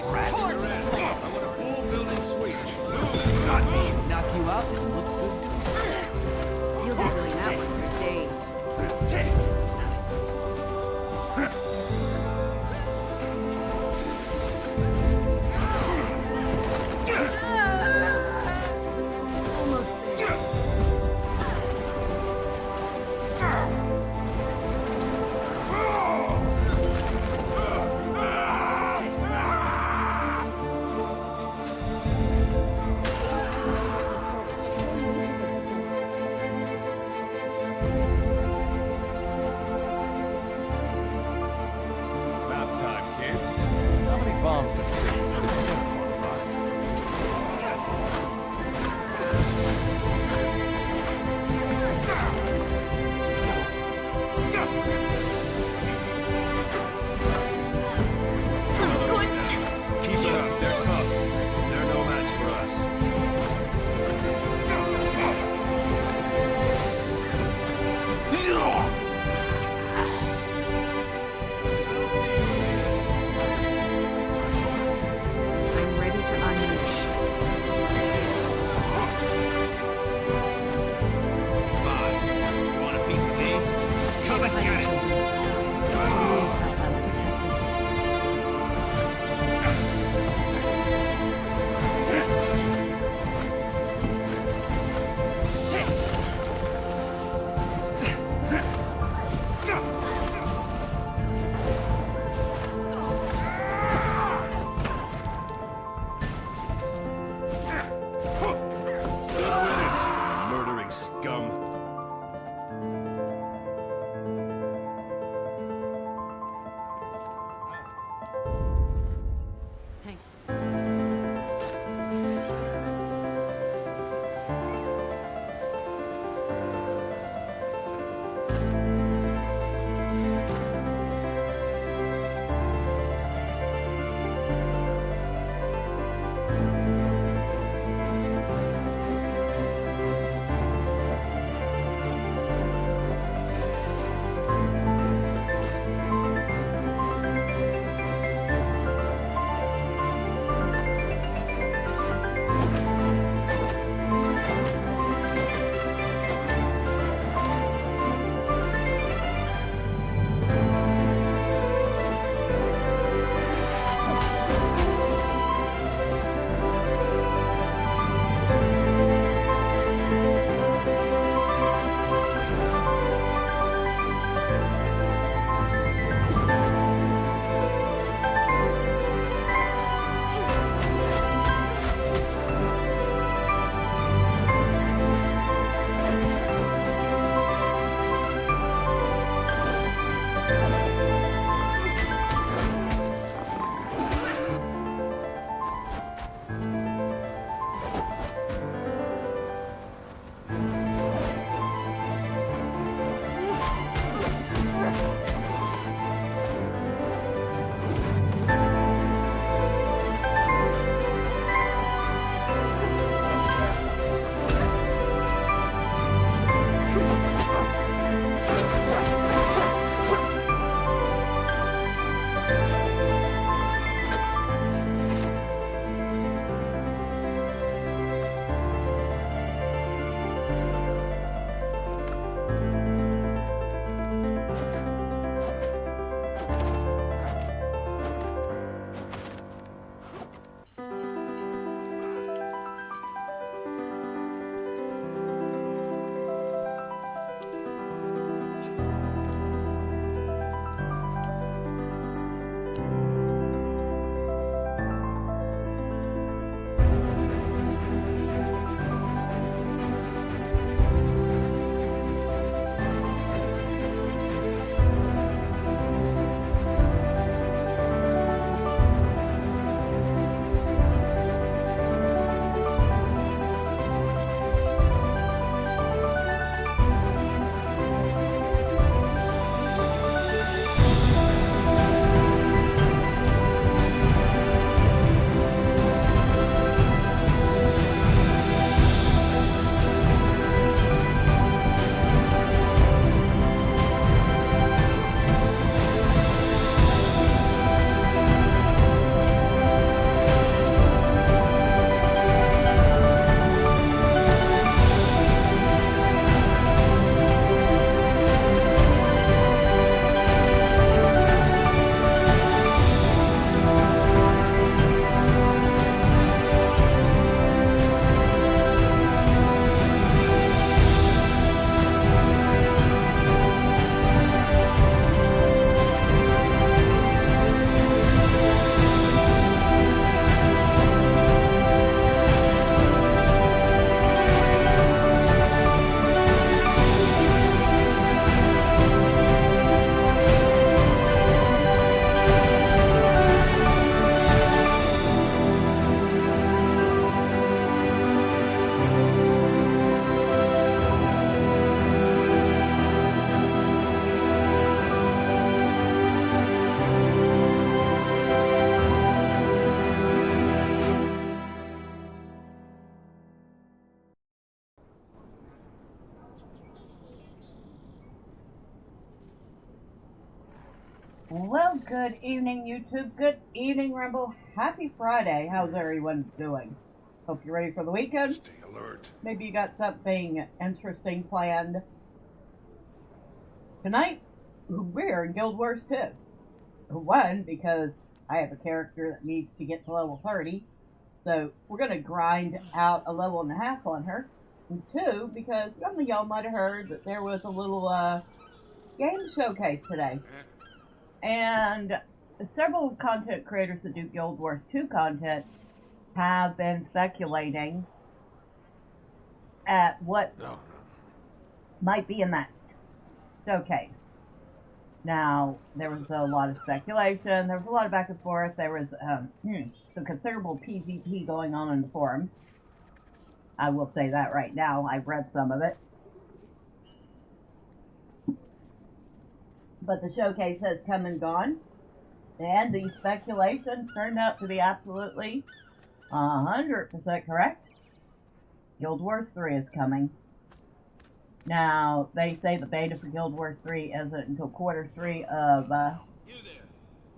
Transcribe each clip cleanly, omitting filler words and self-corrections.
Rat. Torch the I place. want a full building suite. Move, not me. Knock you out and look good. You'll be doing that one for days. Almost there. Well, good evening, YouTube. Good evening, Rumble. Happy Friday. How's everyone doing? Hope you're ready for the weekend. Stay alert. Maybe you got something interesting planned. Tonight, we're in Guild Wars 2. One, because I have a character that needs to get to level 30. So we're going to grind out a level and a half on her. And two, because some of y'all might have heard that there was a little game showcase today. And several content creators that do Guild Wars 2 content have been speculating at what might be in that showcase. Now, there was a lot of speculation, there was a lot of back and forth, there was some considerable PvP going on in the forums. I will say that right now, I've read some of it. But the showcase has come and gone, and the speculation turned out to be absolutely 100% correct. Guild Wars 3 is coming. Now, they say the beta for Guild Wars 3 isn't until quarter 3 of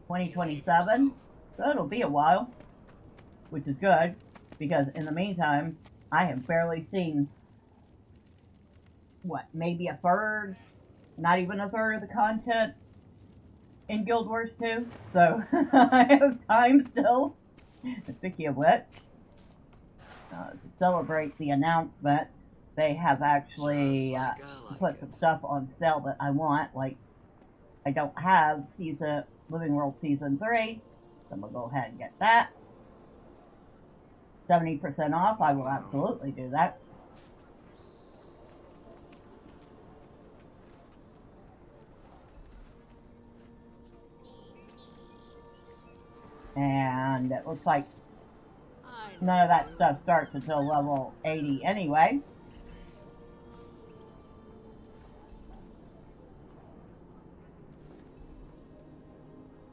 2027, so it'll be a while, which is good, because in the meantime, I have barely seen, what, maybe a third, not even a third of the content in Guild Wars 2, so I have time still. Speaking of which, to celebrate the announcement, they have actually put some stuff on sale that I want. Like, I don't have Living World Season 3, so I'm going to go ahead and get that. 70% off, I will absolutely do that. And it looks like none of that stuff starts until level 80 anyway.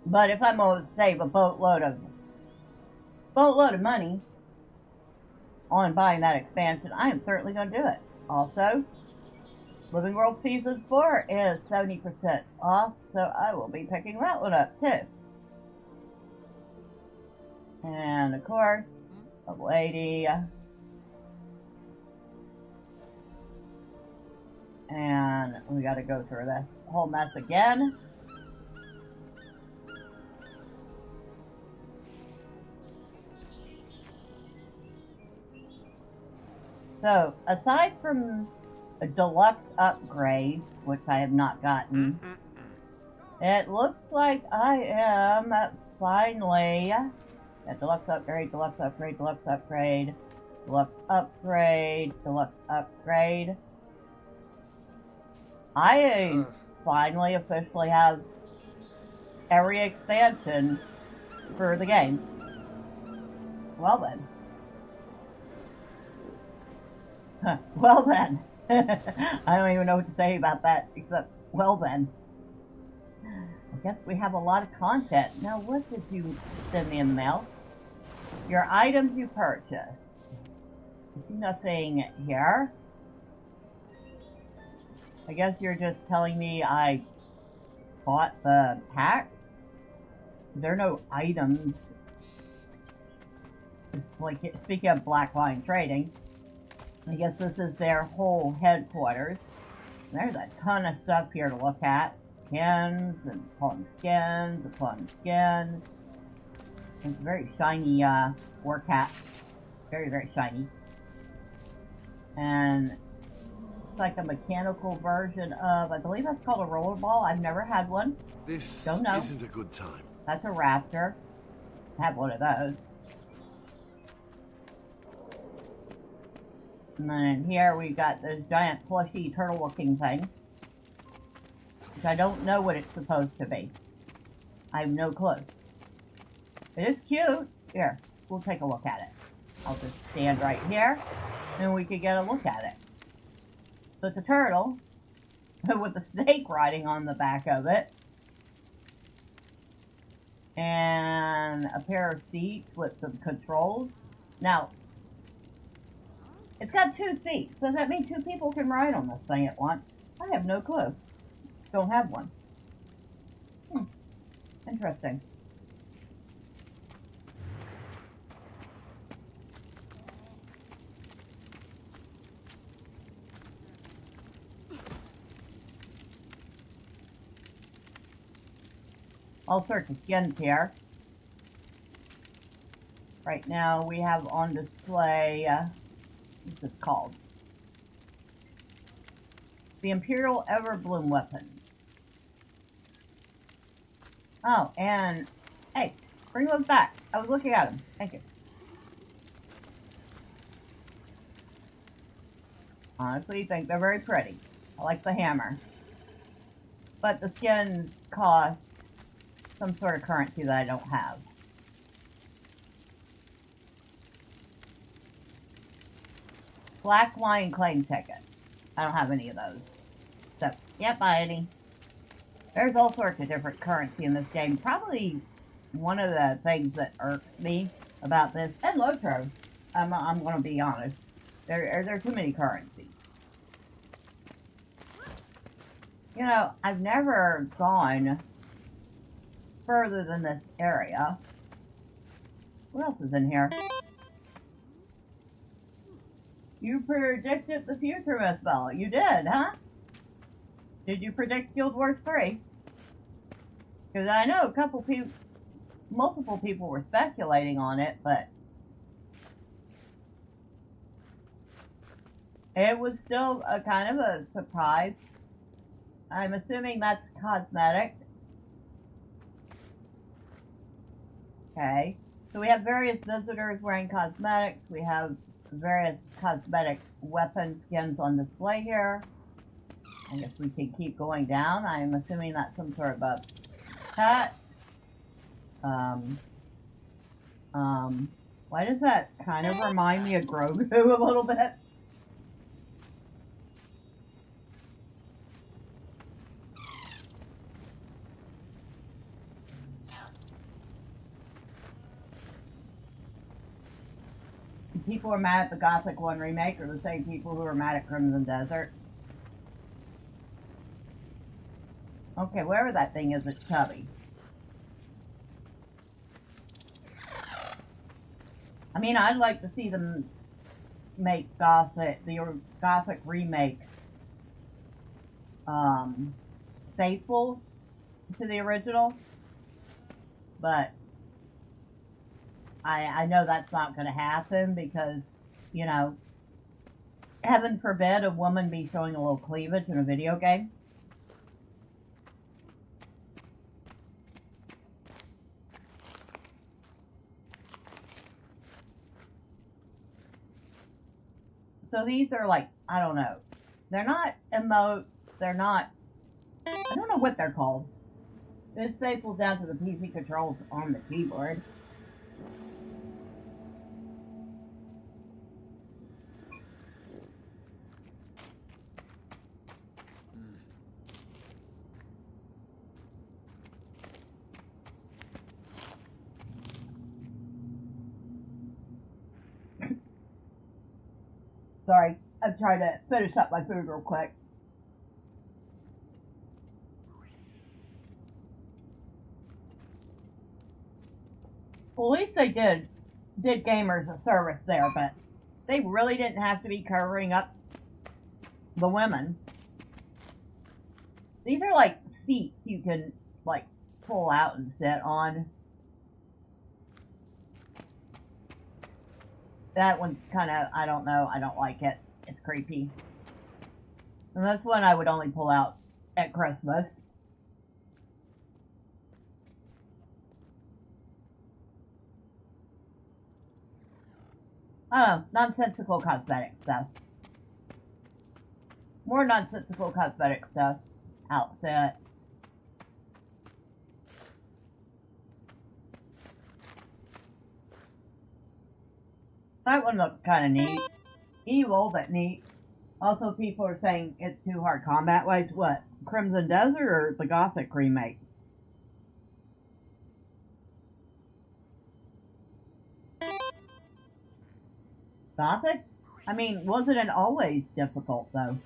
But if I'm going to save a boatload of money on buying that expansion, I am certainly going to do it. Also, Living World Season 4 is 70% off, so I will be picking that one up too. And of course, level 80. And we got to go through this whole mess again. So, aside from a deluxe upgrade, which I have not gotten, it looks like I am finally at deluxe upgrade, deluxe upgrade, deluxe upgrade, deluxe upgrade, deluxe upgrade. I finally officially have every expansion for the game. Well then. Well then. I don't even know what to say about that, except, well then. I guess we have a lot of content. Now, what did you send me in the mail? Your items you purchased. I see nothing here. I guess you're just telling me I bought the packs? There are no items. It's like, speaking of Blackline Trading, I guess this is their whole headquarters. There's a ton of stuff here to look at. Skins, and upon skins, upon skins. It's a very shiny, war cat. Very, very shiny. And it's like a mechanical version of, I believe that's called a rollerball. I've never had one. This Don't know. isn't a good time. That's a raptor. I have one of those. And then here we've got this giant plushy turtle looking thing. Which I don't know what it's supposed to be. I have no clue. It is cute. Here, we'll take a look at it. I'll just stand right here, and we can get a look at it. So it's a turtle, with a snake riding on the back of it. And a pair of seats with some controls. Now, it's got 2 seats. Does that mean 2 people can ride on this thing at once? I have no clue. Don't have one. Interesting. All sorts of skins here. Right now we have on display, what's this called? The Imperial Everbloom weapon. Oh, and, hey, bring those back. I was looking at them. Thank you. Honestly, I think they're very pretty. I like the hammer. But the skins cost some sort of currency that I don't have. Black wine claim ticket. I don't have any of those. So, yep, buy any. There's all sorts of different currency in this game. Probably one of the things that irks me about this, and Lotro, I'm going to be honest, there are too many currencies. You know, I've never gone further than this area. What else is in here? You predicted the future, Miss Bella. You did, huh? Did you predict Guild Wars 3? Because I know a couple people, multiple people were speculating on it, but it was still a kind of a surprise. I'm assuming that's cosmetic. Okay, so we have various visitors wearing cosmetics. We have various cosmetic weapon skins on display here. I guess we can keep going down. I'm assuming that's some sort of a pet. Why does that kind of remind me of Grogu a little bit? People who are mad at the Gothic 1 remake are the same people who are mad at Crimson Desert. Okay, wherever that thing is, it's chubby. I mean, I'd like to see them make the Gothic remake, faithful to the original, but I know that's not going to happen because, you know, heaven forbid a woman be showing a little cleavage in a video game. So these are like, I don't know. They're not emotes. They're not, I don't know what they're called. It's faithful down to the PC controls on the keyboard. Sorry, I'm trying to finish up my food real quick. Well, at least they did gamers a service there, but they really didn't have to be covering up the women. These are like seats you can like pull out and sit on. That one's kind of, I don't know, I don't like it. It's creepy. And that's one I would only pull out at Christmas. Oh, nonsensical cosmetic stuff. More nonsensical cosmetic stuff. Outfit. That one looks kind of neat. Evil, but neat. Also, people are saying it's too hard combat-wise. What? Crimson Desert or the Gothic remake? Gothic? I mean, wasn't it always difficult, though?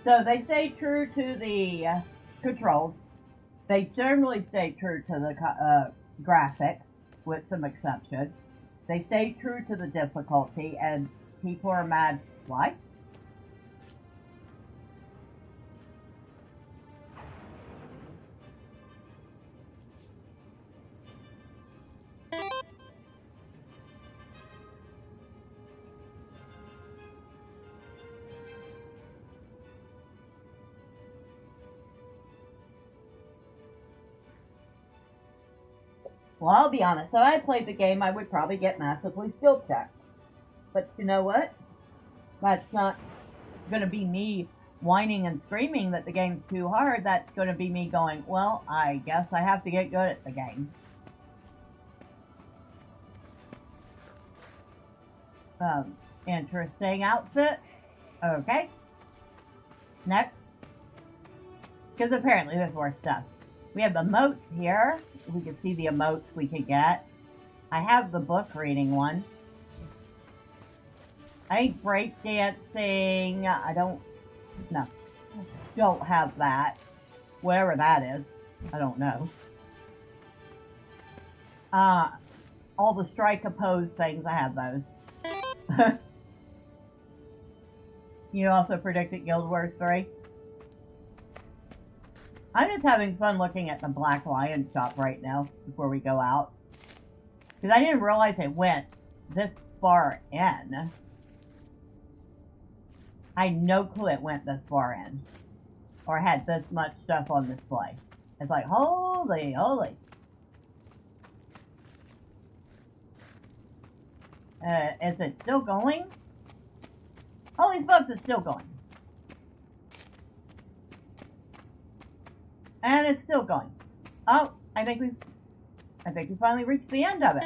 So they stay true to the controls. They generally stay true to the graphics, with some exceptions. They stay true to the difficulty, and people are mad. Why? Well, I'll be honest. If I played the game, I would probably get massively skill checked. But you know what? That's not going to be me whining and screaming that the game's too hard. That's going to be me going, well, I guess I have to get good at the game. Interesting outfit. Okay. Next. Because apparently there's more stuff. We have the emotes here. We can see the emotes we could get. I have the book reading one. I think breakdancing, I don't have that. Whatever that is, I don't know. All the strike oppose things, I have those. You also predicted Guild Wars 3? I'm just having fun looking at the Black Lion shop right now before we go out. Because I didn't realize it went this far in. I had no clue it went this far in. Or had this much stuff on display. It's like, holy, holy. Is it still going? Holy smokes, it's still going. And it's still going. Oh, I think we finally reached the end of it.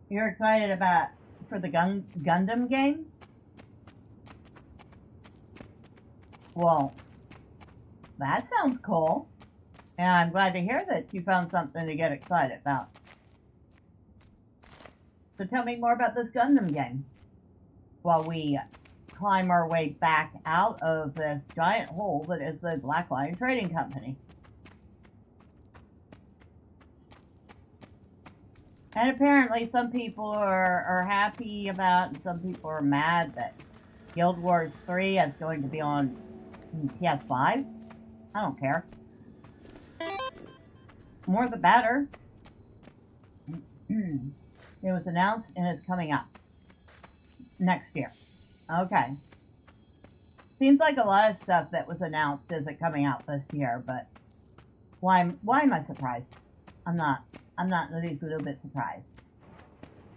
You're excited for the Gundam game? Well, that sounds cool. And I'm glad to hear that you found something to get excited about. So tell me more about this Gundam game. While we climb our way back out of this giant hole that is the Black Lion Trading Company. And apparently some people are happy about, and some people are mad that Guild Wars 3 is going to be on PS5. I don't care. More the better. It was announced and it's coming out next year. Okay. Seems like a lot of stuff that was announced isn't coming out this year, but why am I surprised? I'm not the least little bit surprised.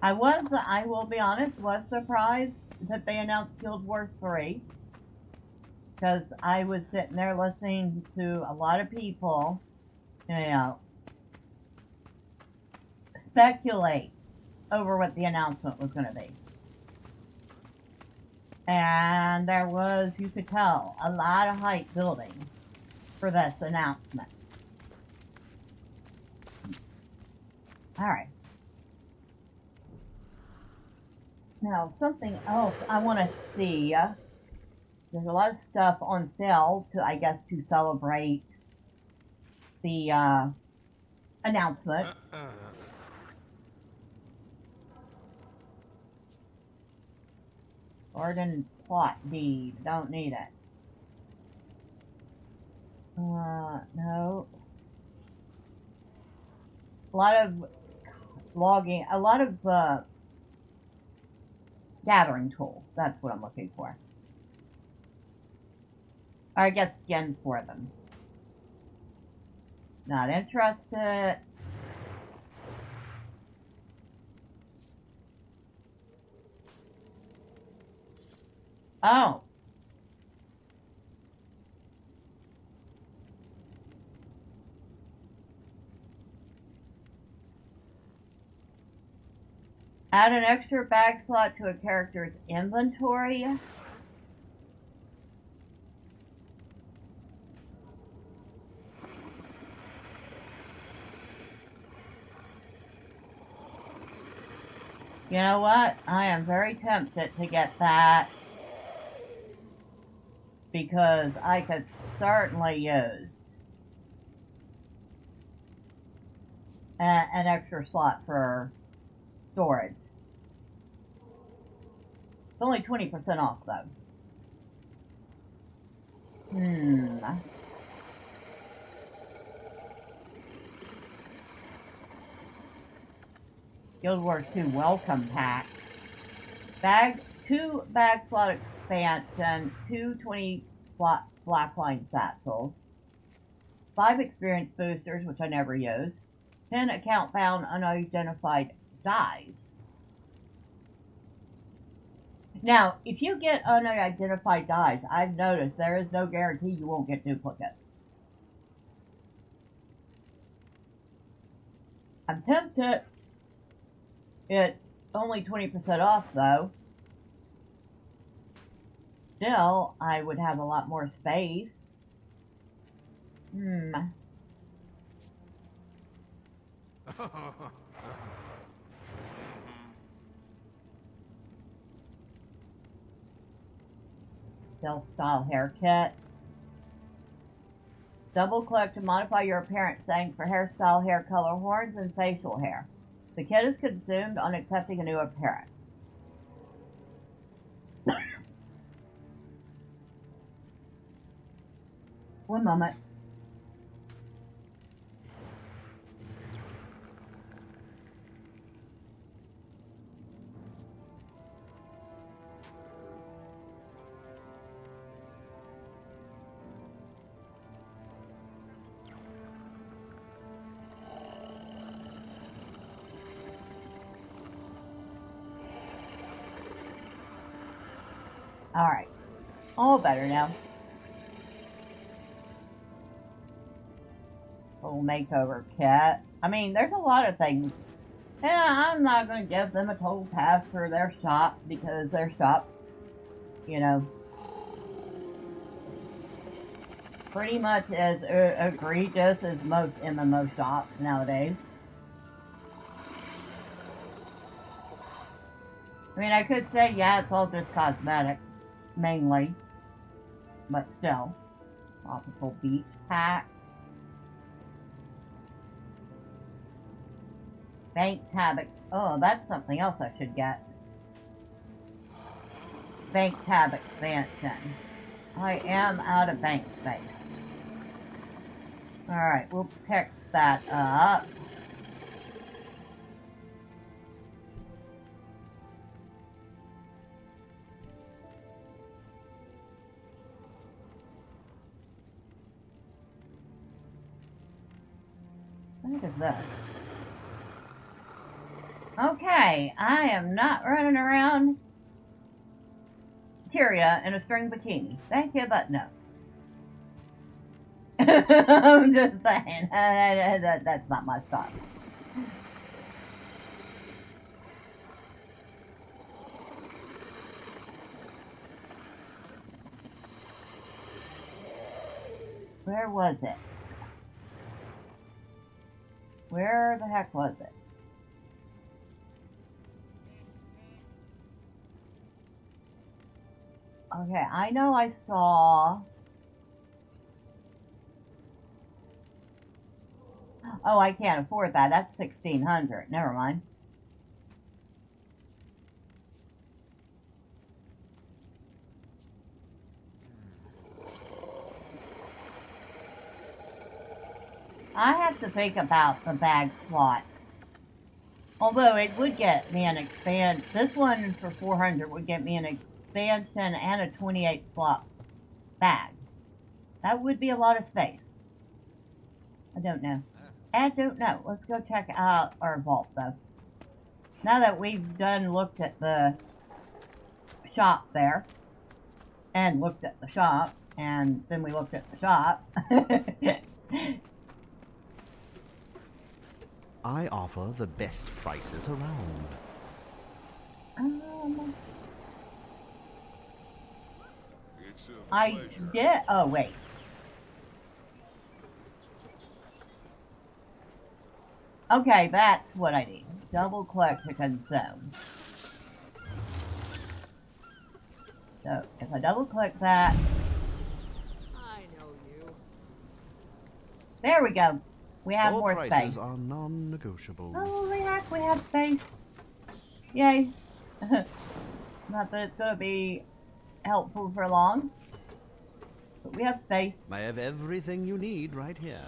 I will be honest, was surprised that they announced Guild Wars 3. Because I was sitting there listening to a lot of people, you know, speculate over what the announcement was going to be. And there was, you could tell, a lot of hype building for this announcement. Alright. Now, something else I want to see. There's a lot of stuff on sale to celebrate the announcement. Garden plot deed. Don't need it. No. A lot of logging, a lot of gathering tools. That's what I'm looking for. Or I guess skins for them. Not interested. Oh. Add an extra bag slot to a character's inventory. You know what? I am very tempted to get that because I could certainly use an extra slot for storage. It's only 20% off though. Guild Wars 2 welcome pack. 2 bag slot expansion, 2 20 slot blackline satchels, 5 experience boosters, which I never use, 10 account bound unidentified dies. Now, if you get unidentified dies, I've noticed there is no guarantee you won't get duplicates. I'm tempted. It's only 20% off though. Still, I would have a lot more space. Style hair kit. Double click to modify your appearance, setting for hairstyle, hair color, horns, and facial hair. The kit is consumed on accepting a new appearance. One moment. Alright. All better now. Little makeover kit. I mean, there's a lot of things. And I'm not going to give them a total pass for their shop because their shop's, you know, pretty much as egregious as most MMO shops nowadays. I mean, I could say, yeah, it's all just cosmetic, mainly, but still. Tropical beach pack. Bank tab. Oh, that's something else I should get. Bank tab expansion. I am out of bank space. Alright, we'll pick that up. What is this? Okay, I am not running around Tyria in a string bikini. Thank you, but no. I'm just saying, that's not my style. Where was it? Where the heck was it? Okay, I know I saw... Oh, I can't afford that. That's $1,600. Never mind. I have to think about the bag slot. Although it would get me an expand. This one for $400 would get me an expansion and a 28 slot bag. That would be a lot of space. I don't know. I don't know. Let's go check out our vault though. Now that we've looked at the shop there, and looked at the shop, and then we looked at the shop. I offer the best prices around. I did. Oh, wait. Okay, that's what I need. Double click to consume. So, if I double click that, There we go. We have All more prices space. are non-negotiable. Holy heck, we have space. Yay. Not that it's gonna be helpful for long. But we have space. I have everything you need right here.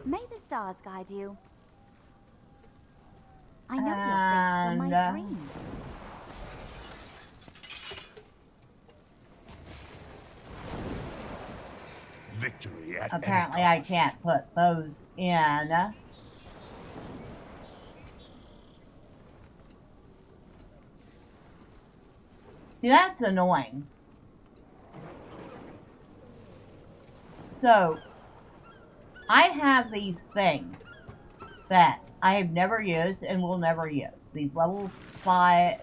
May the stars guide you. I know your face from my dream. Victory at Apparently any I cost. can't put those in. See, that's annoying. So, I have these things that I have never used and will never use. These five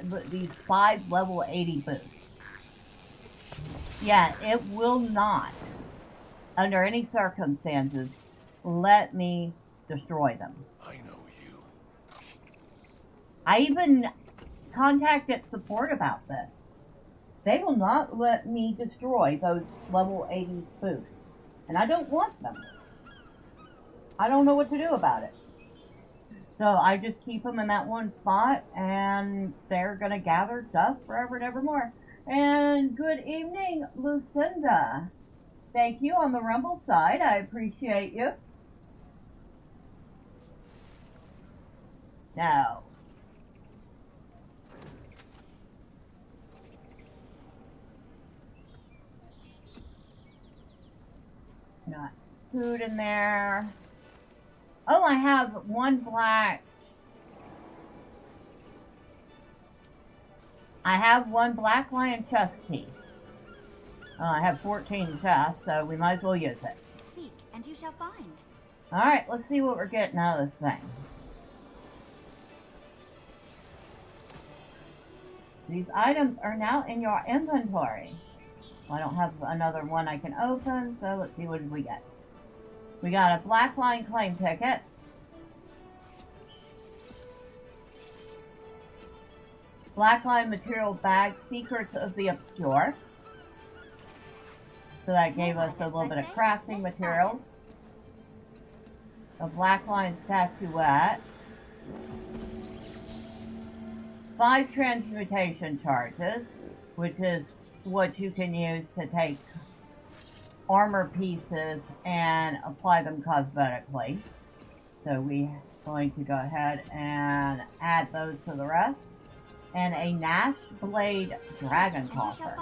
level 80 boosts. Yet, it will not, under any circumstances, let me destroy them. I know you. I even contacted support about this. They will not let me destroy those level 80 boosts. And I don't want them. I don't know what to do about it. So I just keep them in that one spot, and they're going to gather dust forever and evermore. And good evening, Lucinda. Thank you on the Rumble side. I appreciate you. Now, not food in there. Oh, I have one black. I have one black lion chest key. I have 14 chests, so we might as well use it. Seek, and you shall find. Alright, let's see what we're getting out of this thing. These items are now in your inventory. Well, I don't have another one I can open, so let's see what did we get. We got a black line claim ticket. Black line material bag, Secrets of the Obscure. So that gave us a little bit of crafting materials. A black line statuette. 5 transmutation charges, which is what you can use to take armor pieces and apply them cosmetically. So we're going to go ahead and add those to the rest. And a Nash Blade Dragon Coffer.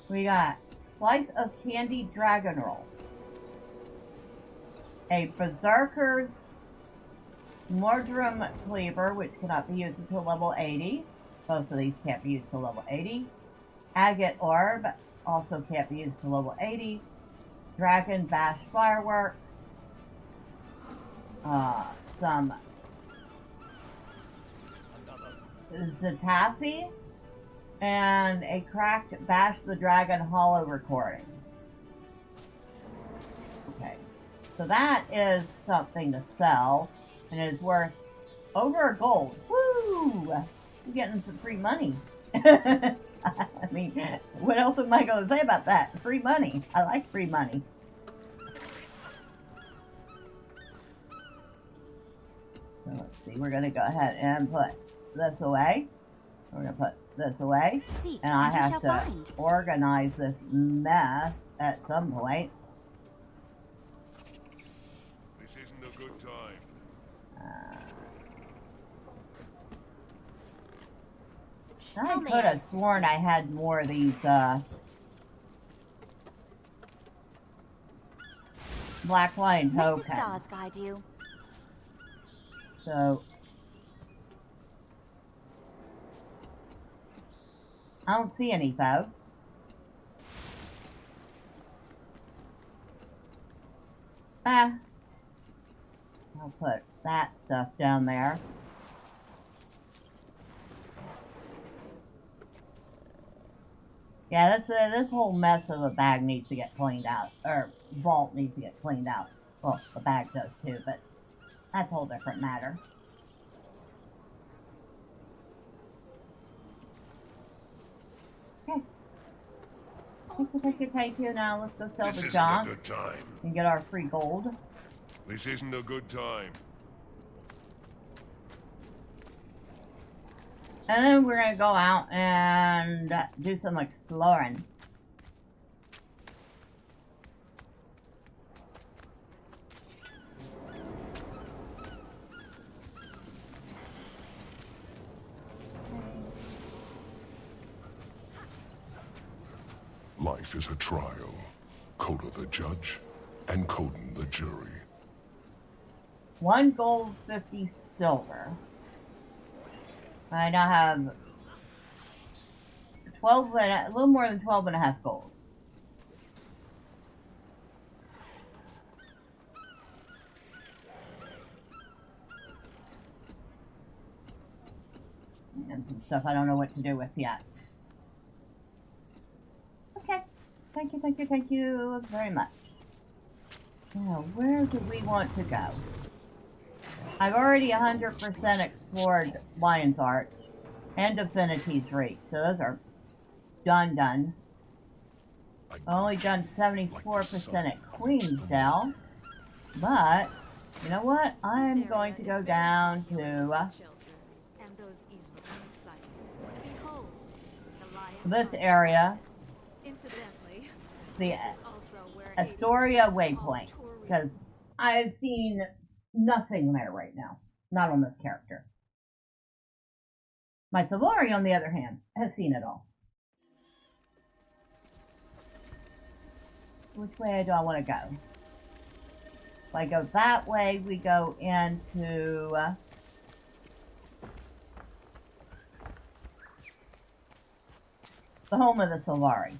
We got Slice of Candy Dragon Roll. A Berserker's Mordrum Cleaver, which cannot be used until level 80. Both of these can't be used till level 80. Agate Orb, also can't be used till level 80. Dragon Bash Firework. Some Zatafi, and a cracked Bash the Dragon Hollow recording. Okay, so that is something to sell, and it is worth over a gold. Woo! I'm getting some free money. I mean, what else am I going to say about that? Free money. I like free money. So let's see, we're going to go ahead and put this away. We're going to put this away. Seek, and I and you have shall to find. organize this mess at some point. This isn't a good time. I could have sworn I had more of these, Black Lion May the tokens. stars guide you. So, I don't see any though. I'll put that stuff down there. Yeah, this whole mess of a bag needs to get cleaned out, or vault needs to get cleaned out. Well, the bag does too, but that's a whole different matter. Okay. Take you. Now let's go sell This the isn't a junk good time. and get our free gold. This isn't a good time. And then we're gonna go out and do some exploring. Life is a trial. Coda the judge, and Coden the jury. 1 gold, 50 silver. I now have 12 and a little more than 12 and a half gold. And some stuff I don't know what to do with yet. Okay. Thank you very much. Now, where do we want to go? I've already 100% explored Lion's Arch and Divinity's Reach, so those are done. I've only done 74% at Queensdale, but you know what? I'm going to go down to this area, the Astoria Waypoint, because I've seen nothing there right now. Not on this character. My Savari, on the other hand, has seen it all. Which way do I want to go? If I go that way, we go into the home of the Savari.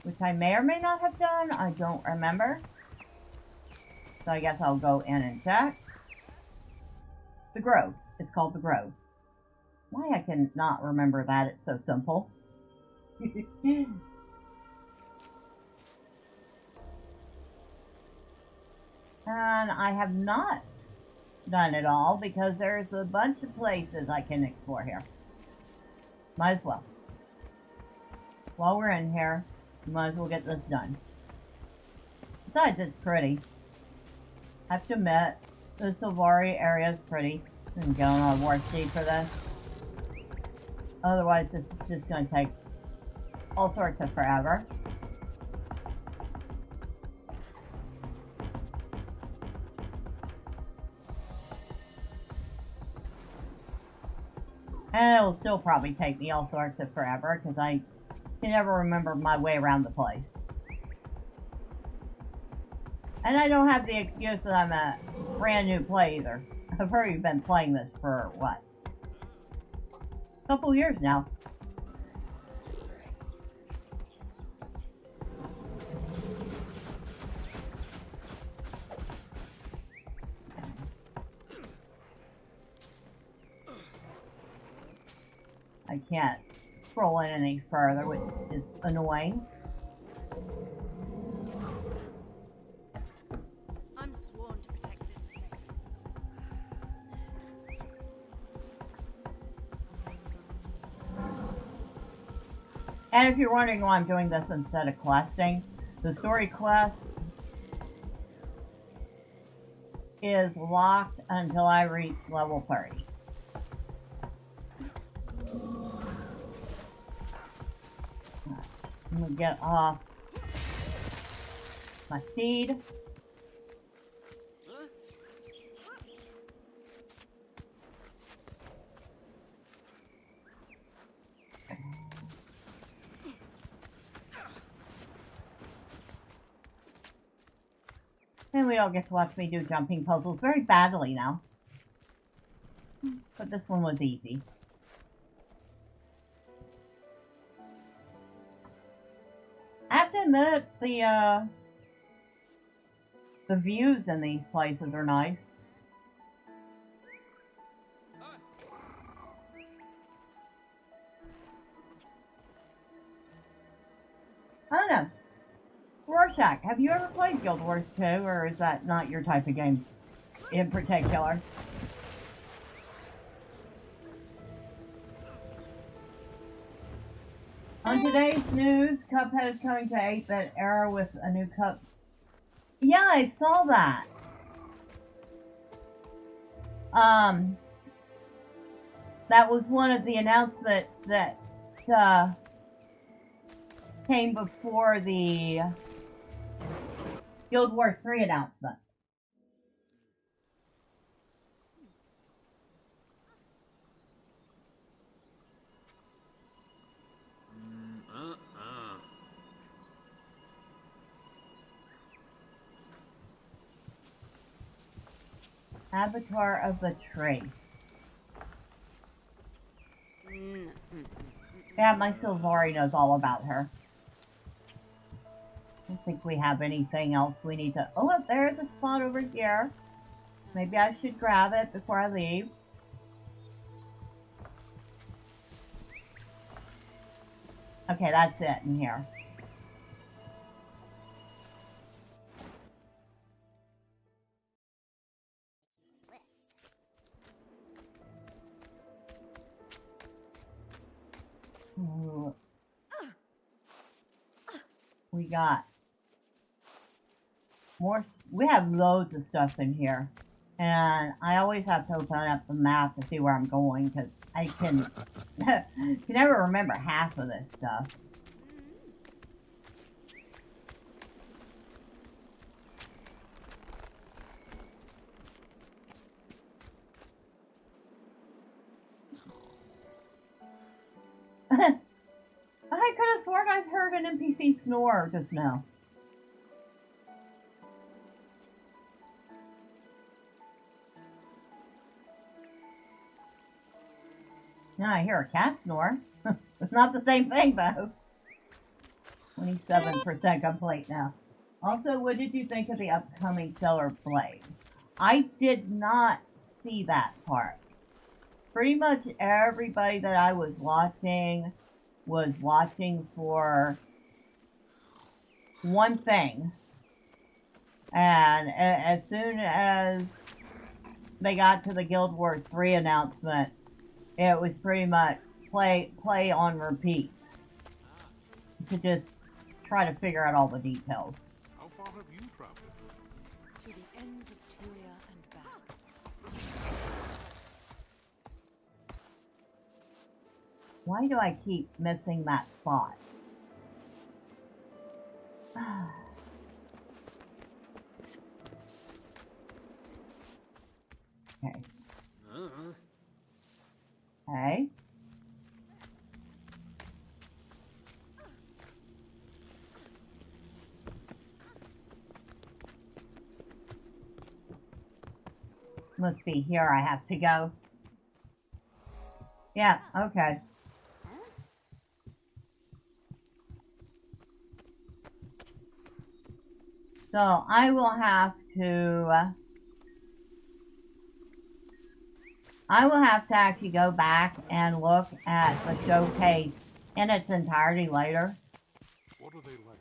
Which I may or may not have done. I don't remember. So I guess I'll go in and check. The Grove. It's called the Grove. Why I can not remember that? It's so simple. And I have not done it all because there's a bunch of places I can explore here. Might as well. While we're in here, might as well get this done. Besides, it's pretty. I have to admit, the Silvari area is pretty. I'm going on War Steed for this. Otherwise, this is just going to take all sorts of forever. And it will still probably take me all sorts of forever, because I can never remember my way around the place. And I don't have the excuse that I'm a brand new player either. I've already been playing this for, what? A couple years now. I can't scroll in any further, which is annoying. I'm sworn to protect this place. And if you're wondering why I'm doing this instead of questing, the story quest is locked until I reach level 30. I'm gonna get off my steed. And we all get to watch me do jumping puzzles very badly now. But this one was easy. I have to admit, the views in these places are nice. I don't know. Rorschach, have you ever played Guild Wars 2, or is that not your type of game in particular? On today's news, Cuphead is coming to 8-bit era with a new cup. Yeah, I saw that. That was one of the announcements that came before the Guild Wars 3 announcement. Avatar of the Tree. Yeah, my Sylvari knows all about her. I don't think we have anything else we need to... Oh, look, there's a spot over here. Maybe I should grab it before I leave. Okay, that's it in here. Ooh. We got more. We have loads of stuff in here, and I always have to open up the map to see where I'm going because I can never remember half of this stuff. I could have sworn I heard an NPC snore just now. Now I hear a cat snore. It's not the same thing though. 27% complete now. Also, what did you think of the upcoming Stellar Blade? I did not see that part. Pretty much everybody that I was watching for one thing. And as soon as they got to the Guild Wars 3 announcement, it was pretty much play on repeat to just try to figure out all the details. How far have you traveled? To the ends of Tyria and back. Why do I keep missing that spot? Okay. Okay. Must be here I have to go. Yeah, okay. So I will have to actually go back and look at the showcase in its entirety later. What are they like?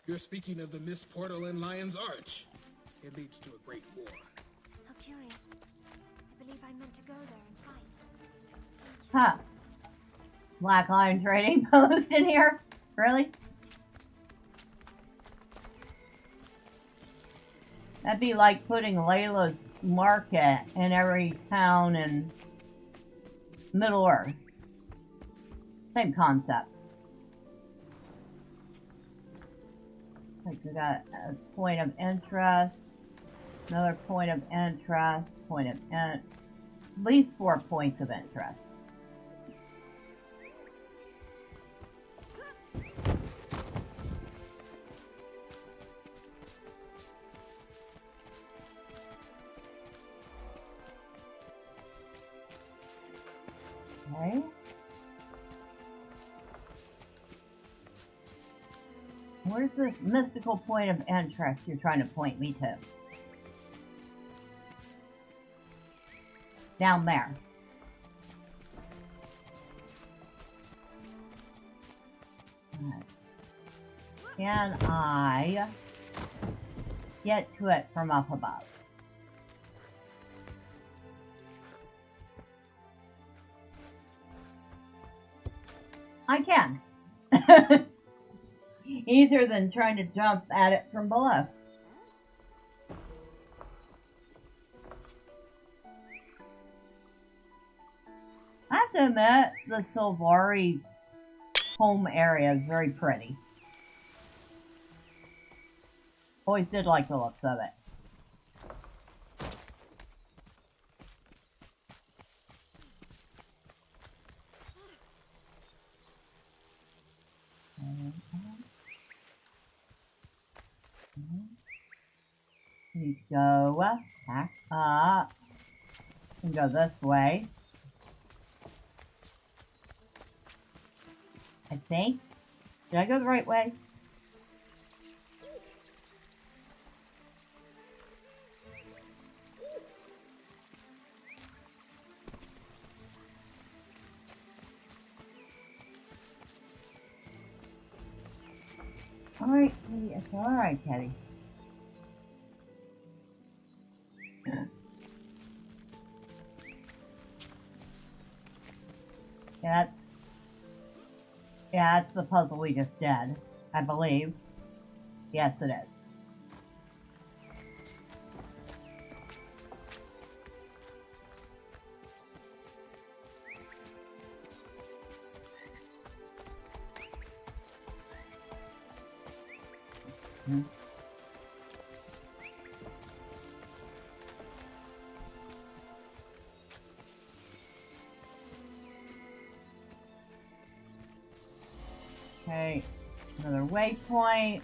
You're speaking of the Mist Portal in Lion's Arch. It leads to a great war. How curious. I believe I'm meant to go there and fight. Huh. Black Lion Trading Post in here? Really? That'd be like putting Layla's Market in every town in Middle Earth. Same concept. Like we got a point of interest, another point of interest, at least 4 points of interest. Okay. Where's this mystical point of interest you're trying to point me to? Down there. Can I get to it from up above? I can. Easier than trying to jump at it from below. I have to admit, the Sylvari home area is very pretty. Always did like the looks of it. We go back up and go this way. I think. Did I go the right way? Alright, it's alright, Teddy. Yeah, that's the puzzle we just did, I believe. Yes, it is. Okay, another waypoint.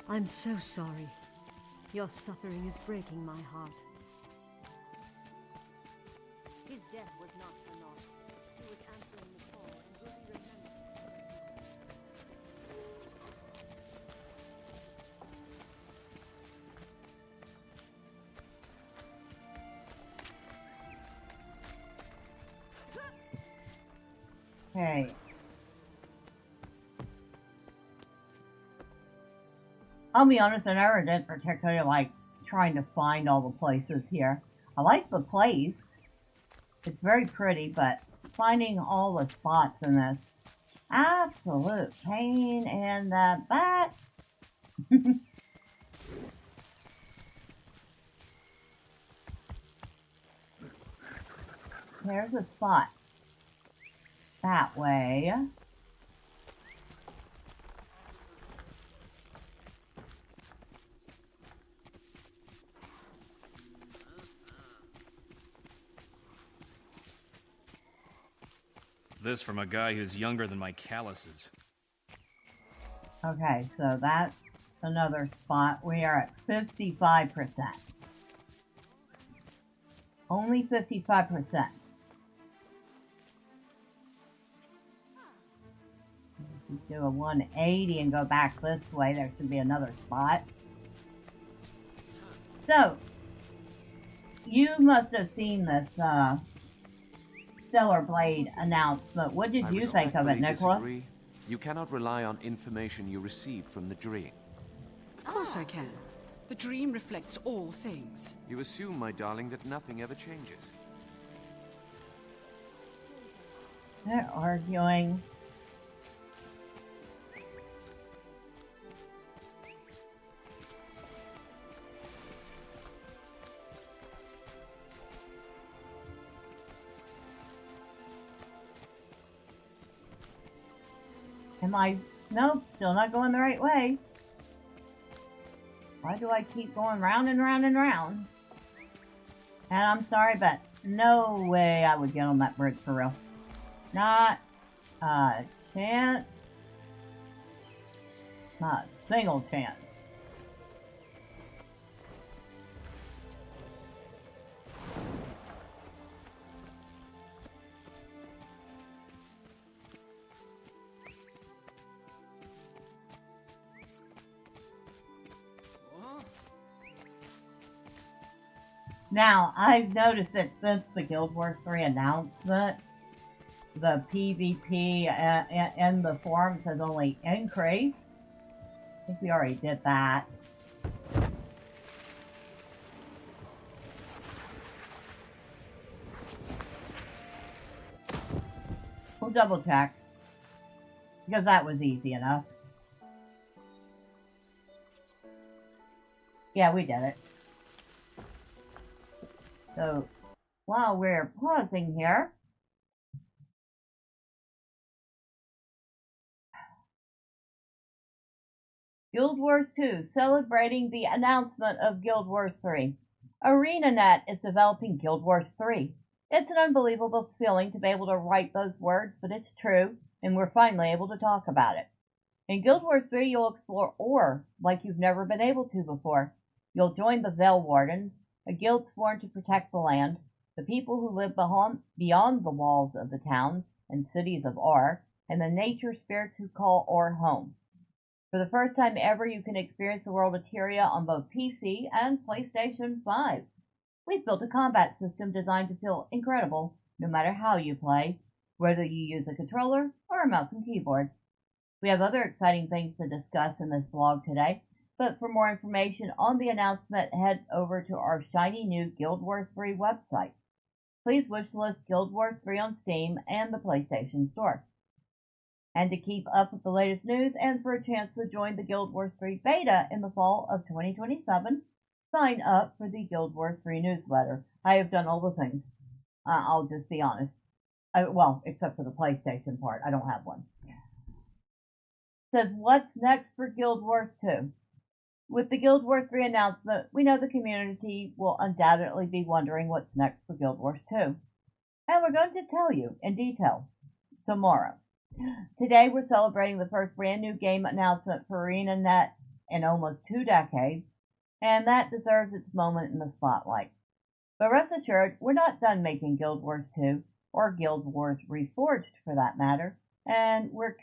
I'm so sorry. Your suffering is breaking my heart. His death was not for naught. He was answering the call and will be remembered. Okay. I'll be honest, I never did particularly like trying to find all the places here. I like the place. It's very pretty, but finding all the spots in this, absolute pain in the butt. There's a spot. That way. This from a guy who's younger than my calluses. Okay, so that's another spot. We are at 55%. Only 55%. If we do a 180 and go back this way, there should be another spot. So, you must have seen this Stellar Blade announcement. What did you think of it, Nicholas? Disagree. You cannot rely on information you received from the dream. Of course I can. The dream reflects all things. You assume, my darling, that nothing ever changes. They're arguing. Nope, still not going the right way. Why do I keep going round and round and round? And I'm sorry, but no way I would get on that bridge for real. Not a chance. Not a single chance. Now, I've noticed that since the Guild Wars 3 announcement, the PvP in the forums has only increased. I think we already did that. We'll double check, because that was easy enough. Yeah, we did it. So, while we're pausing here, Guild Wars 2, celebrating the announcement of Guild Wars 3. ArenaNet is developing Guild Wars 3. It's an unbelievable feeling to be able to write those words, but it's true, and we're finally able to talk about it. In Guild Wars 3, you'll explore ore like you've never been able to before. You'll join the Veil Wardens, a guild sworn to protect the land, the people who live beyond the walls of the towns and cities of Ore, and the nature spirits who call Ore home. For the first time ever, you can experience the world of Tyria on both PC and PlayStation 5. We've built a combat system designed to feel incredible, no matter how you play, whether you use a controller or a mouse and keyboard. We have other exciting things to discuss in this vlog today, but for more information on the announcement, head over to our shiny new Guild Wars 3 website. Please wishlist Guild Wars 3 on Steam and the PlayStation Store. And to keep up with the latest news and for a chance to join the Guild Wars 3 beta in the fall of 2027, sign up for the Guild Wars 3 newsletter. I have done all the things. I'll just be honest. Well, except for the PlayStation part. I don't have one. It says, what's next for Guild Wars 2? With the Guild Wars 3 announcement, we know the community will undoubtedly be wondering what's next for Guild Wars 2. And we're going to tell you in detail tomorrow. Today we're celebrating the first brand new game announcement for ArenaNet in almost 2 decades, and that deserves its moment in the spotlight. But rest assured, we're not done making Guild Wars 2, or Guild Wars Reforged for that matter, and we're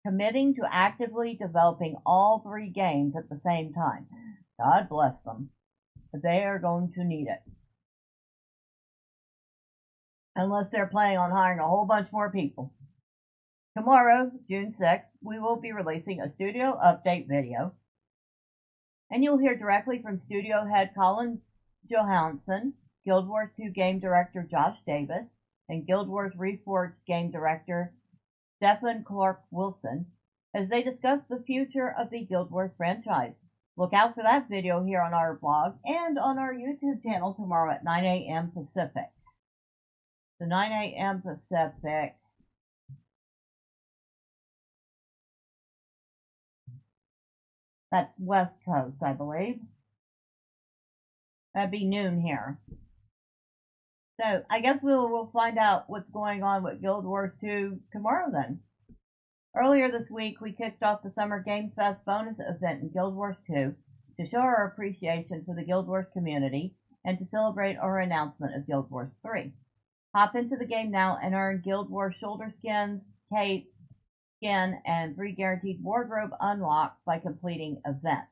committing to actively developing all 3 games at the same time. God bless them. They are going to need it. Unless they're planning on hiring a whole bunch more people. Tomorrow, June 6th, we will be releasing a studio update video. And you'll hear directly from studio head Colin Johansson, Guild Wars 2 game director Josh Davis, and Guild Wars Reforged game director Stephen Clark Wilson, as they discuss the future of the Guild Wars franchise. Look out for that video here on our blog and on our YouTube channel tomorrow at 9 a.m. Pacific. So 9 a.m. Pacific. That's West Coast, I believe. That'd be noon here. So I guess we'll find out what's going on with Guild Wars 2 tomorrow then. Earlier this week, we kicked off the Summer Game Fest bonus event in Guild Wars 2 to show our appreciation for the Guild Wars community and to celebrate our announcement of Guild Wars 3. Hop into the game now and earn Guild Wars shoulder skins, capes, skin, and 3 guaranteed wardrobe unlocks by completing events.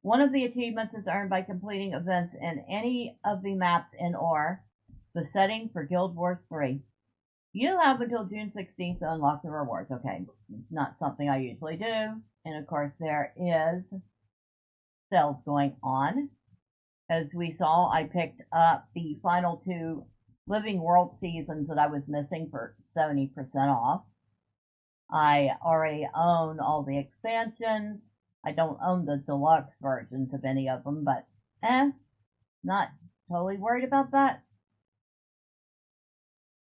One of the achievements is earned by completing events in any of the maps in Ore, the setting for Guild Wars 3. You have until June 16th to unlock the rewards. Okay, it's not something I usually do. And of course there is sales going on. As we saw, I picked up the final 2 Living World seasons that I was missing for 70% off. I already own all the expansions. I don't own the deluxe versions of any of them, but not totally worried about that.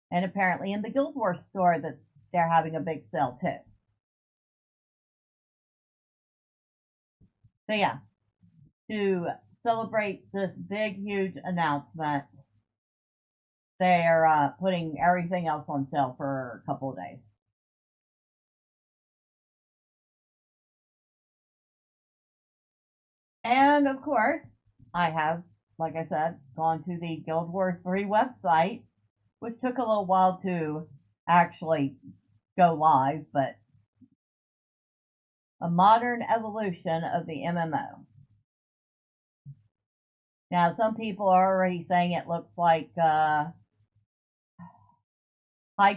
And apparently in the Guild Wars store that they're having a big sale too. So yeah, to celebrate this big, huge announcement, they're putting everything else on sale for a couple of days. And of course, I have, like I said, gone to the Guild Wars 3 website, which took a little while to actually go live, but a modern evolution of the MMO. Now, some people are already saying it looks like High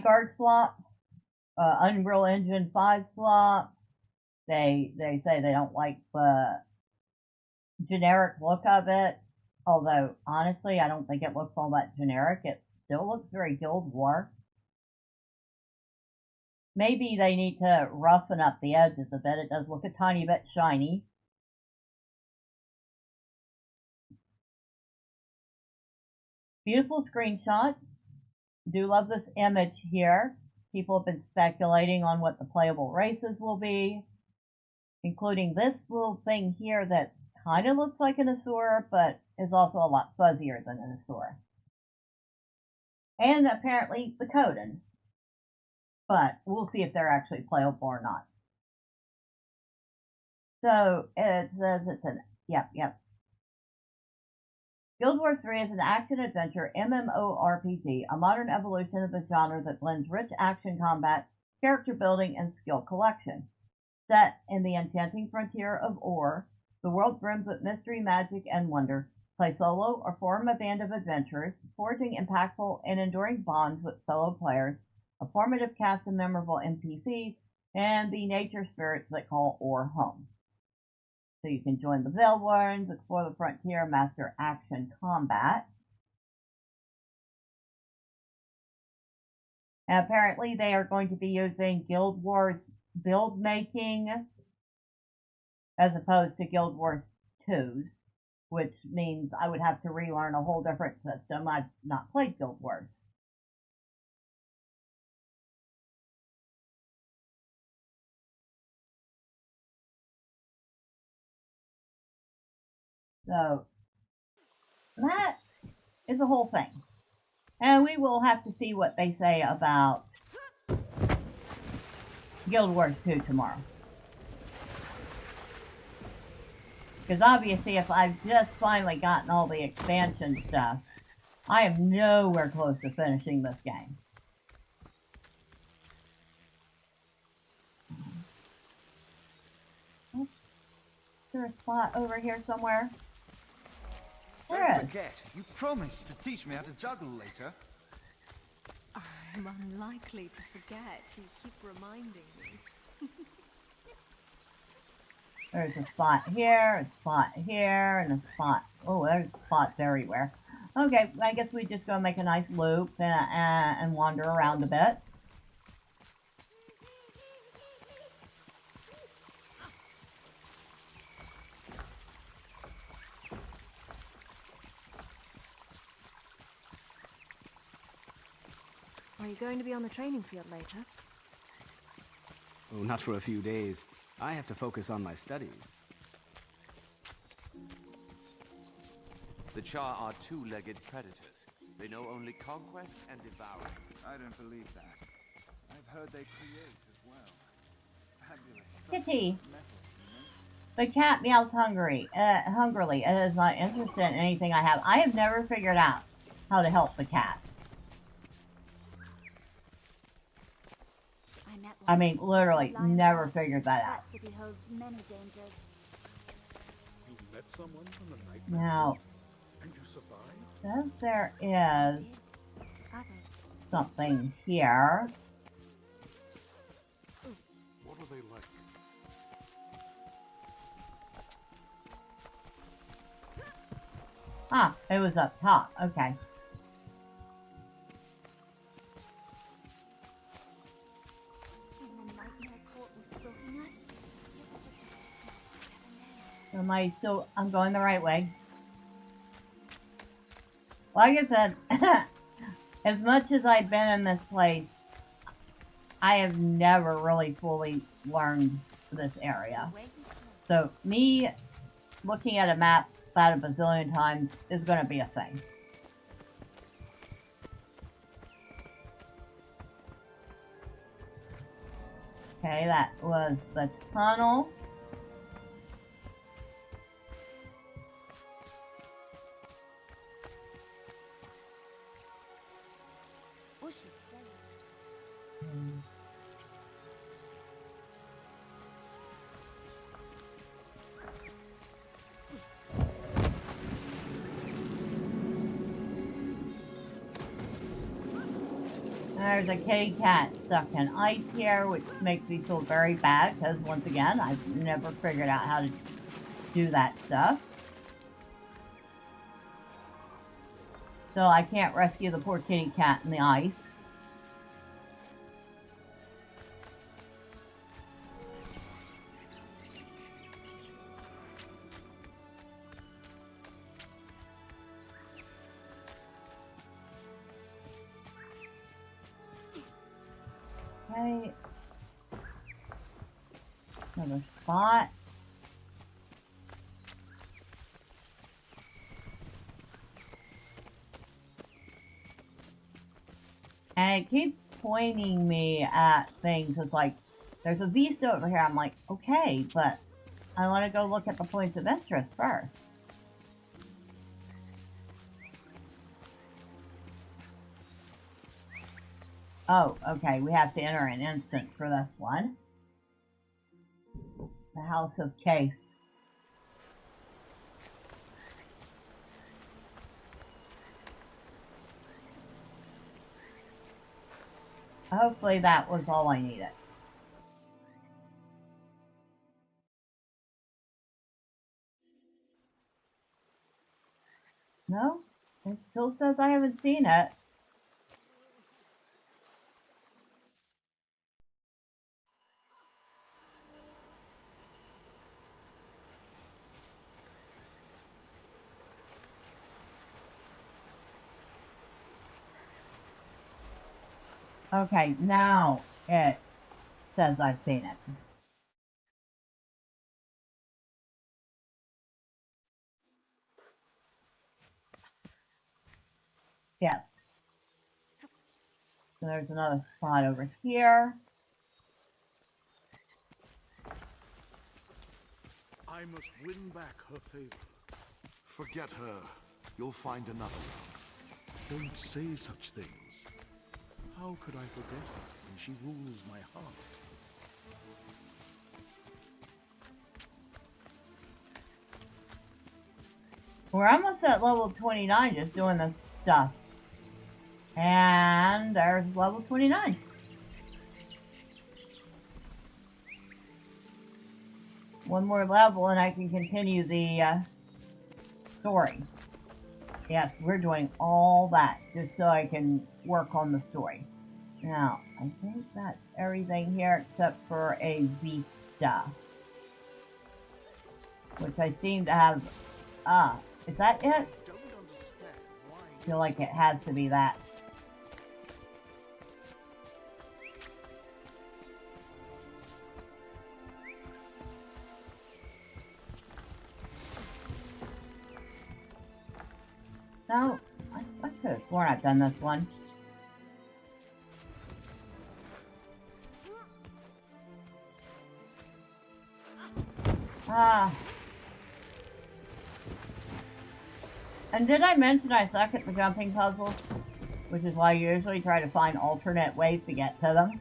Guard slot, Unreal Engine 5 slot. They say they don't like the generic look of it. Although, honestly, I don't think it looks all that generic. It still looks very Guild War. Maybe they need to roughen up the edges a bit. It does look a tiny bit shiny. Beautiful screenshots. Do love this image here. People have been speculating on what the playable races will be, including this little thing here that kind of looks like an Asura, but is also a lot fuzzier than an Asura. And apparently the Coden. But we'll see if they're actually playable or not. So it says it's an yep. Guild Wars 3 is an action-adventure MMORPG, a modern evolution of the genre that blends rich action combat, character building, and skill collection. Set in the enchanting frontier of Ore, the world brims with mystery, magic, and wonder. Play solo or form a band of adventurers, forging impactful and enduring bonds with fellow players, a formative cast of memorable NPCs, and the nature spirits that call Ore home. So you can join the Veiled Ones, explore the frontier, master action combat. And apparently they are going to be using Guild Wars build making as opposed to Guild Wars 2's, which means I would have to relearn a whole different system. I've not played Guild Wars. So that is the whole thing. And we will have to see what they say about Guild Wars 2 tomorrow. Because obviously if I've just finally gotten all the expansion stuff, I am nowhere close to finishing this game. Is there a spot over here somewhere? Don't forget, you promised to teach me how to juggle later. I'm unlikely to forget. You keep reminding me. There's a spot here, a spot here, and a spot. Oh, there's spots everywhere. Okay, I guess we just go make a nice loop and wander around a bit. Are you going to be on the training field later? Oh, not for a few days. I have to focus on my studies. The Char are two-legged predators. They know only conquest and devouring. I don't believe that. I've heard they create as well. Fabulous. Kitty. The cat meows hungrily. It is not interested in anything I have. I have never figured out how to help the cat. I mean, literally, never figured that out. That city holds many dangers. You met someone from the night Now, and you survived? says there is something here. What are they like? Ah, it was up top. Okay. Am I still? I'm going the right way. Like I said, as much as I've been in this place, I have never really fully learned this area. So me looking at a map about a bazillion times is going to be a thing. Okay, that was the tunnel. There's a kitty cat stuck in ice here, which makes me feel very bad because, once again, I've never figured out how to do that stuff. So I can't rescue the poor kitty cat in the ice. Okay. Another spot. And it keeps pointing me at things. It's like, there's a vista over here. I'm like, okay, but I want to go look at the points of interest first. Oh, okay, we have to enter an instance for this one. The House of Case. Hopefully that was all I needed. No? It still says I haven't seen it. Okay, now it says I've seen it. Yes. So there's another spot over here. I must win back her favor. Forget her. You'll find another love. Don't say such things. How could I forget her when she rules my heart? We're almost at level 29 just doing this stuff. And there's level 29. One more level and I can continue the story. Yes, we're doing all that just so I can work on the story. Now, I think that's everything here except for a vista. Which I seem to have... is that it? I feel like it has to be that. No, I could have sworn I've done this one. And did I mention I suck at the jumping puzzles? Which is why I usually try to find alternate ways to get to them.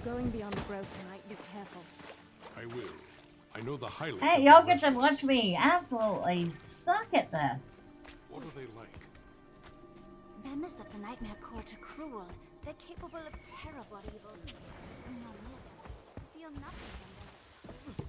Going beyond the grove tonight, be careful. I will. I know the highlight. Hey, y'all get to watch me absolutely suck at this. What are they like? Members of the Nightmare Court are cruel. They're capable of terrible evil. When you're near them, you feel nothing from them.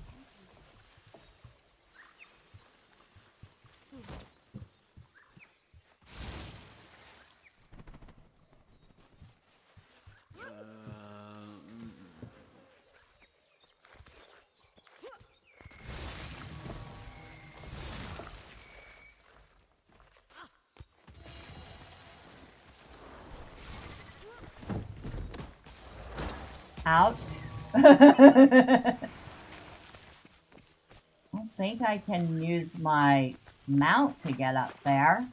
Ouch. I don't think I can use my mount to get up there.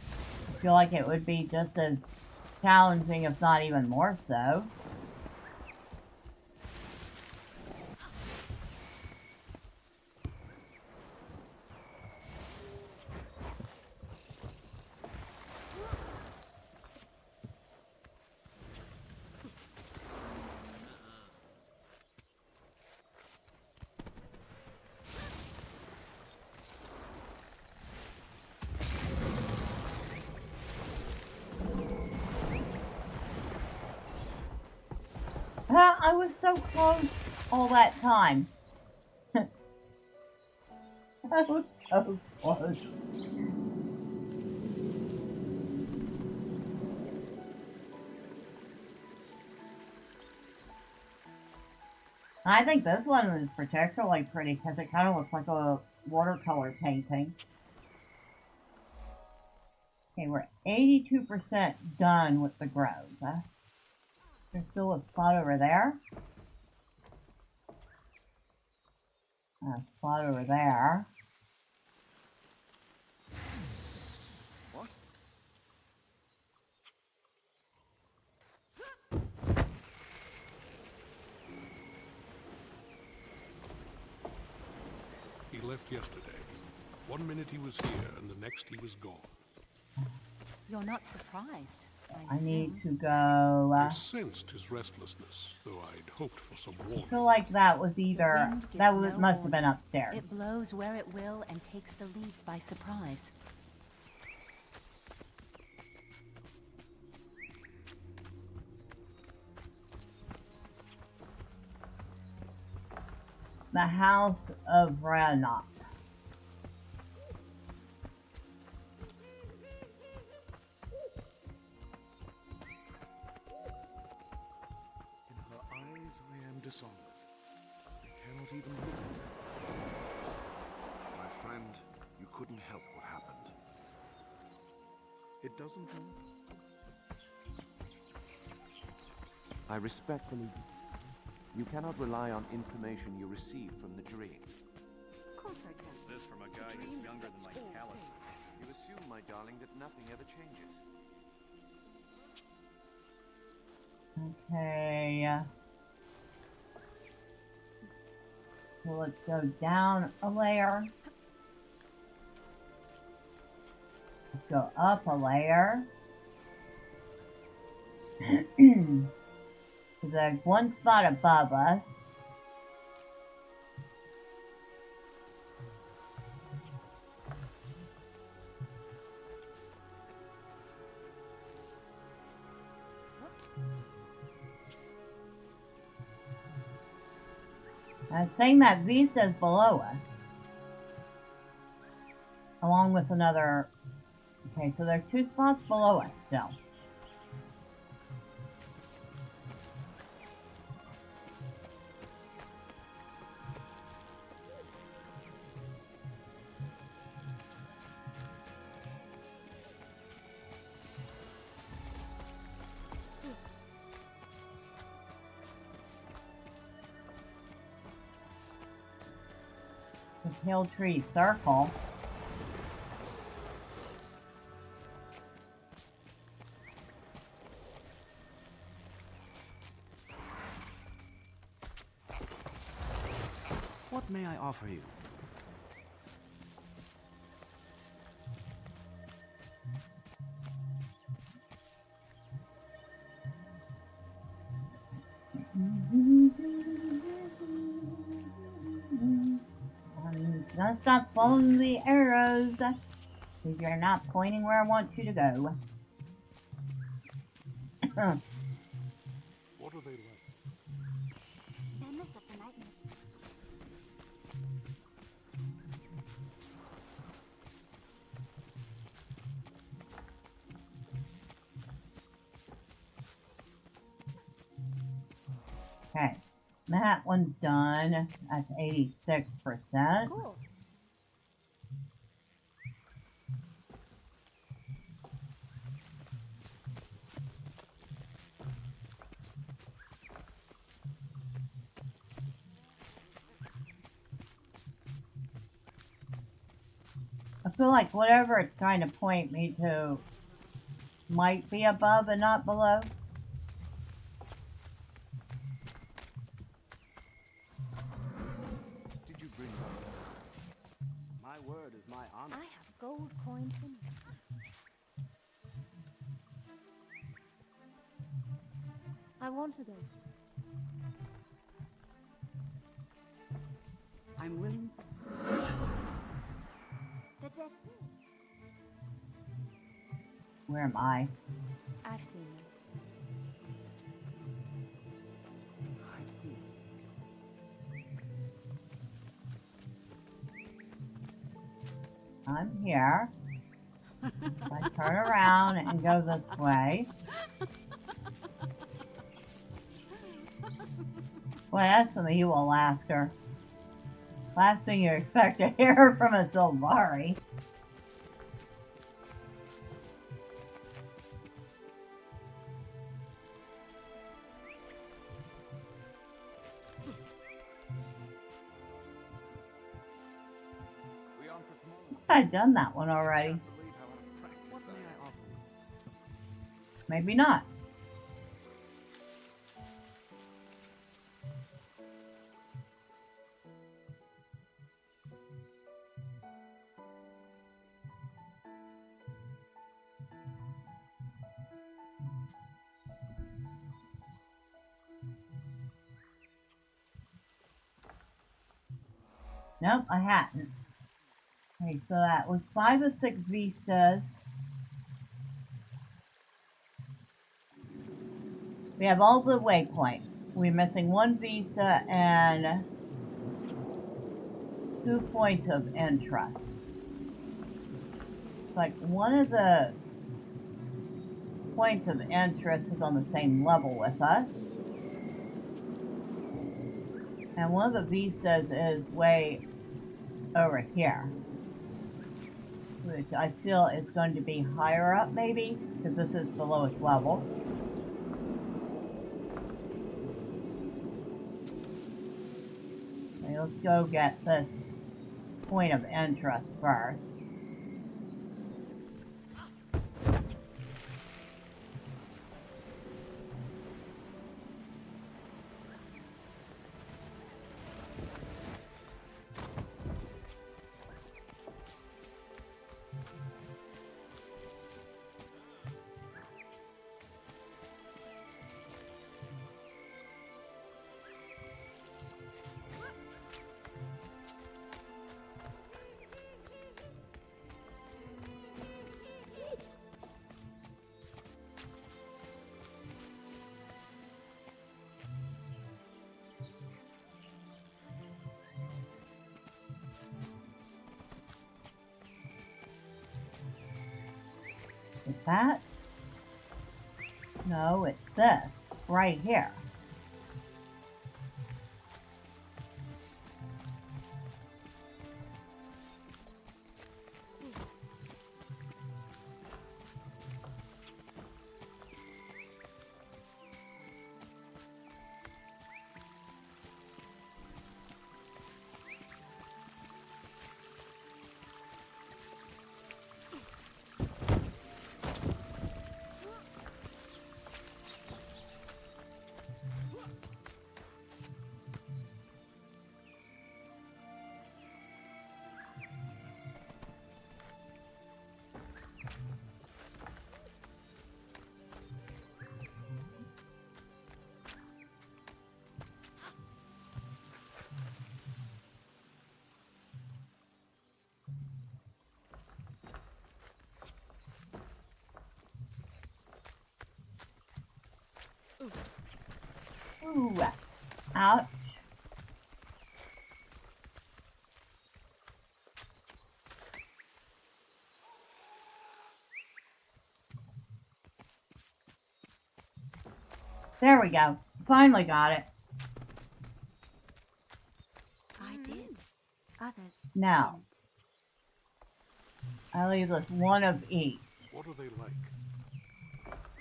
I feel like it would be just as challenging, if not even more so. I was so close all that time. I was so close. I think this one was particularly pretty because it kind of looks like a watercolor painting. Okay, we're 82% done with the grove. There's still a spot over there. A spot over there. What? He left yesterday. 1 minute he was here, and the next he was gone. You're not surprised, I need to go. I sensed his restlessness, though I'd hoped for some warning. I feel like that was either must have been upstairs. It blows where it will and takes the leaves by surprise. The House of Rannoch. Dishonoured. I cannot even look at her. My friend, you couldn't help what happened. It doesn't matter. I respectfully... You cannot rely on information you receive from the dream. Of course I can. This from a guy who's younger than my calluses. You assume, my darling, that nothing ever changes. Okay. So let's go down a layer. Let's go up a layer. So there's one spot above us. I was saying that vistas below us. Along with another... Okay, so there are 2 spots below us still. Hill Tree Circle. What may I offer you? Gonna stop following the arrows, because you're not pointing where I want you to go. What are they like? Members of the Nightmare. Okay, that one's done. That's 86%. Cool. feel like whatever it's trying to point me to might be above and not below. Did you bring one? My word is my honor. I have gold coins in it. I wanted them. I'm willing. The deck. Where am I? I've seen them. I'm here. So I turn around and go this way. Well, that's some evil laughter. Last thing you expect to hear from a Sylvari. I've done that one already. Maybe not. Nope, I hadn't. Okay, so that was 5 of 6 vistas. We have all the waypoints. We're missing 1 vista and 2 points of interest. It's like one of the points of interest is on the same level with us. And one of the vistas is way over here, which I feel is going to be higher up maybe, because this is the lowest level. Okay, let's go get this point of interest first. Is that? No, it's this, right here. Ooh, ouch. There we go. Finally got it. I did. Others Now, I leave this one of each. What are they like?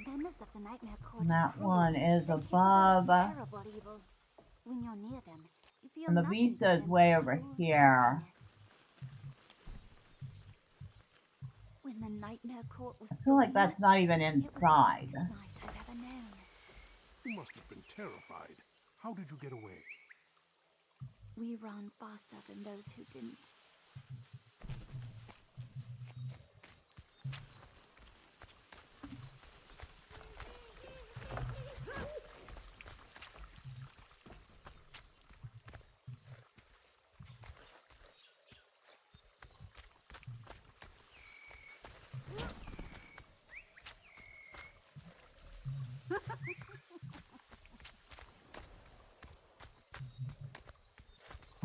Members of the Nightmare Court And that cruel. one is They're above. capable of terrible evil. When you're near them, you feel And the nothing vista is but way their over cruel here. kindness. When the Nightmare Court was I feel like that's not even inside. I've ever known. You must have been terrified. How did you get away? We ran faster than those who didn't.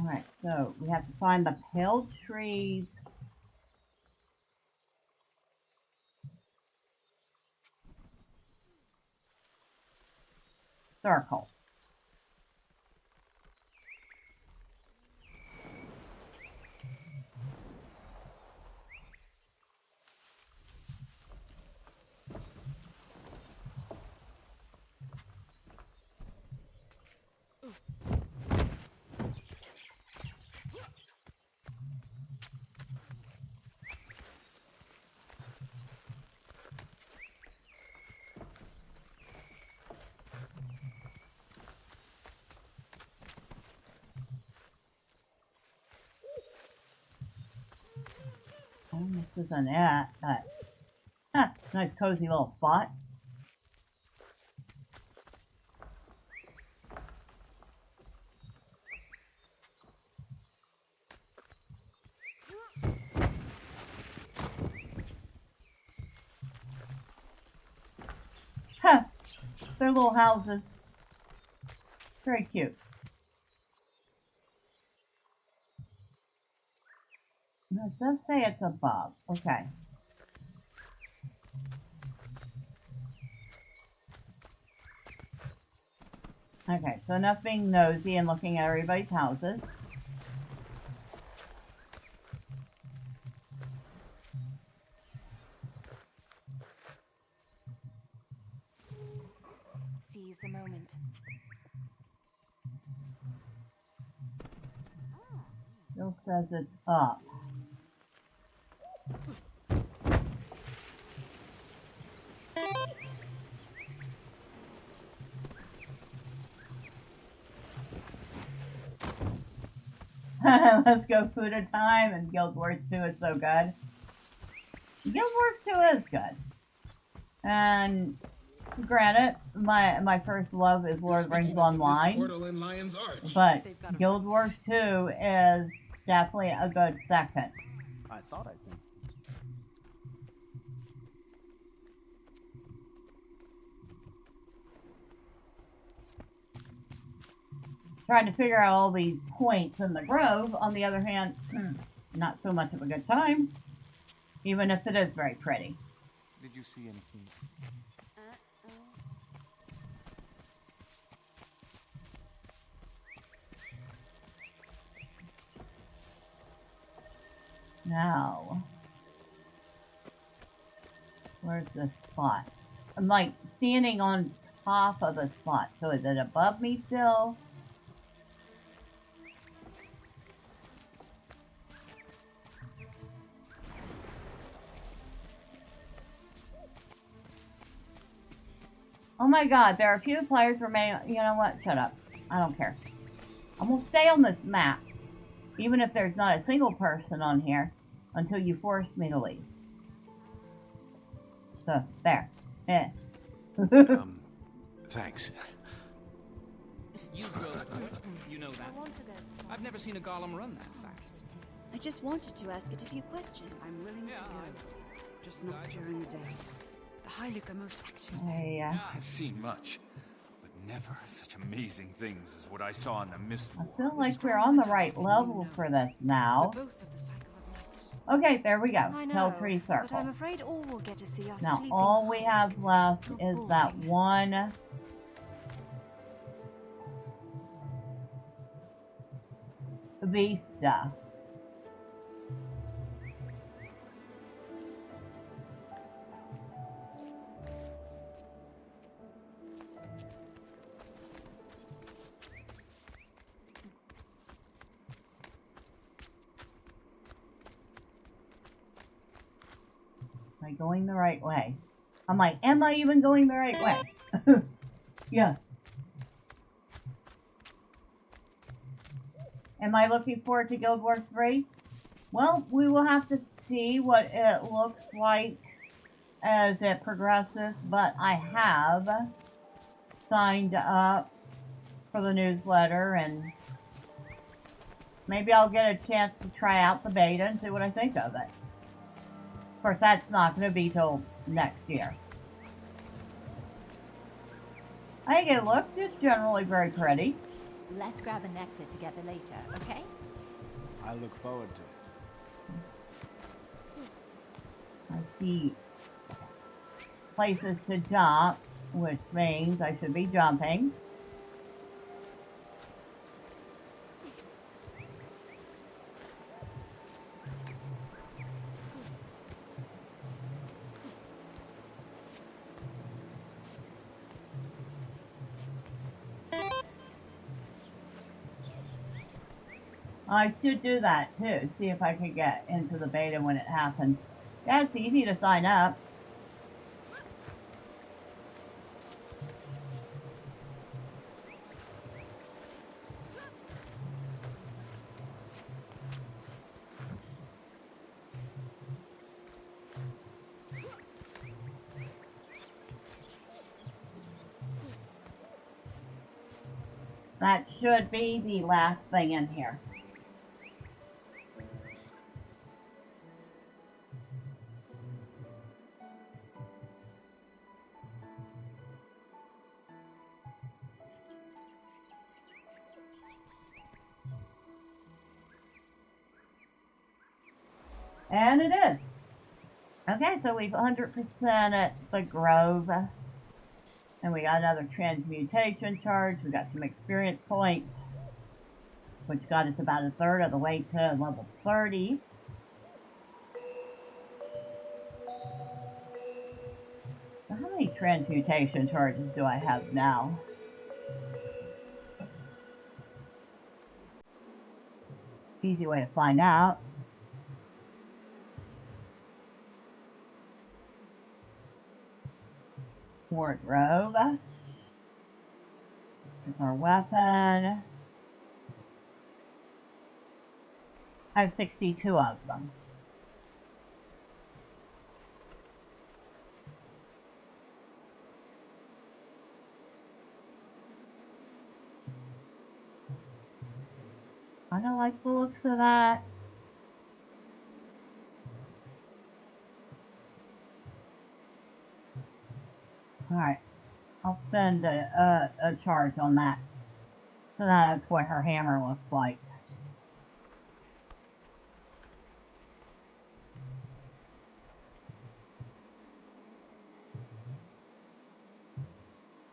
Alright, so we have to find the pale trees. Circle. Oh, this isn't it, but nice cozy little spot. Huh, their little houses. Very cute. No, it does say it's above. Okay. Okay, so enough being nosy and looking at everybody's houses. Seize the moment. Still says it's up. Let's go food at time, and Guild Wars 2 is so good. Guild Wars 2 is good. And granted, my first love is Lord of the Rings Online, but Guild Wars 2 is definitely a good second. I thought I'd think. Trying to figure out all these points in the grove, on the other hand, not so much of a good time, even if it is very pretty. Did you see anything? Now, where's this spot? I'm like standing on top of a spot, so is it above me still? Oh my god, there are few players remaining. You know what? Shut up. I don't care. I'm gonna stay on this map, even if there's not a single person on here, until you force me to leave. So, there. Thanks. You drove it, right? You know that. I've never seen a golem run that fast. I just wanted to ask it a few questions. I'm willing to go, just not during the day. The Hyluk are most active. I've seen much, but never such amazing things as what I saw in the mist. I feel like we're on the right level for this now. Okay, there we go. Tell Tree Circle. But I'm afraid all we'll get to see are Now, sleeping all we have left is that one vista. I going the right way? I'm like, am I even going the right way? Yeah. Am I looking forward to Guild Wars 3? Well, we will have to see what it looks like as it progresses, but I have signed up for the newsletter, and maybe I'll get a chance to try out the beta and see what I think of it. Of course, that's not going to be till next year. I think it looks just generally very pretty. Let's grab a nectar together later, okay? I look forward to it. I see places to jump, which means I should be jumping. I should do that too, see if I can get into the beta when it happens. Yeah, it's easy to sign up. That should be the last thing in here. And it is. Okay, so we've 100% at the Grove. And we got another transmutation charge. We got some experience points, which got us about a third of the way to level 30. So how many transmutation charges do I have now? Easy way to find out. Wardrobe. Here's our weapon. I have 62 of them. I don't like the looks of that. Alright, I'll spend a charge on that. So that's what her hammer looks like.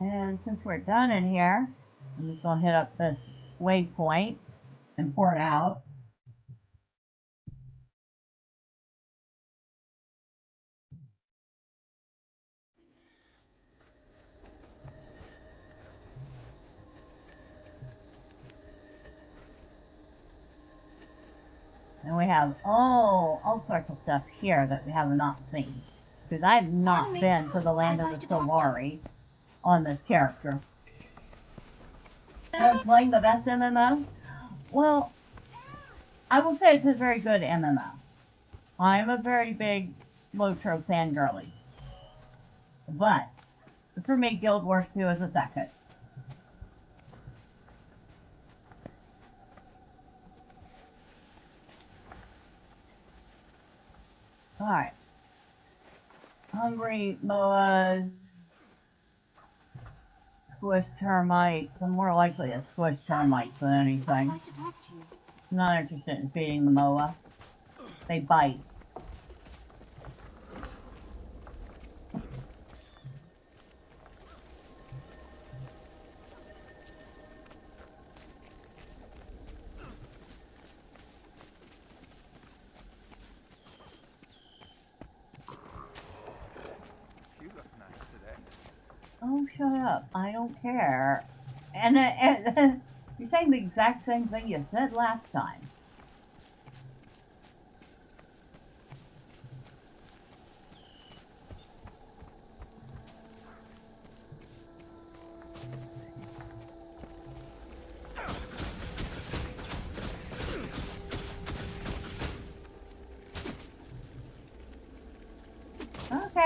And since we're done in here, I'm just going to hit up this waypoint and pour it out. And we have all sorts of stuff here that we have not seen. Because I've not been to the land of the Solari on this character. I'm playing the best MMO? Well, I will say it's a very good MMO. I'm a very big Lotro fangirly. But, for me, Guild Wars 2 is a second. Alright. Hungry moas. Squish termites. I'm more likely to squish termites than anything. I'd like to talk to you. I'm not interested in feeding the moa. They bite. You look nice today. Oh, shut up. I don't care. And you're saying the exact same thing you said last time.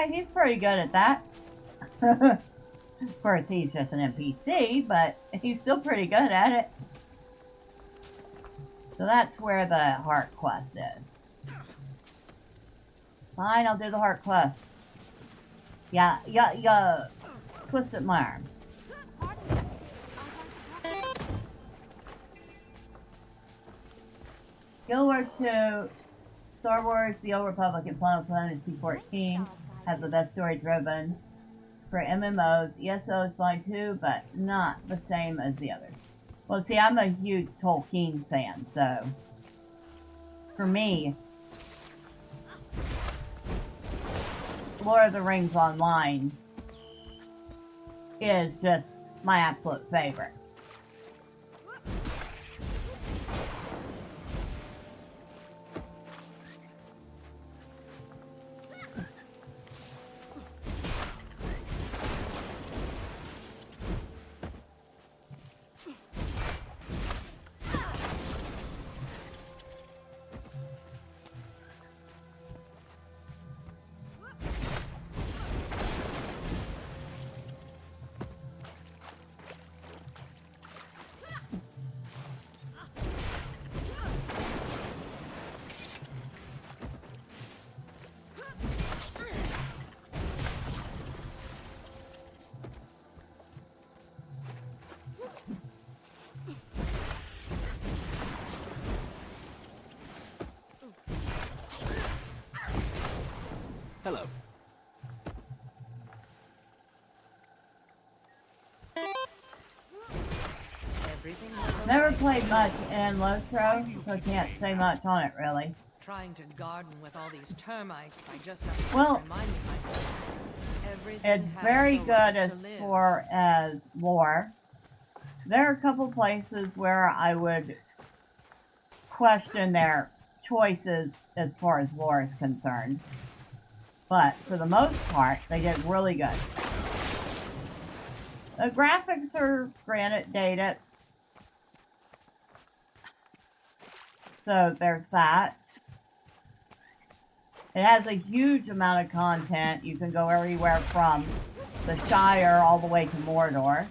Yeah, he's pretty good at that. Of course, he's just an NPC, but he's still pretty good at it. So that's where the heart quest is. Fine, I'll do the heart quest. Yeah. Twisted my arm. Guild Wars 2, Star Wars, The Old Republic, and Final Fantasy 14 have the best story driven. For MMOs, ESO is fine too, but not the same as the others. Well, see, I'm a huge Tolkien fan, so for me, Lord of the Rings Online is just my absolute favorite. Hello. Never played much in Lotro, so can't say much on it really. Trying to garden with all these termites, I just have to Well, remind myself. Everything it's has very a good right as to live. far as lore. There are a couple places where I would question their choices as far as lore is concerned. But for the most part, they did really good. The graphics are, granted, dated. So there's that. It has a huge amount of content. You can go everywhere from the Shire all the way to Mordor.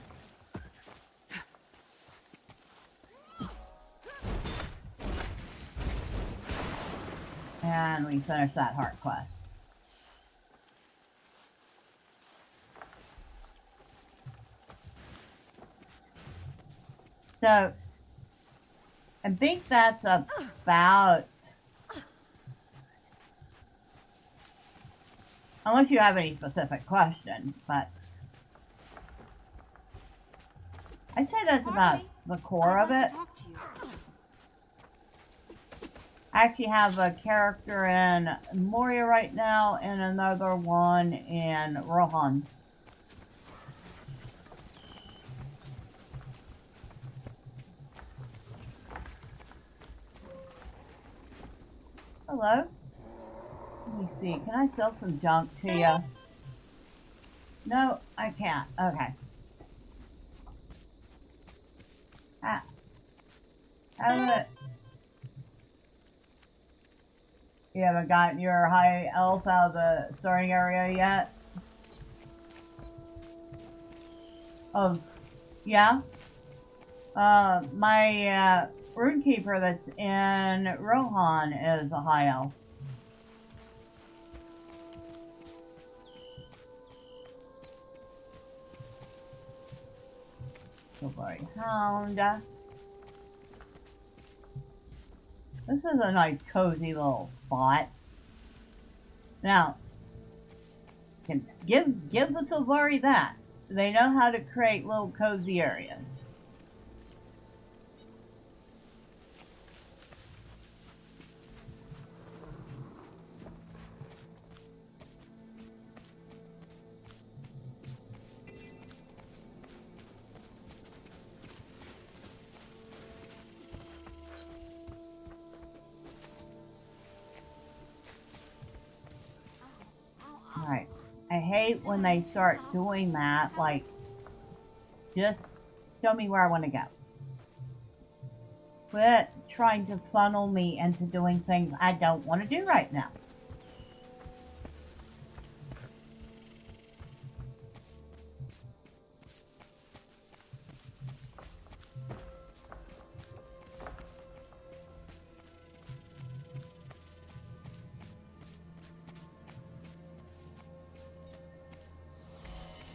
And we finish that heart quest. So, I think that's about... Unless you have any specific questions, but... I'd say that's about the core of it. I actually have a character in Moria right now and another one in Rohan. Hello? Let me see. Can I sell some junk to you? No, I can't. Okay. You haven't gotten your high elf out of the starting area yet? Oh, yeah? My runekeeper that's in Rohan is a high elf. Silvery Hound. This is a nice cozy little spot. Now, give the Silvari that. They know how to create little cozy areas. Alright. I hate when they start doing that, like, just show me where I want to go. Quit trying to funnel me into doing things I don't want to do right now.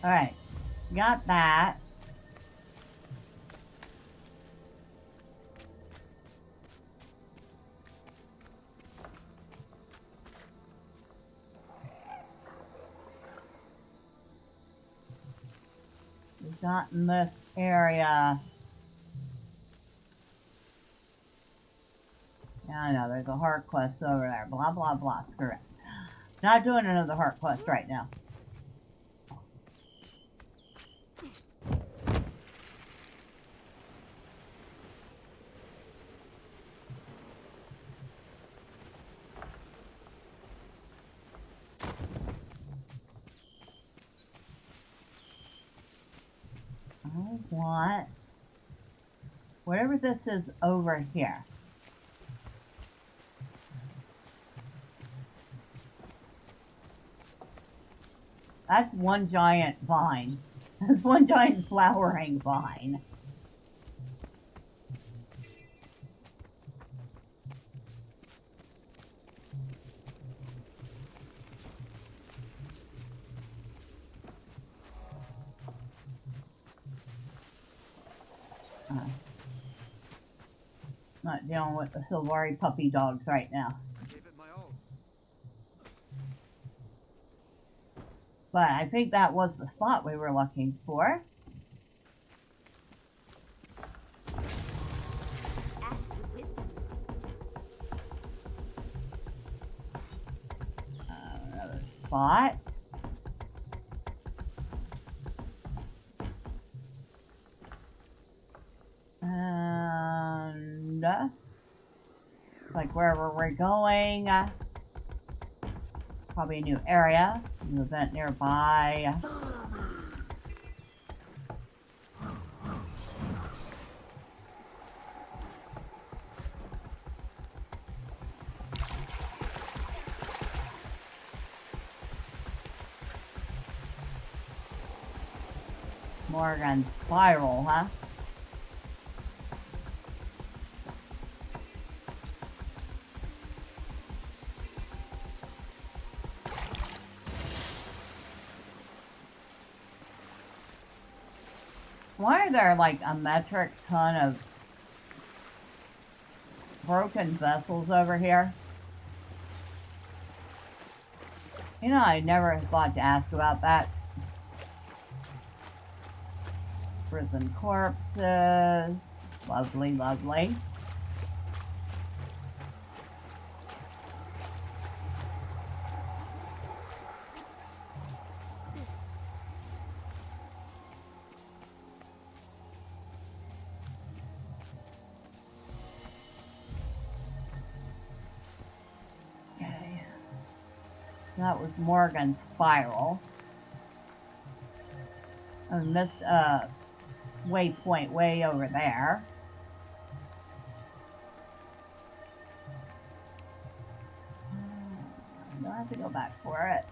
Alright. Got that. We've gotten this area. Yeah, I know, there's a heart quest over there. Blah, blah, blah. Screw it. Not doing another heart quest right now. I want whatever this is over here. That's one giant vine. That's one giant flowering vine. Not dealing with the Silvari puppy dogs right now. But I think that was the spot we were looking for. Another spot. And like wherever we're going, probably a new area, new event nearby. Morgan Spiral, huh? Why are there like a metric ton of broken vessels over here? You know, I never thought to ask about that. Prison corpses. Lovely, lovely. Okay. That was Morgan's Spiral. I missed a waypoint way over there. Do I have to go back for it?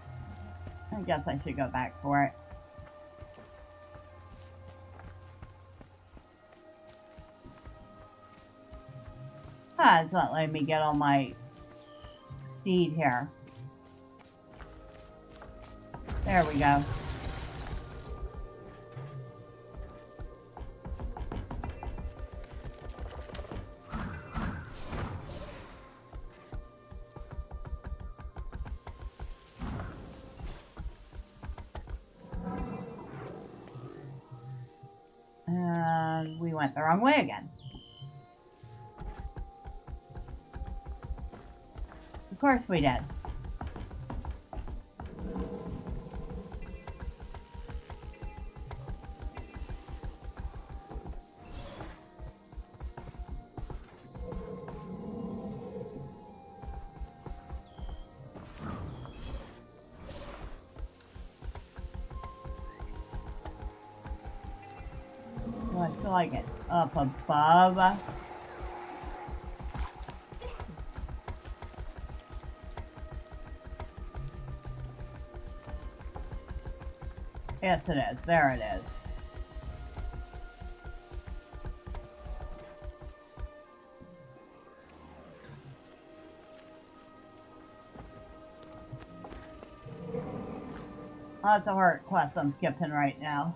I guess I should go back for it. Ah, it's not letting me get on my steed here. There we go. And we went the wrong way again. Of course we did. Well, I feel like it's up above. Yes, it is. There it is. That's a hard quest I'm skipping right now.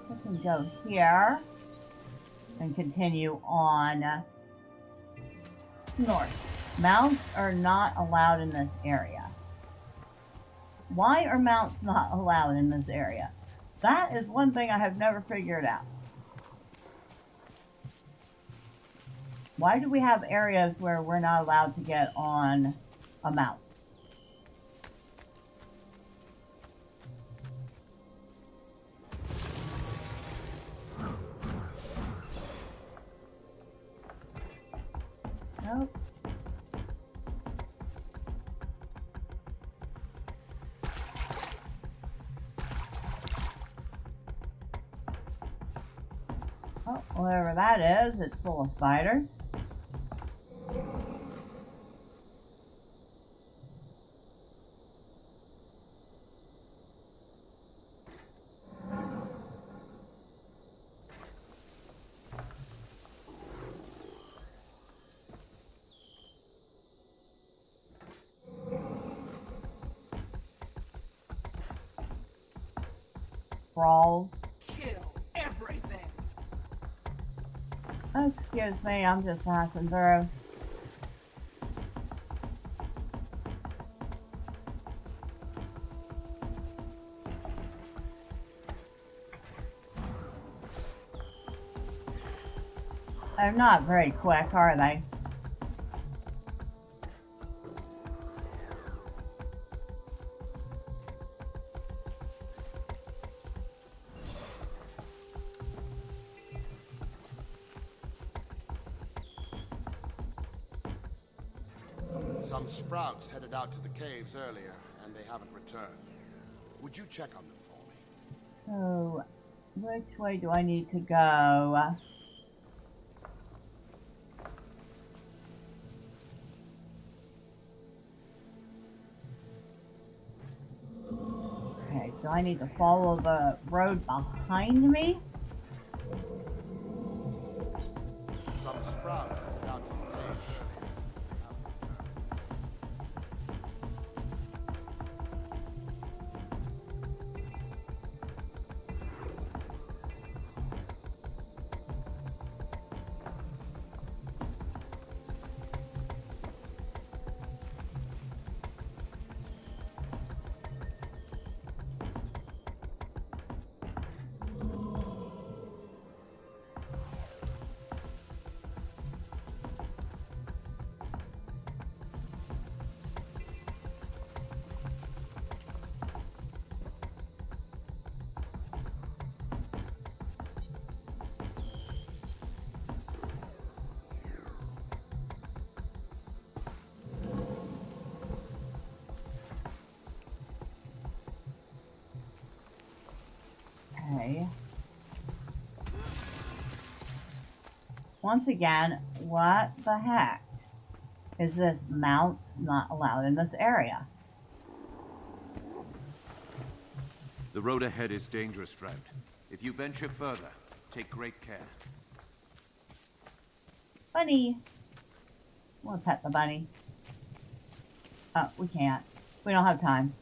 I can go here and continue on north. Mounts are not allowed in this area. Why are mounts not allowed in this area? That is one thing I have never figured out. Why do we have areas where we're not allowed to get on a mount? Nope. Oh, whatever that is, it's full of spiders. Brawls. Kill everything. Excuse me, I'm just passing through. They're not very quick, are they? Some sprouts headed out to the caves earlier, and they haven't returned. Would you check on them for me? So, which way do I need to go? Okay, do I need to follow the road behind me? Some sprouts headed out to the caves earlier. Okay. Once again, what the heck is this? Mounts not allowed in this area? The road ahead is dangerous, friend. If you venture further, take great care. Bunny! I want to pet the bunny. Oh, we can't. We don't have time.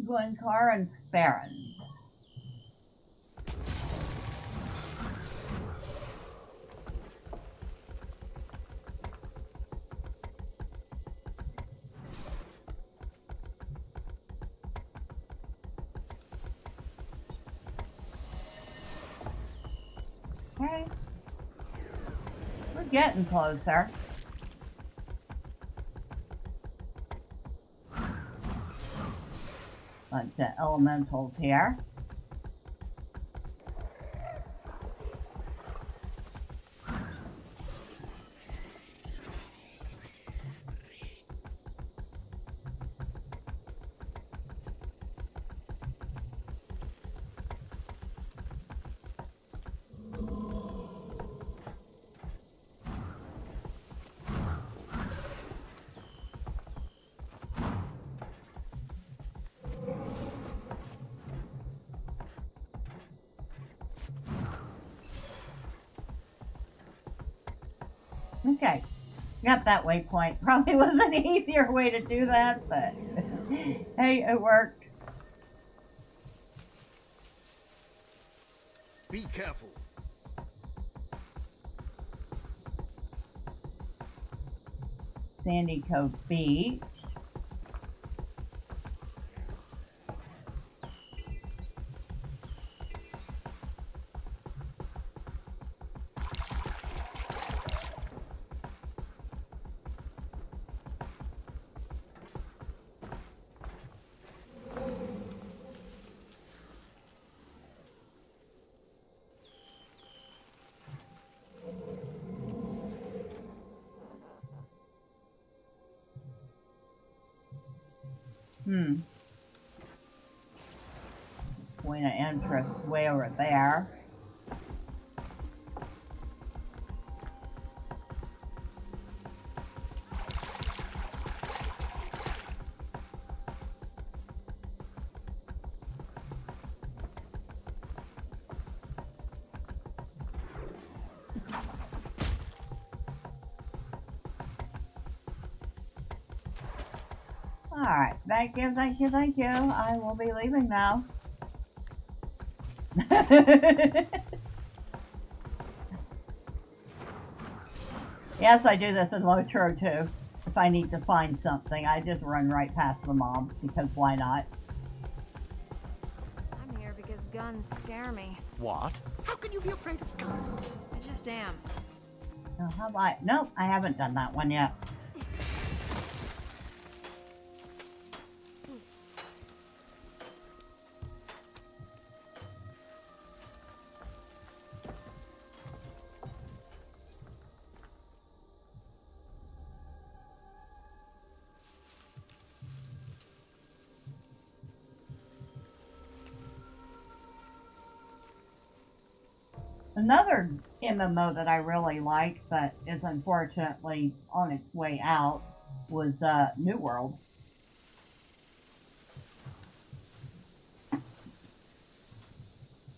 Glencar and Sparrons. Okay. We're getting closer. Bunch of elementals here. Okay. Got that waypoint. Probably was an easier way to do that, but hey, it worked. Be careful. Sandy Cove Beach. Point of interest way over there. Alright, thank you, thank you, thank you. I will be leaving now. Yes, I do this in Lotro too. If I need to find something, I just run right past the mob, because why not? I'm here because guns scare me. What? How can you be afraid of guns? I just am. Oh, how about I? Nope, I haven't done that one yet. Another MMO that I really liked, but is unfortunately on its way out, was New World.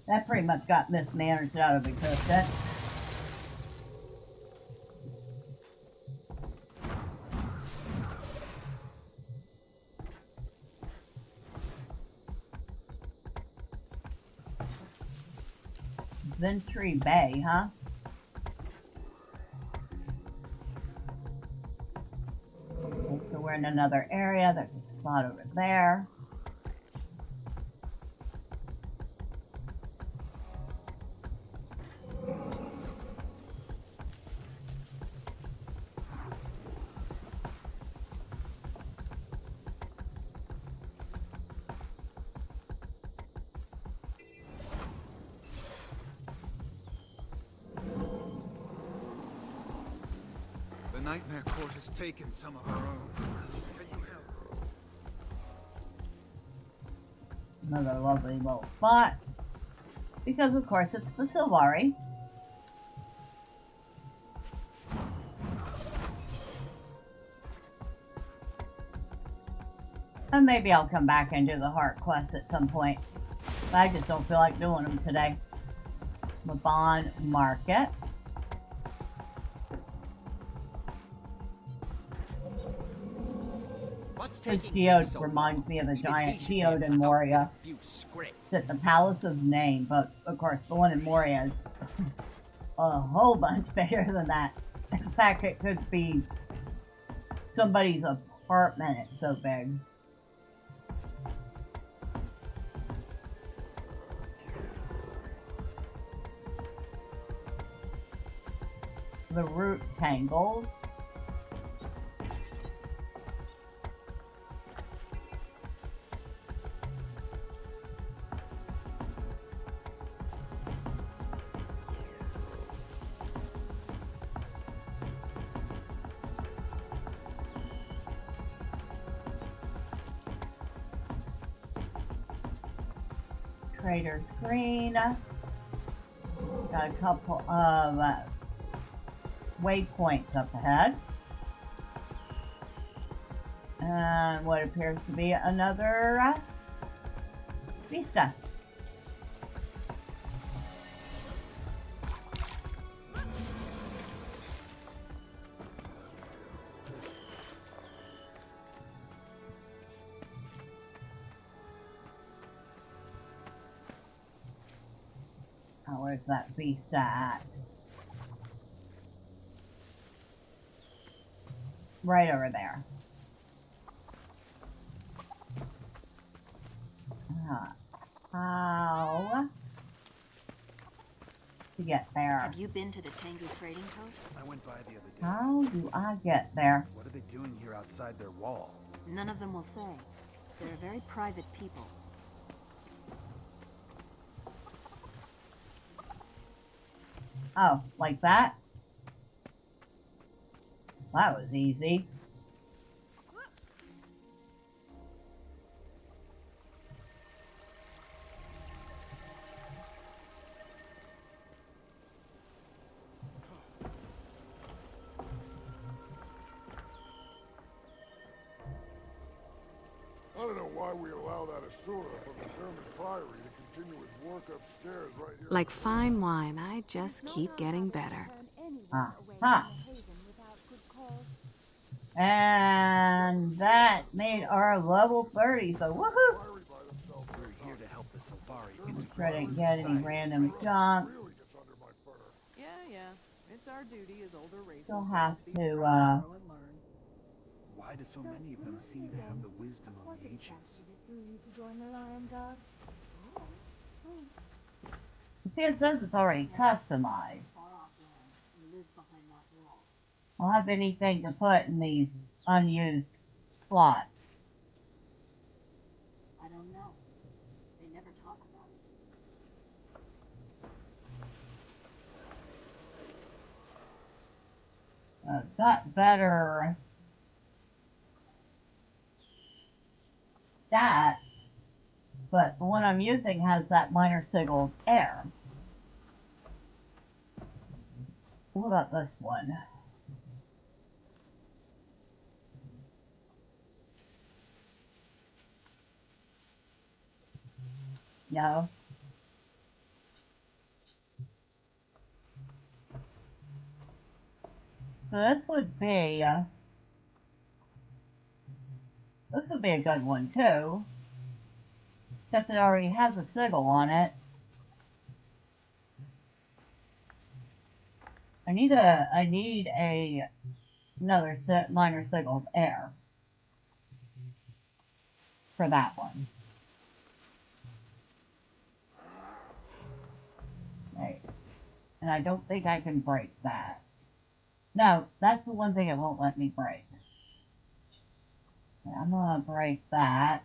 That pretty much got mismanaged out of existence. Ventry Bay, huh? Okay, so we're in another area. There's a spot over there. The Nightmare Court has taken some of our own. Can you help? Another lovely little spot. Because of course it's the Sylvari. And maybe I'll come back and do the heart quest at some point. But I just don't feel like doing them today. Mabon Market. The geode reminds me of the giant geode in Moria. It's at the Palace's name, but of course the one in Moria is a whole bunch bigger than that. In fact, it could be somebody's apartment, it's so big. The root tangles. Trader's Green. Got a couple of waypoints up ahead. And what appears to be another vista. Oh, where's that vista at? Right over there. How to get there? Have you been to the Tengu trading post? I went by the other day. How do I get there? What are they doing here outside their wall? None of them will say. They're very private people. Oh, like that? That was easy. I don't know why we allow that Asura from the German Priory to continue his work upstairs right here. Like fine wine, I just keep getting better. Aha. And that made our level 30, so woohoo! We're here to help the Silvari integrate Couldn't get any random junk. Yeah. It's our duty as older races. Still have to, Why do so many of them seem to have the wisdom of the ancients? see, it says it's already customized. I don't have anything to put in these unused slots. I don't know. They never talk about it. Got better stats, but the one I'm using has that minor sigil air. What about this one? No. So this would be a good one too. Except it already has a sigil on it. I need another minor sigil of air for that one. Right. And I don't think I can break that. No, that's the one thing it won't let me break. I'm gonna break that.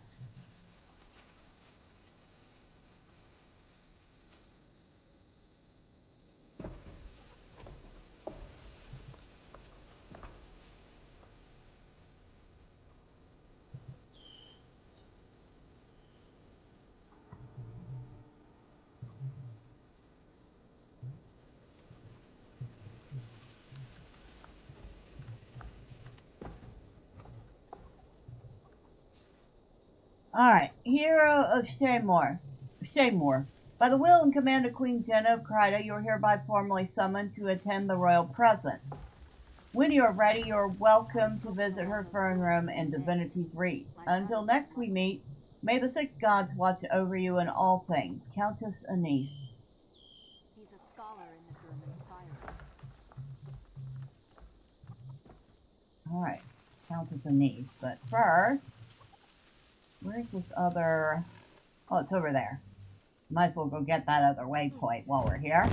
Alright, Hero of Shaymore. By the will and command of Queen Jenna of Kryta, you are hereby formally summoned to attend the royal presence. When you are ready, you are welcome to visit her throne room in Divinity's Reach. Until next we meet, may the six gods watch over you in all things. Countess Anise. He's a scholar in the German Priory. Alright, Countess Anise. But first, where's this other... Oh, it's over there. Might as well go get that other waypoint while we're here.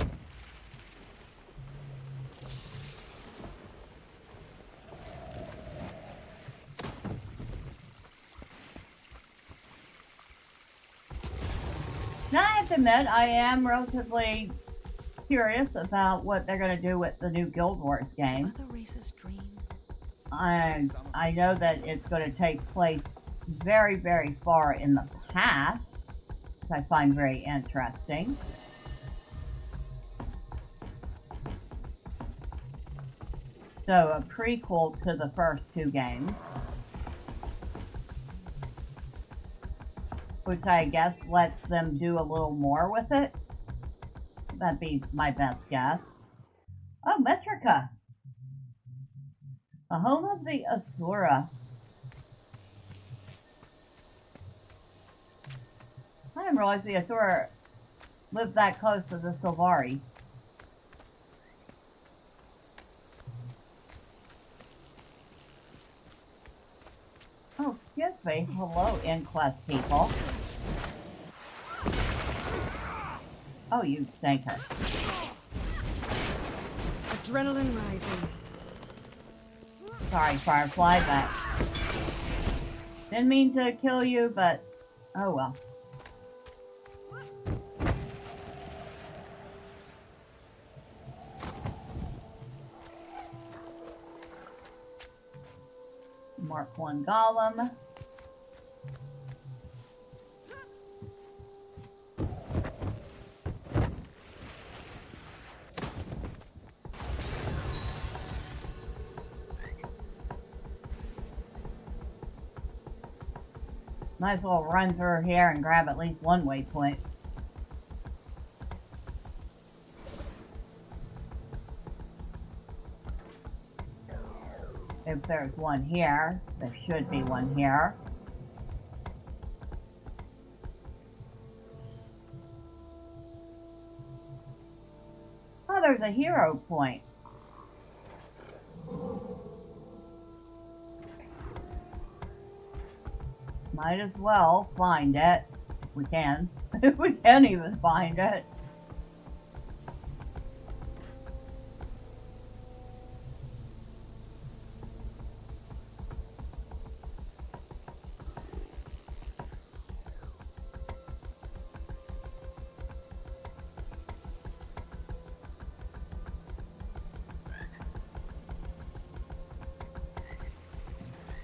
Now I have to admit, I am relatively curious about what they're going to do with the new Guild Wars game. I know that it's going to take place very, very far in the past, which I find very interesting. So, a prequel to the first two games, which I guess lets them do a little more with it. That'd be my best guess. Oh, Metrica! The home of the Asura. I didn't realize the Asura live that close to the Sylvari. Oh, excuse me. Hello, Inquest people. Oh, you stinker. Adrenaline rising. Sorry, Firefly, but didn't mean to kill you, but oh well. Mark 1 Golem. Might as well run through here and grab at least one waypoint. If there's one here, there should be one here. Oh, there's a hero point. Might as well find it, if we can. If we can even find it.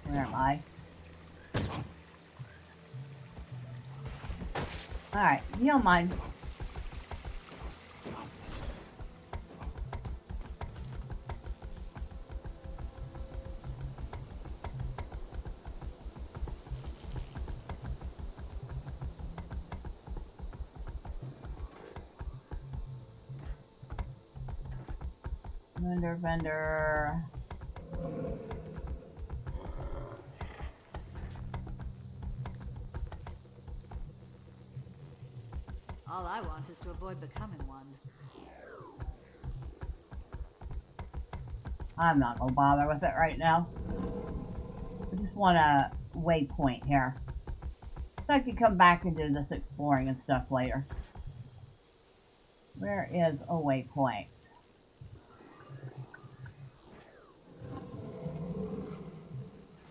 Where am I? Alright, you don't mind. Vendor. All I want is to avoid becoming one. I'm not gonna bother with it right now. I just want a waypoint here. So I can come back and do this exploring and stuff later. Where is a waypoint?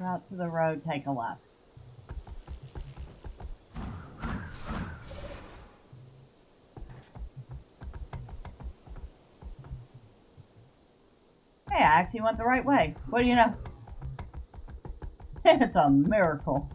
Out to the road, take a left. Hey, I actually went the right way. What do you know? It's a miracle.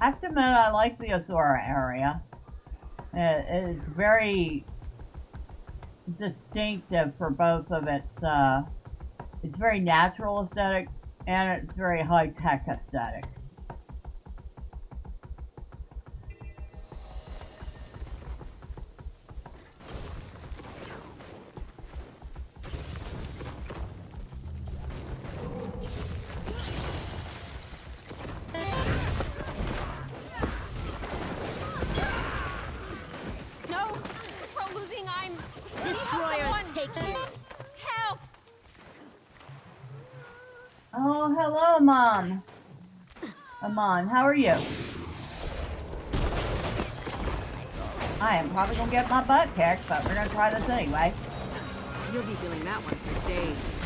I have to admit, I like the Azora area. It is very distinctive for both of its very natural aesthetic and its very high-tech aesthetic. Oh, hello, Mom. Amon, how are you? I am probably gonna get my butt kicked, but we're gonna try this anyway. You'll be feeling that one for days.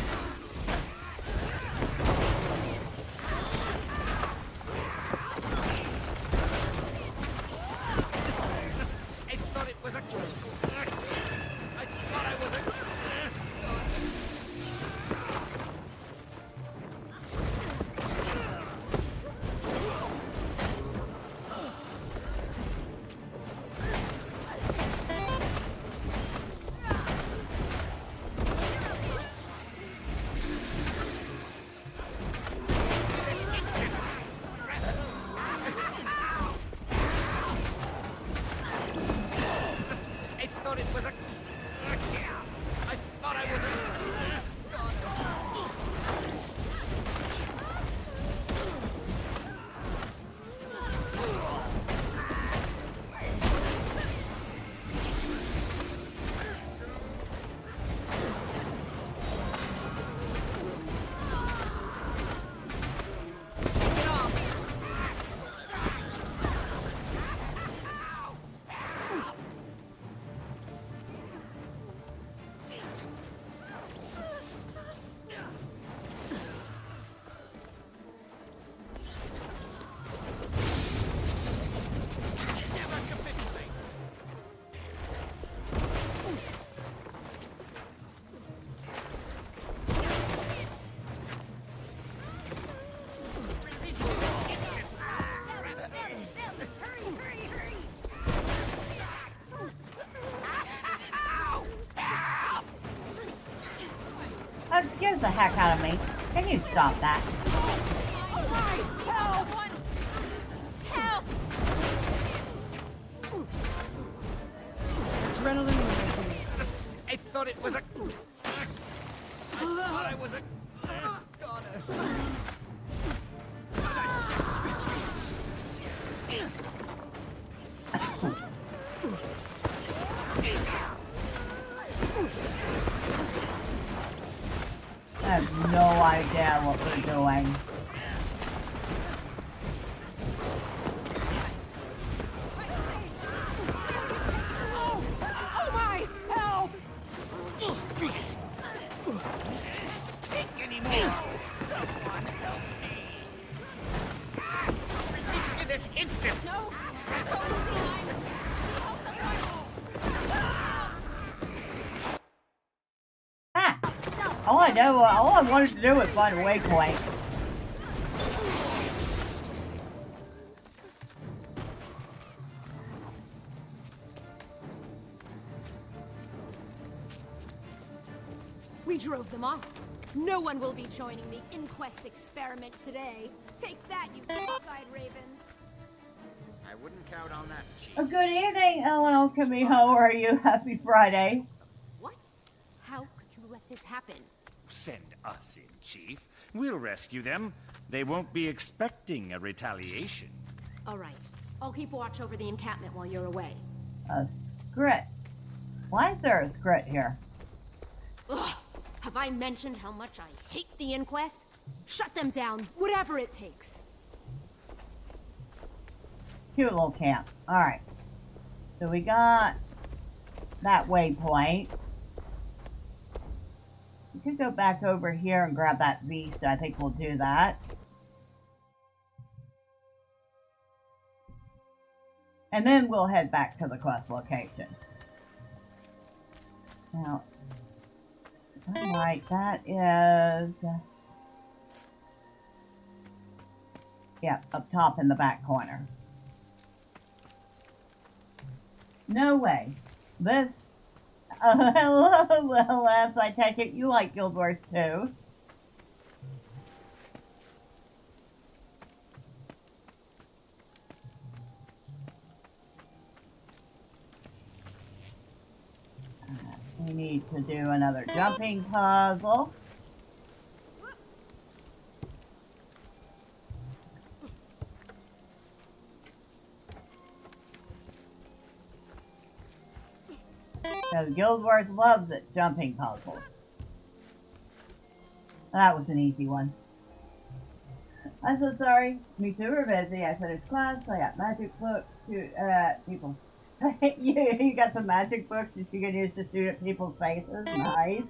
I thought it was a... I thought I was a... That scares the heck out of me. Can you stop that? Oh my! Help! Help! Adrenaline rising. I thought it was a... I thought I was a... I have no idea what we're doing. Oh my! Help! Take any more! Someone help me! Release me this instant! No! Ah! All I wanted to do was find a waypoint. We drove them off. No one will be joining the inquest experiment today. Take that, you cockeyed ravens. I wouldn't count on that, Chief. Good evening, LL Camille. How are you? Happy Friday. What? How could you let this happen? Send us in, Chief. We'll rescue them. They won't be expecting a retaliation. All right. I'll keep watch over the encampment while you're away. A script. Why is there a script here? Ugh! Have I mentioned how much I hate the inquest? Shut them down, whatever it takes. Cute little camp. Alright. So we got that waypoint. We could go back over here and grab that vista. I think we'll do that. And then we'll head back to the quest location. Now, alright, that is... yeah, up top in the back corner. No way. This... hello, little ass, I take it you like Guild Wars 2. We need to do another jumping puzzle. Because Guild Wars loves its jumping puzzles. That was an easy one. I'm so sorry. Me too, we're busy. I finished class, I got magic books to, people. you got some magic books that you can use to shoot at people's faces. Nice.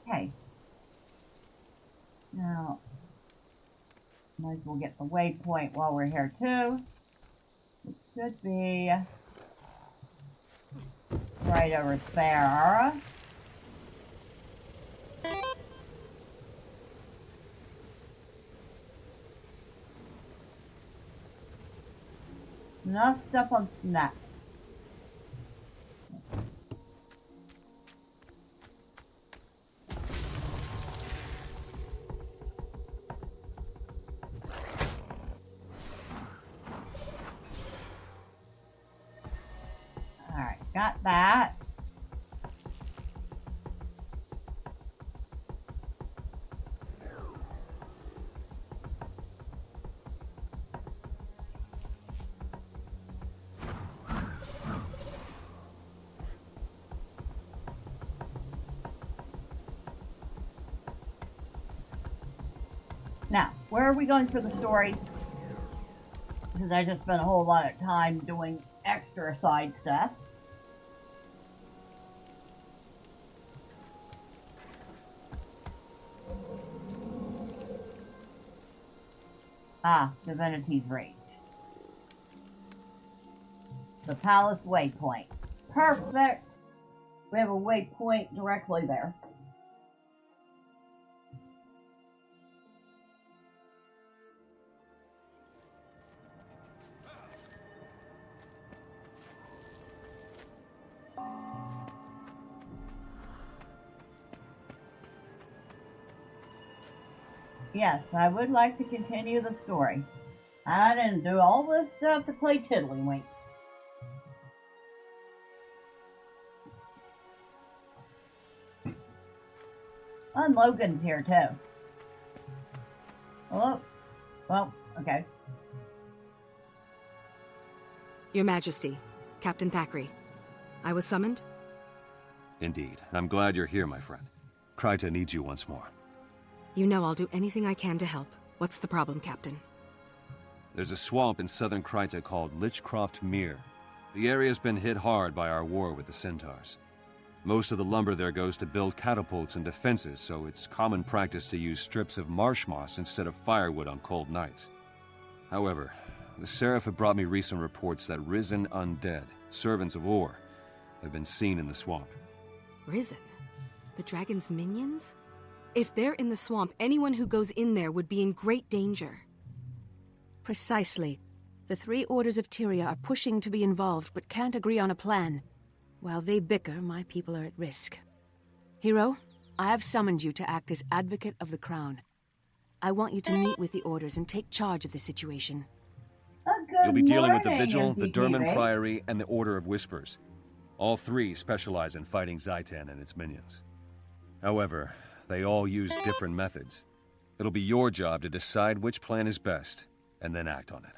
Okay. Now, might as well get the waypoint while we're here too. It should be right over there. Enough stuff on Snap. Alright, got that. Now, where are we going for the story? Because I just spent a whole lot of time doing extra side stuff. Ah, Divinity's Reach. The Palace Waypoint. Perfect! We have a waypoint directly there. Yes, I would like to continue the story. I didn't do all this stuff to play tiddlywinks. And Logan's here too. Hello? Well, okay. Your Majesty, Captain Thackeray. I was summoned? Indeed. I'm glad you're here, my friend. Kryta needs you once more. You know I'll do anything I can to help. What's the problem, Captain? There's a swamp in southern Kryta called Lichcroft Mere. The area's been hit hard by our war with the Centaurs. Most of the lumber there goes to build catapults and defenses, so it's common practice to use strips of marsh moss instead of firewood on cold nights. However, the Seraph have brought me recent reports that risen undead, servants of Or, have been seen in the swamp. Risen? The dragon's minions? If they're in the swamp, anyone who goes in there would be in great danger. Precisely. The three orders of Tyria are pushing to be involved, but can't agree on a plan. While they bicker, my people are at risk. Hero, I have summoned you to act as advocate of the crown. I want you to meet with the orders and take charge of the situation. You'll be dealing with the Vigil, the Durman Priory, and the Order of Whispers. All three specialize in fighting Zaitan and its minions. However, they all use different methods. It'll be your job to decide which plan is best, and then act on it.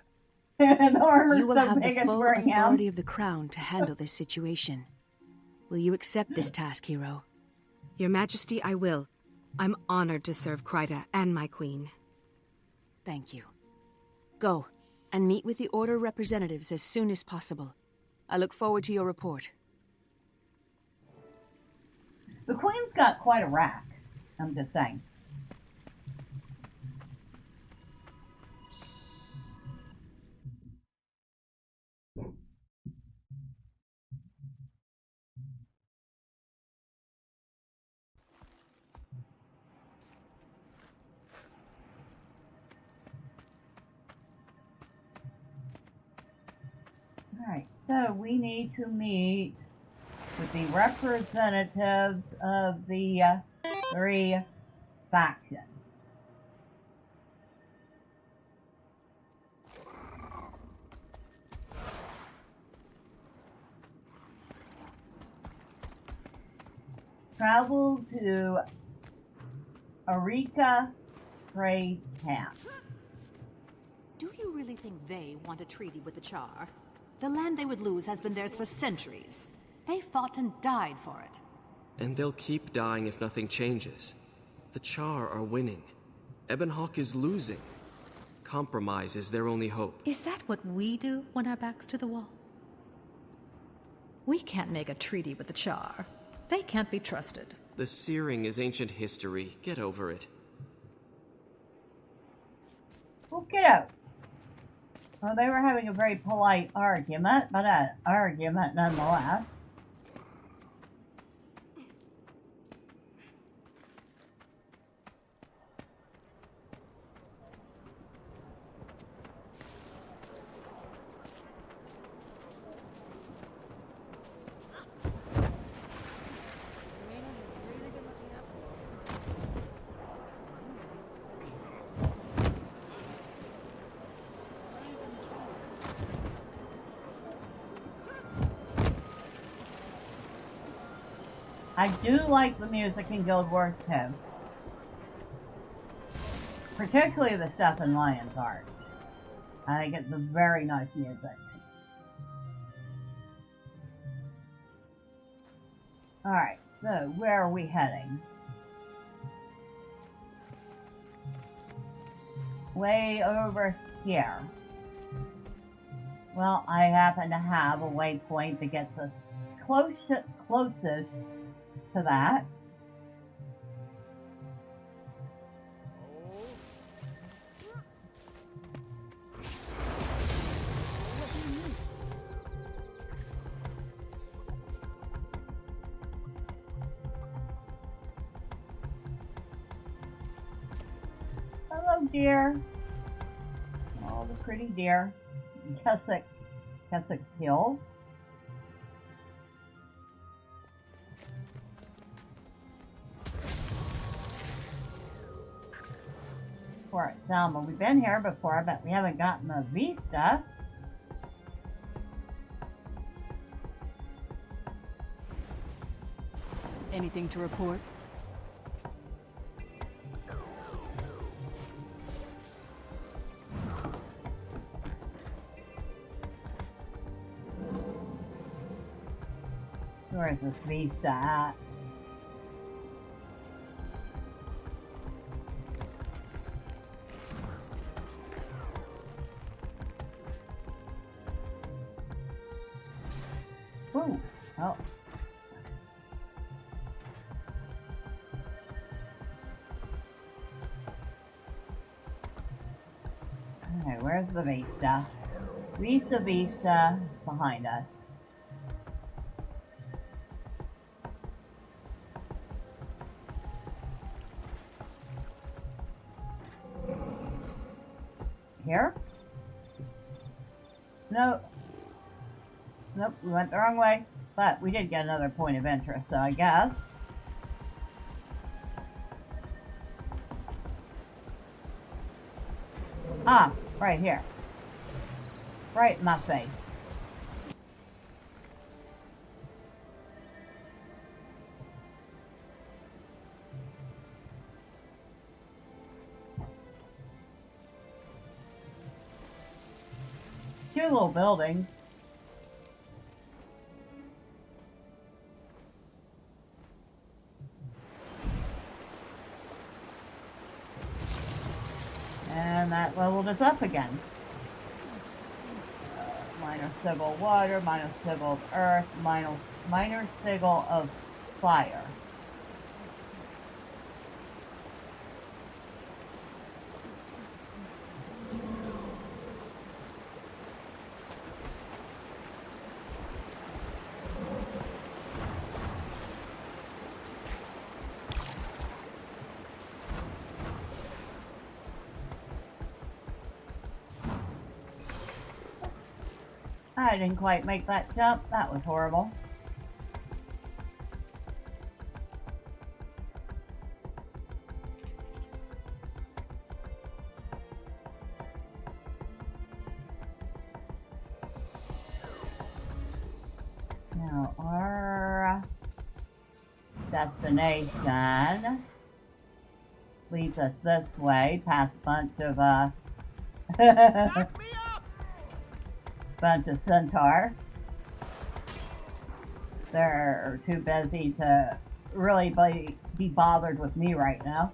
You will have the full authority of the crown to handle this situation. Will you accept this task, Hero? Your Majesty, I will. I'm honored to serve Kryta and my queen. Thank you. Go, and meet with the Order representatives as soon as possible. I look forward to your report. The queen's got quite a rack, I'm just saying. Alright, so we need to meet with the representatives of the three factions. Travel to Arika Trade Camp. Do you really think they want a treaty with the Char? The land they would lose has been theirs for centuries. They fought and died for it. And they'll keep dying if nothing changes. The Char are winning. Ebonhawk is losing. Compromise is their only hope. Is that what we do when our back's to the wall? We can't make a treaty with the Char. They can't be trusted. The searing is ancient history. Get over it. Okay. Well, they were having a very polite argument, but an argument nonetheless. I do like the music in Guild Wars 2. Particularly the stuff in Lion's Arch. I think it's a very nice music. Alright, so where are we heading? Way over here. Well, I happen to have a waypoint that gets us closest to that. Hello, deer. All the pretty deer. Keswick Hills. for it, Selma. We've been here before, but we haven't gotten the vista. Anything to report? Where's this vista at? Ooh, oh. Okay, where's the vista? Vista behind us. Here? No. Nope, we went the wrong way. But we did get another point of interest, so I guess. Ah, right here. Right in my face. Two little buildings. And that leveled us up again. Minor sigil water, minor sigil of earth, minor sigil of fire. I didn't quite make that jump. That was horrible. Now our destination leads us this way, past a bunch of bunch of centaurs. They're too busy to really be bothered with me right now.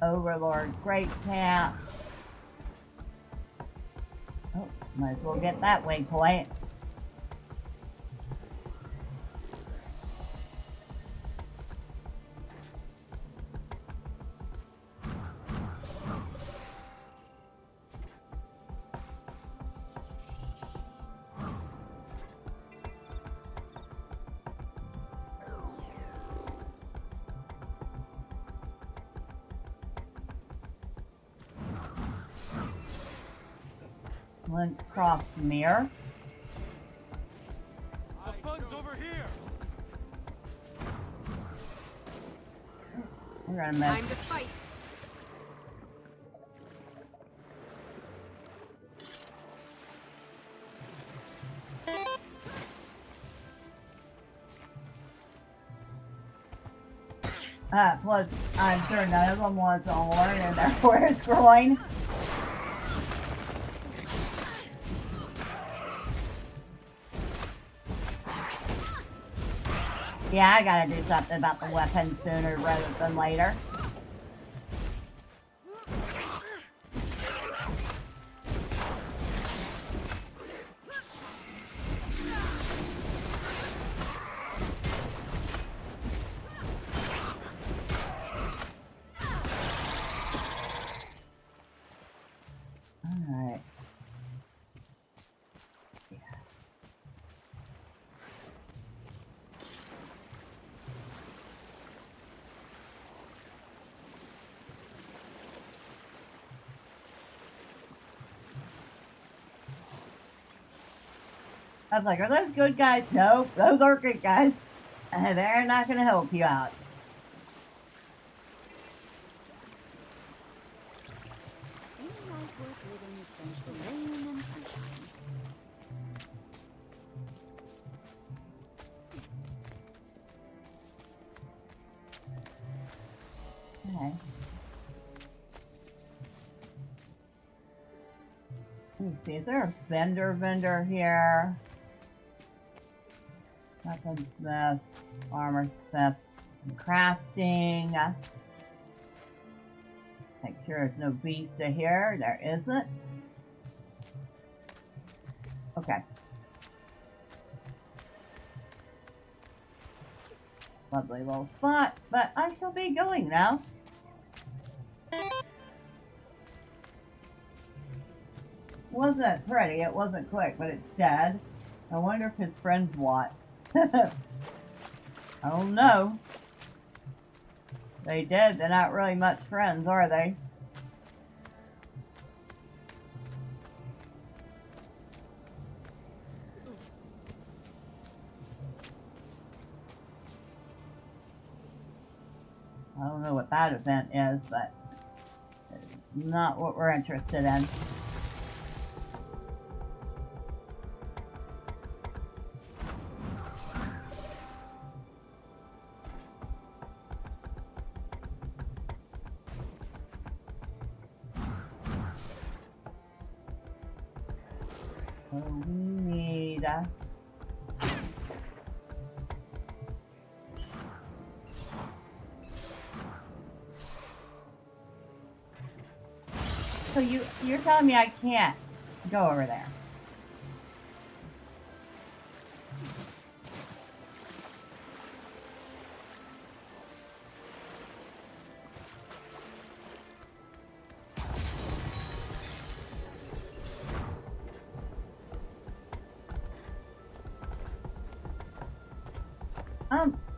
Overlord Great Camp. Oh, might as well get that waypoint. Cross mirror. The fun's over here. We're gonna miss. Time to fight. Plus, I'm sure none of them wants a horn in their horse groin. Yeah, I gotta do something about the weapon sooner rather than later. Alright. I was like, are those good guys? No, those aren't good guys. They're not going to help you out. Cleveland is drenched in rain and sunshine. Okay. Let me see, is there a vendor here? Weaponsmith, armorsmith, and crafting. Make sure there's no vista here. There isn't. Okay. Lovely little spot, but I shall be going now. Wasn't pretty, it wasn't quick, but it's dead. I wonder if his friends want. I don't know. They did, they're not really much friends, are they? I don't know what that event is, but it's not what we're interested in. So we need so you're telling me I can't go over there?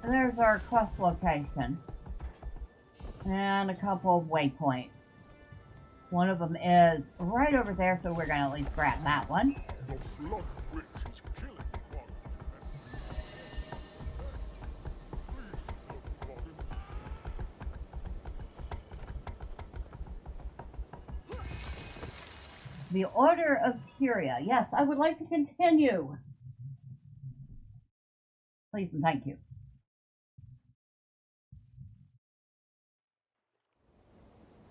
There's our quest location. And a couple of waypoints. One of them is right over there, so we're gonna at least grab that one. The blood witch is killing one. The Order of Tyria. Yes, I would like to continue. Please and thank you.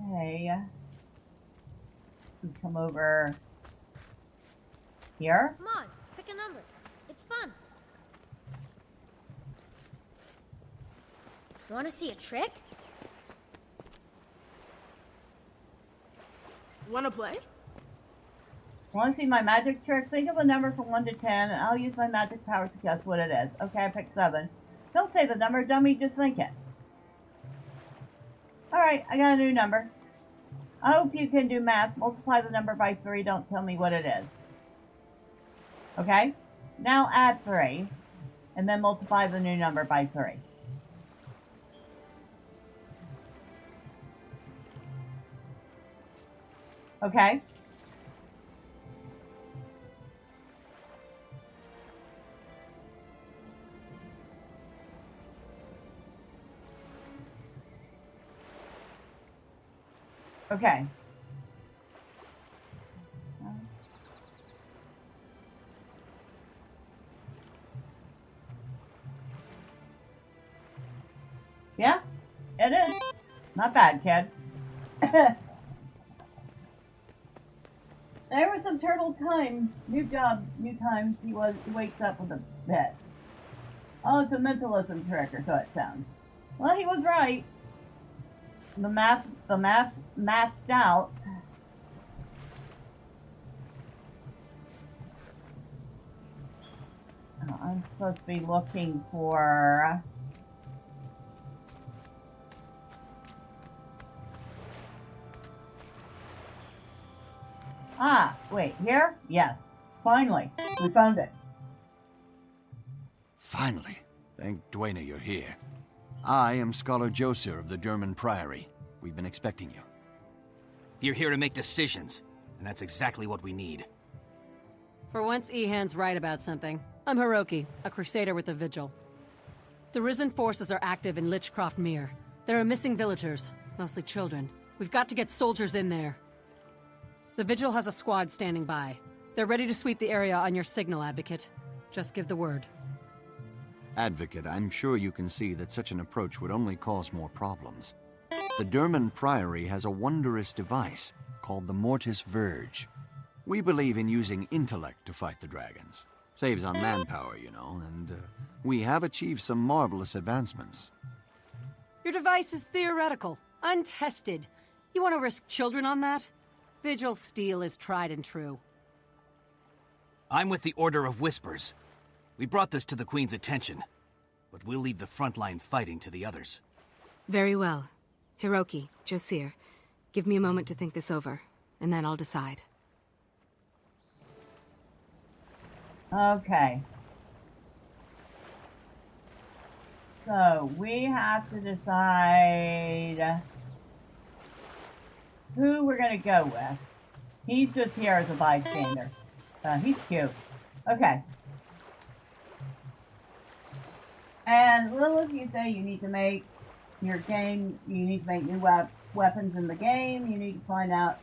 Okay. Let's come over here. Come on, pick a number. It's fun. You want to see a trick? Want to play? Want to see my magic trick? Think of a number from 1 to 10, and I'll use my magic powers to guess what it is. Okay, I picked 7. Don't say the number, dummy, just think it. Alright, I got a new number. I hope you can do math. Multiply the number by 3, don't tell me what it is. Okay? Now add 3, and then multiply the new number by 3. Okay? Okay. Yeah, it is. Not bad, kid. There were some turtle times. New job, new times. He wakes up with a bit. Oh, it's a mentalism trick, or so it sounds. Well, he was right. The math matched out. Oh, I'm supposed to be looking for... Ah, wait, here? Yes. Finally, we found it. Finally. Thank Dwayne you're here. I am Scholar Joser of the German Priory. We've been expecting you. You're here to make decisions, and that's exactly what we need. For once, Ehan's right about something. I'm Hiroki, a crusader with the Vigil. The Risen forces are active in Lichcroft Mere. There are missing villagers, mostly children. We've got to get soldiers in there. The Vigil has a squad standing by. They're ready to sweep the area on your signal, Advocate. Just give the word. Advocate, I'm sure you can see that such an approach would only cause more problems. The Derman Priory has a wondrous device called the Mortis Verge. We believe in using intellect to fight the dragons. Saves on manpower, you know, and we have achieved some marvelous advancements. Your device is theoretical, untested. You want to risk children on that? Vigil steel is tried and true. I'm with the Order of Whispers. We brought this to the Queen's attention, but we'll leave the frontline fighting to the others. Very well. Hiroki, Josir, give me a moment to think this over, and then I'll decide. Okay. So, we have to decide who we're going to go with. He's just here as a bystander. He's cute. Okay. And Lilith, you say you need to make your game, you need to make new weapons in the game, you need to find out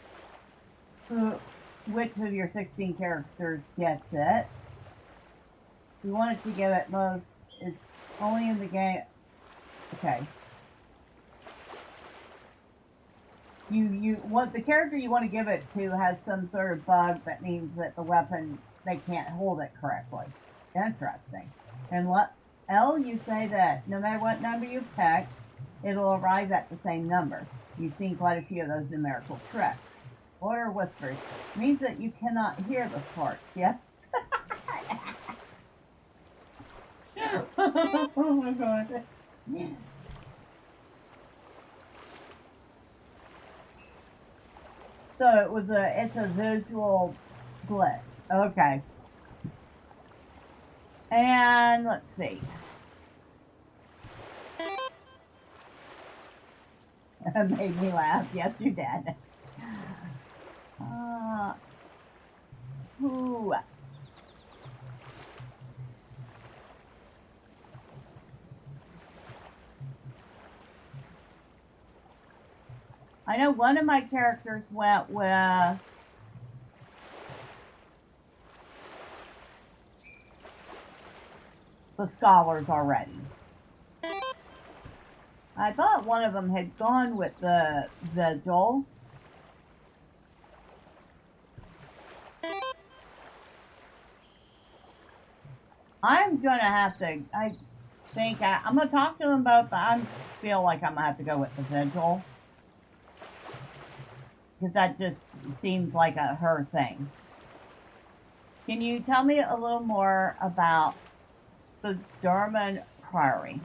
which of your 16 characters gets it. You want it to give it most, it's only in the game. Okay. You want the character you want to give it to has some sort of bug that means that the weapon, they can't hold it correctly. Interesting. And what L, you say that no matter what number you pick, it'll arrive at the same number. You've seen quite a few of those numerical tricks. Order Whispers means that you cannot hear the parts, yes? Oh my god. So it's a visual glitch. Okay. And let's see. That made me laugh. Yes, you did. Ooh. I know one of my characters went with the scholars already. I thought one of them had gone with the Joel. I'm gonna have to, I think, I'm gonna talk to them both, but I feel like I'm gonna have to go with the Vigil. Because that just seems like a her thing. Can you tell me a little more about the Derman Priory?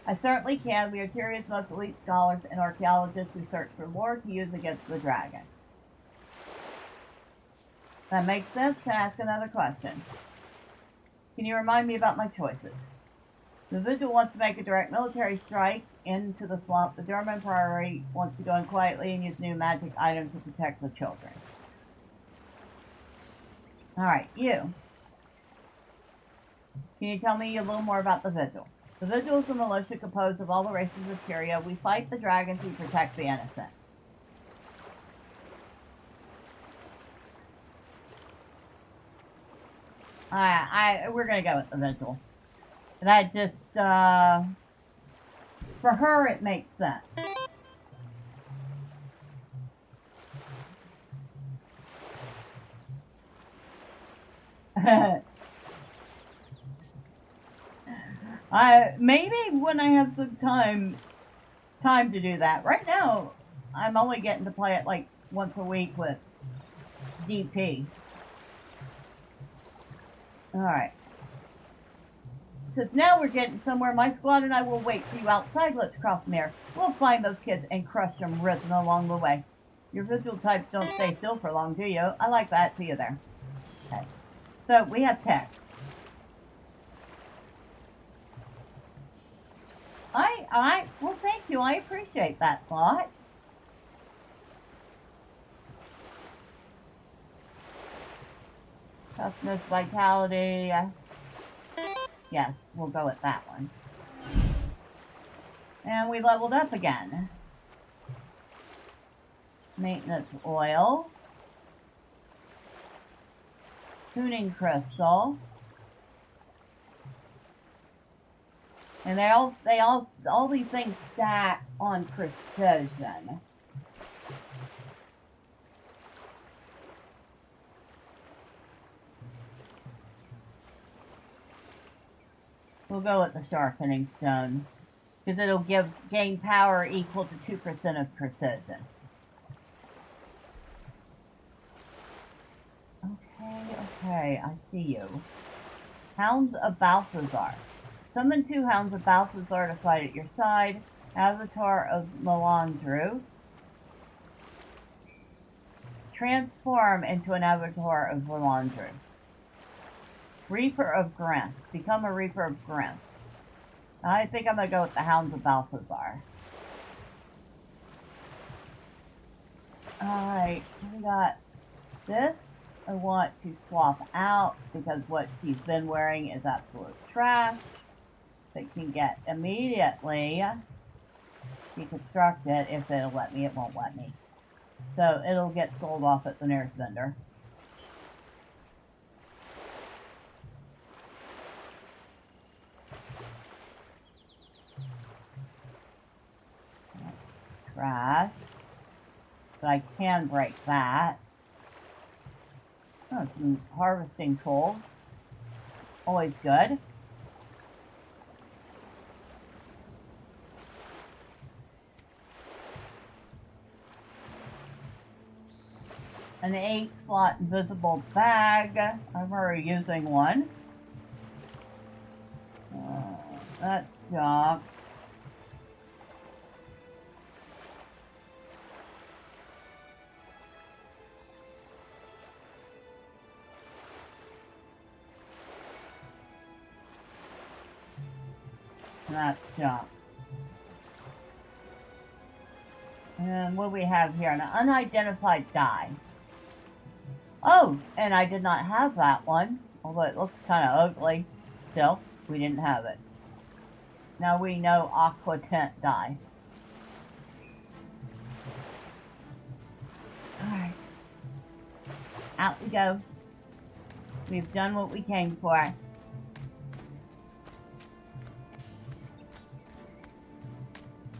I certainly can. We are Tyrion's most elite scholars and archaeologists who search for lore to use against the dragon. That makes sense. Can I ask another question? Can you remind me about my choices? The Vigil wants to make a direct military strike into the swamp. The Derman Priory wants to go in quietly and use new magic items to protect the children. Alright, you. Can you tell me a little more about the Vigil? The Vigil is a militia composed of all the races of Tyria. We fight the dragons, we protect the innocent. We're gonna go with the Vigil. That just, for her, it makes sense. Maybe when I have some time to do that. Right now, I'm only getting to play it like once a week with DP. Alright. Because now we're getting somewhere. My squad and I will wait for you outside Lichcroftmere. We'll find those kids and crush them risen along the way. Your visual types don't stay still for long, do you? I like that. See you there. Okay. So, we have text. Well, thank you. I appreciate that thought. Toughness, vitality. Yes, we'll go with that one. And we leveled up again. maintenance oil, tuning crystal, and all these things stack on precision. We'll go with the sharpening stone, because it'll gain power equal to 2% of precision. Okay, I see you. Hounds of Balthazar. Summon 2 Hounds of Balthazar to fight at your side. Avatar of Melandru. Transform into an Avatar of Melandru. Reaper of Grinth. Become a Reaper of Grinth. I think I'm going to go with the Hounds of Balthazar. Alright, we got this. I want to swap out because what she's been wearing is absolute trash. It can get immediately deconstructed. If it'll let me, it won't let me. So it'll get sold off at the nearest vendor. Trash. But I can break that. Oh, some harvesting tools. Always good. An 8-slot invisible bag. I'm already using one. That's junk. That's junk. And what do we have here? An unidentified die. Oh, and I did not have that one. Although it looks kind of ugly. Still, we didn't have it. Now we know aqua tint die. Alright. Out we go. We've done what we came for.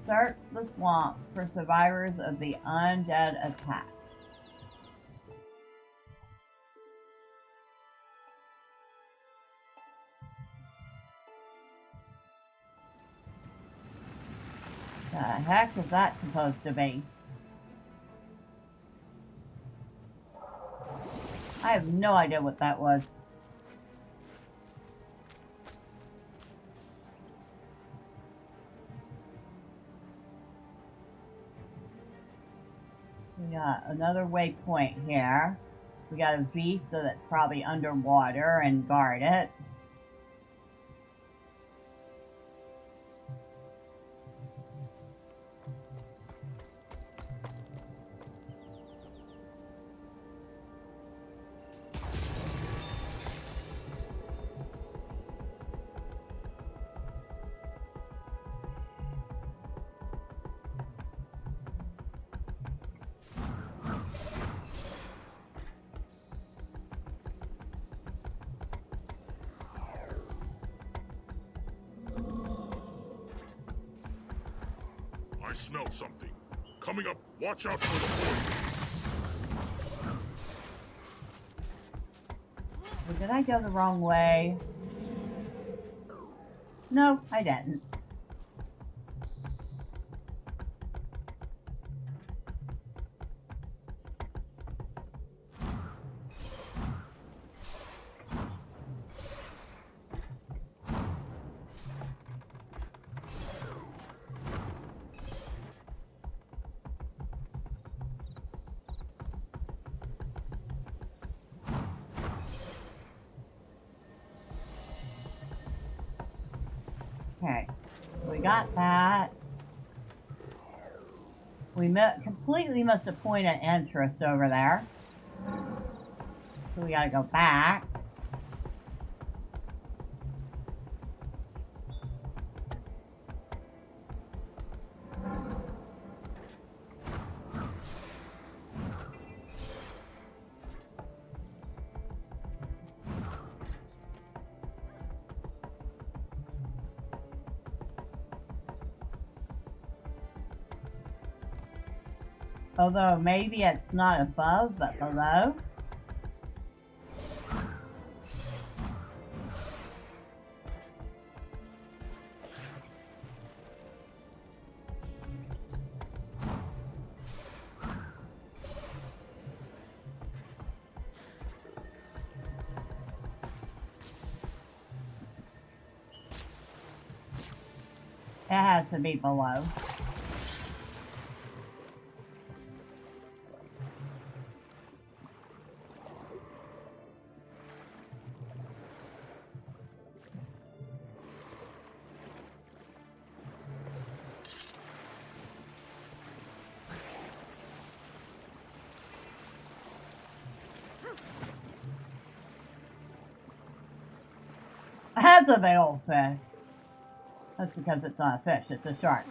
Search the swamp for survivors of the undead attack. The heck is that supposed to be? I have no idea what that was. We got another waypoint here. We got a beast, so that's probably underwater and guard it. I smell something. Coming up. Watch out for the point. Did I go the wrong way? No, I didn't. Okay, we got that. We completely missed a point of interest over there. So we gotta go back. Although maybe it's not above, but below. It has to be below. It has a big old fish. That's because it's not a fish, it's a shark.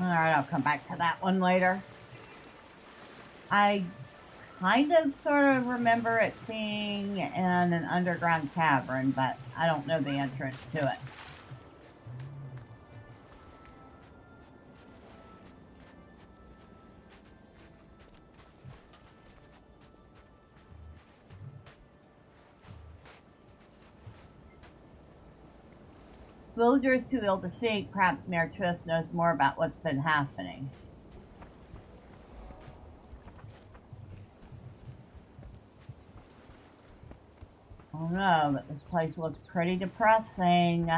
Alright, I'll come back to that one later. I kind of sort of remember it being in an underground cavern, but I don't know the entrance to it. Villagers too ill to speak. Perhaps Mayor Triss knows more about what's been happening. Oh no, but this place looks pretty depressing.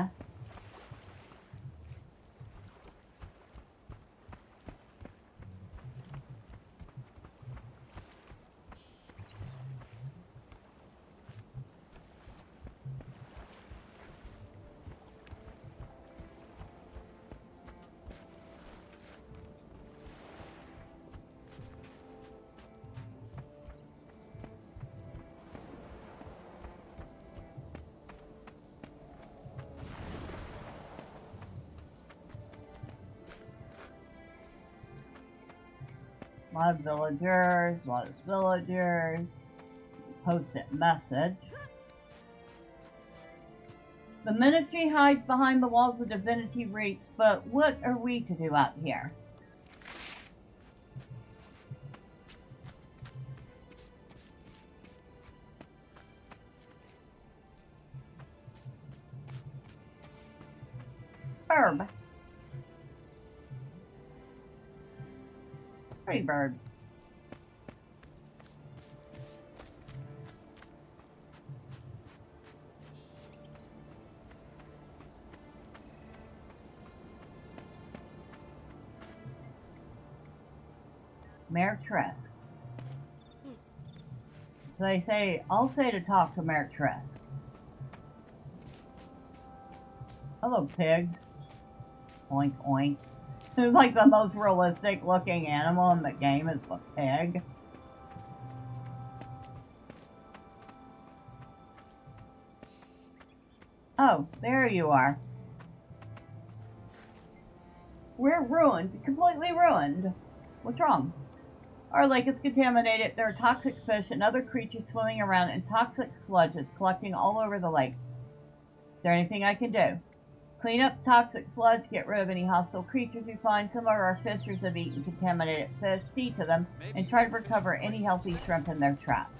A lot of villagers. Post-it message. The ministry hides behind the walls of Divinity Reach, but what are we to do out here? Herb. Pretty bird. Mayor Triss. So they say, I'll say to talk to Mayor Triss. Hello, pigs. Oink, oink. It's like the most realistic looking animal in the game is the pig. Oh, there you are. We're ruined. Completely ruined. What's wrong? Our lake is contaminated. There are toxic fish and other creatures swimming around, and toxic sludge is collecting all over the lake. Is there anything I can do? Clean up toxic sludge, get rid of any hostile creatures we find. Some of our fishers have eaten contaminated fish. See to them, and try to recover any healthy shrimp in their traps.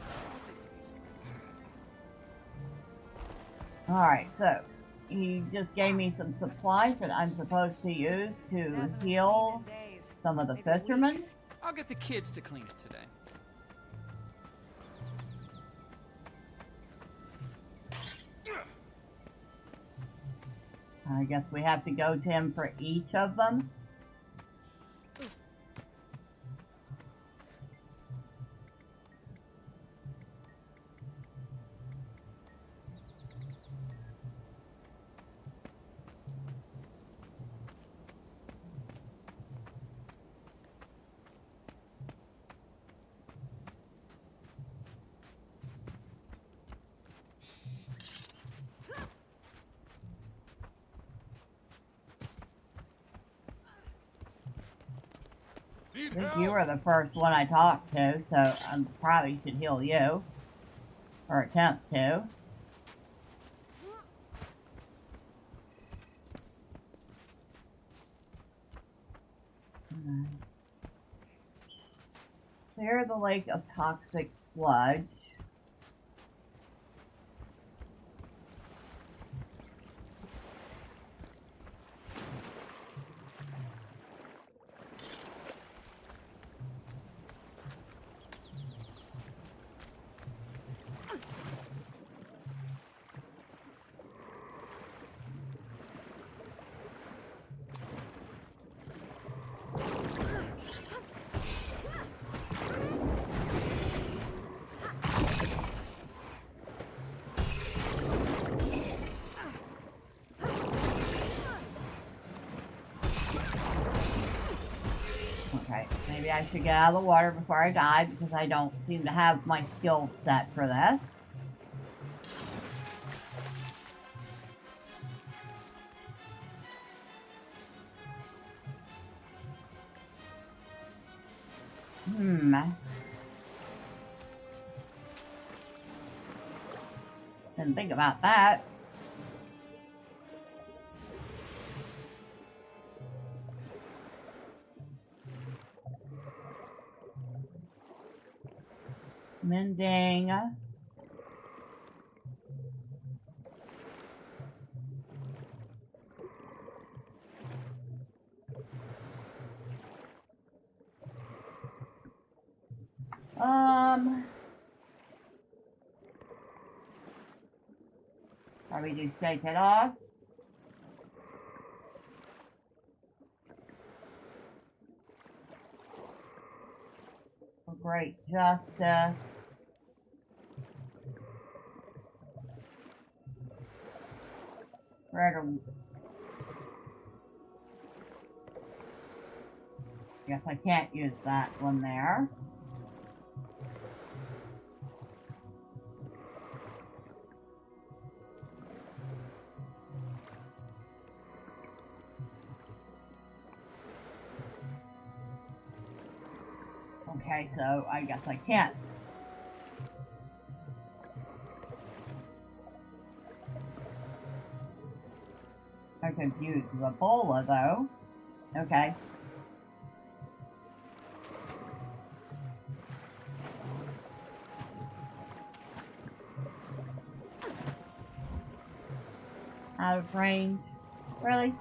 Alright, so he just gave me some supplies that I'm supposed to use to heal some of the fishermen. I'll get the kids to clean it today. I guess we have to go to him for each of them. Need I think help? you were the first one I talked to, so I probably should heal you. Or attempt to. Clear the lake of toxic sludge. Okay, maybe I should get out of the water before I die because I don't seem to have my skill set for this. Didn't think about that. Mending. Probably just shake it off. For great justice. Guess I can't use that one there. Okay, so I guess I can't. I could use the bola though. Okay. Out of range. Really?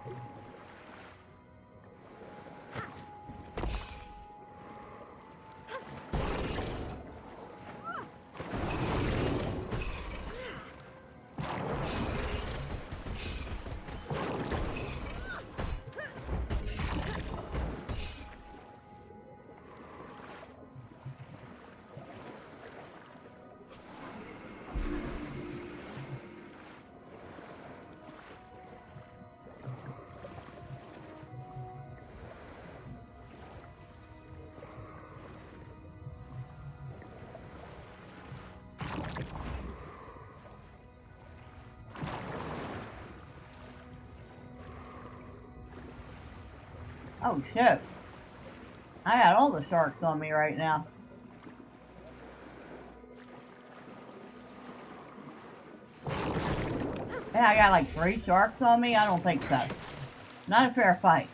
Oh shit. I got all the sharks on me right now. Yeah, I got like 3 sharks on me? I don't think so. Not a fair fight.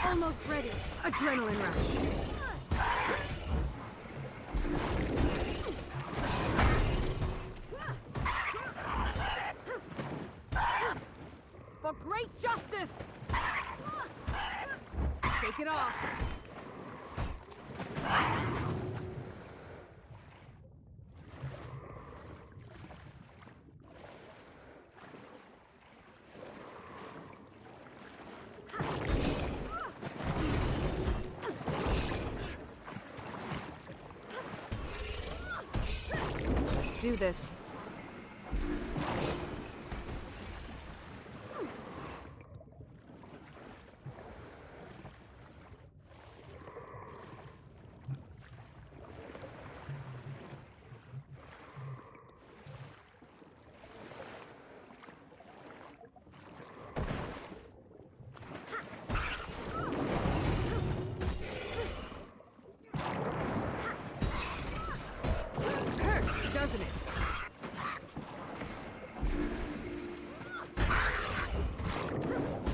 Almost ready. Adrenaline rush. For great justice! Shake it off. do this. Hurts, doesn't it?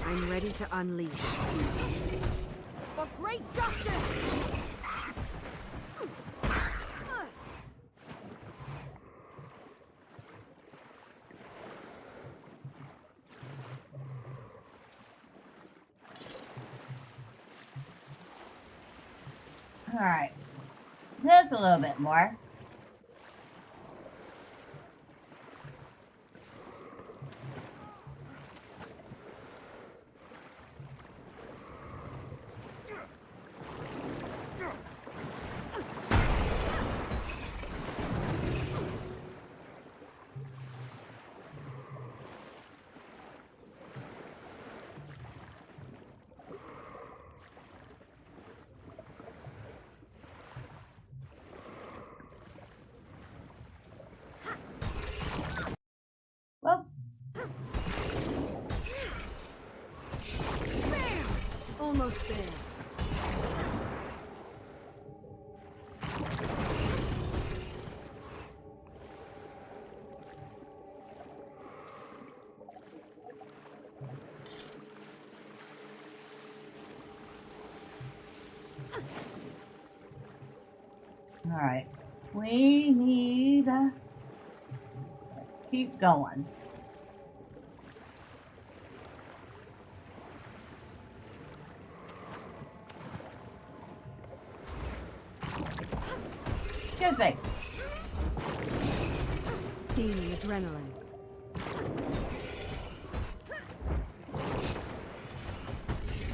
I'm ready to unleash. For great justice! Alright. Just a little bit more. Well, Almost there. alright. We need to keep going. Excuse me. Gaining adrenaline.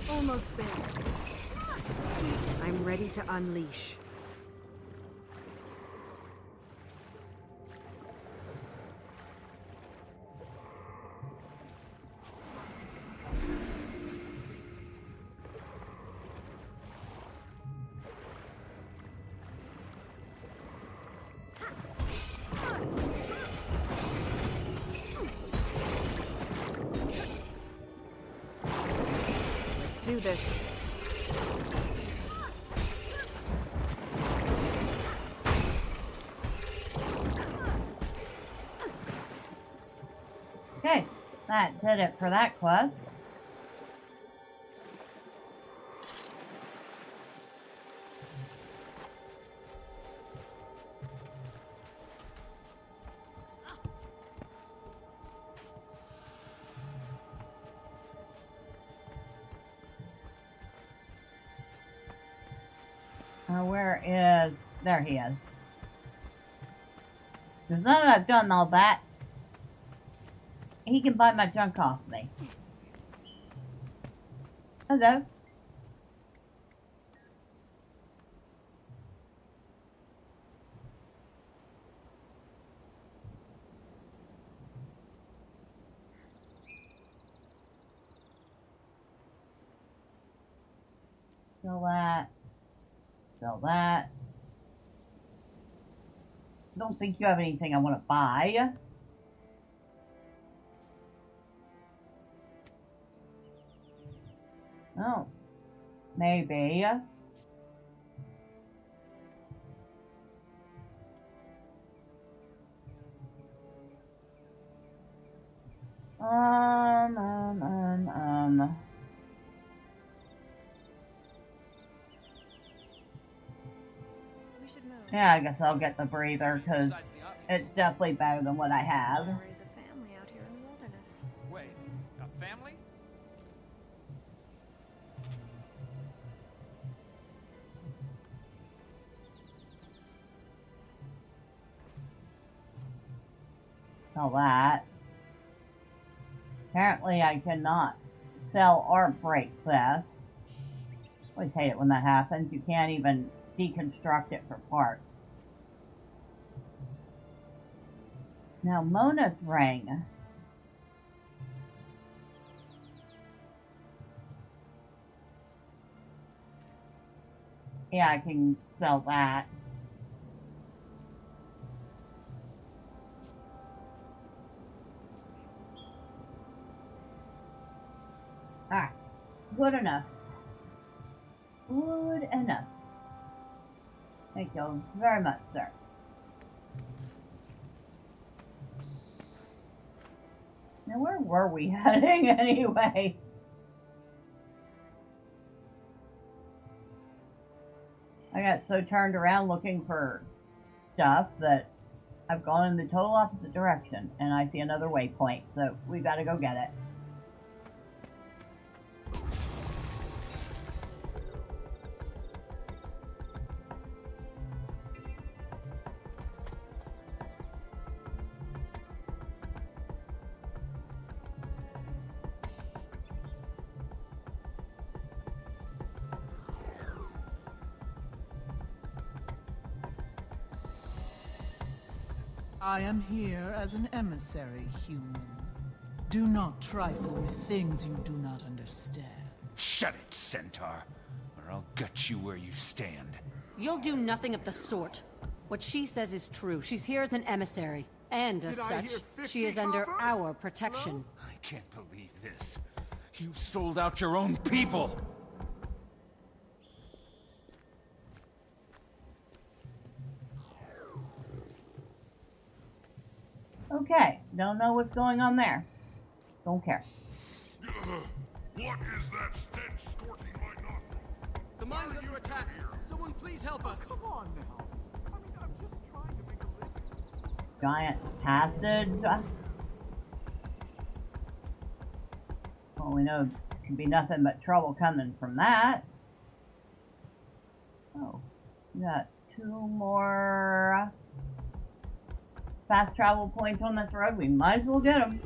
Almost there. I'm ready to unleash. Let's do this. Okay, that did it for that quest. Where is... There he is. Because now that I've done all that, he can buy my junk off me. Hello. Sell that. Sell that. I don't think you have anything I want to buy. Oh. Maybe. Yeah, I guess I'll get the breather, because it's definitely better than what I have. Raise a family out here in the wilderness. Wait, a family? Sell that. Apparently I cannot sell or break this. I always hate it when that happens. You can't even deconstruct it for parts. Now, Mona's ring. Yeah, I can sell that. Alright. Good enough. Good enough. Thank you very much, sir. Now, where were we heading anyway? I got so turned around looking for stuff that I've gone in the total opposite direction, and I see another waypoint, so we gotta go get it. I am here as an emissary, human. Do not trifle with things you do not understand. Shut it, Centaur, or I'll gut you where you stand. You'll do nothing of the sort. What she says is true. She's here as an emissary. And as such, she is under our protection. I can't believe this. You've sold out your own people! Okay, don't know what's going on there. Don't care. What is that stench scorching my nostrils? The mine's under attack. Someone please help us. Come on now. I mean, I'm just trying to make a living. Giant passage. Well, we know there can be nothing but trouble coming from that. Oh, we got 2 more fast travel points on this road. We might as well get them.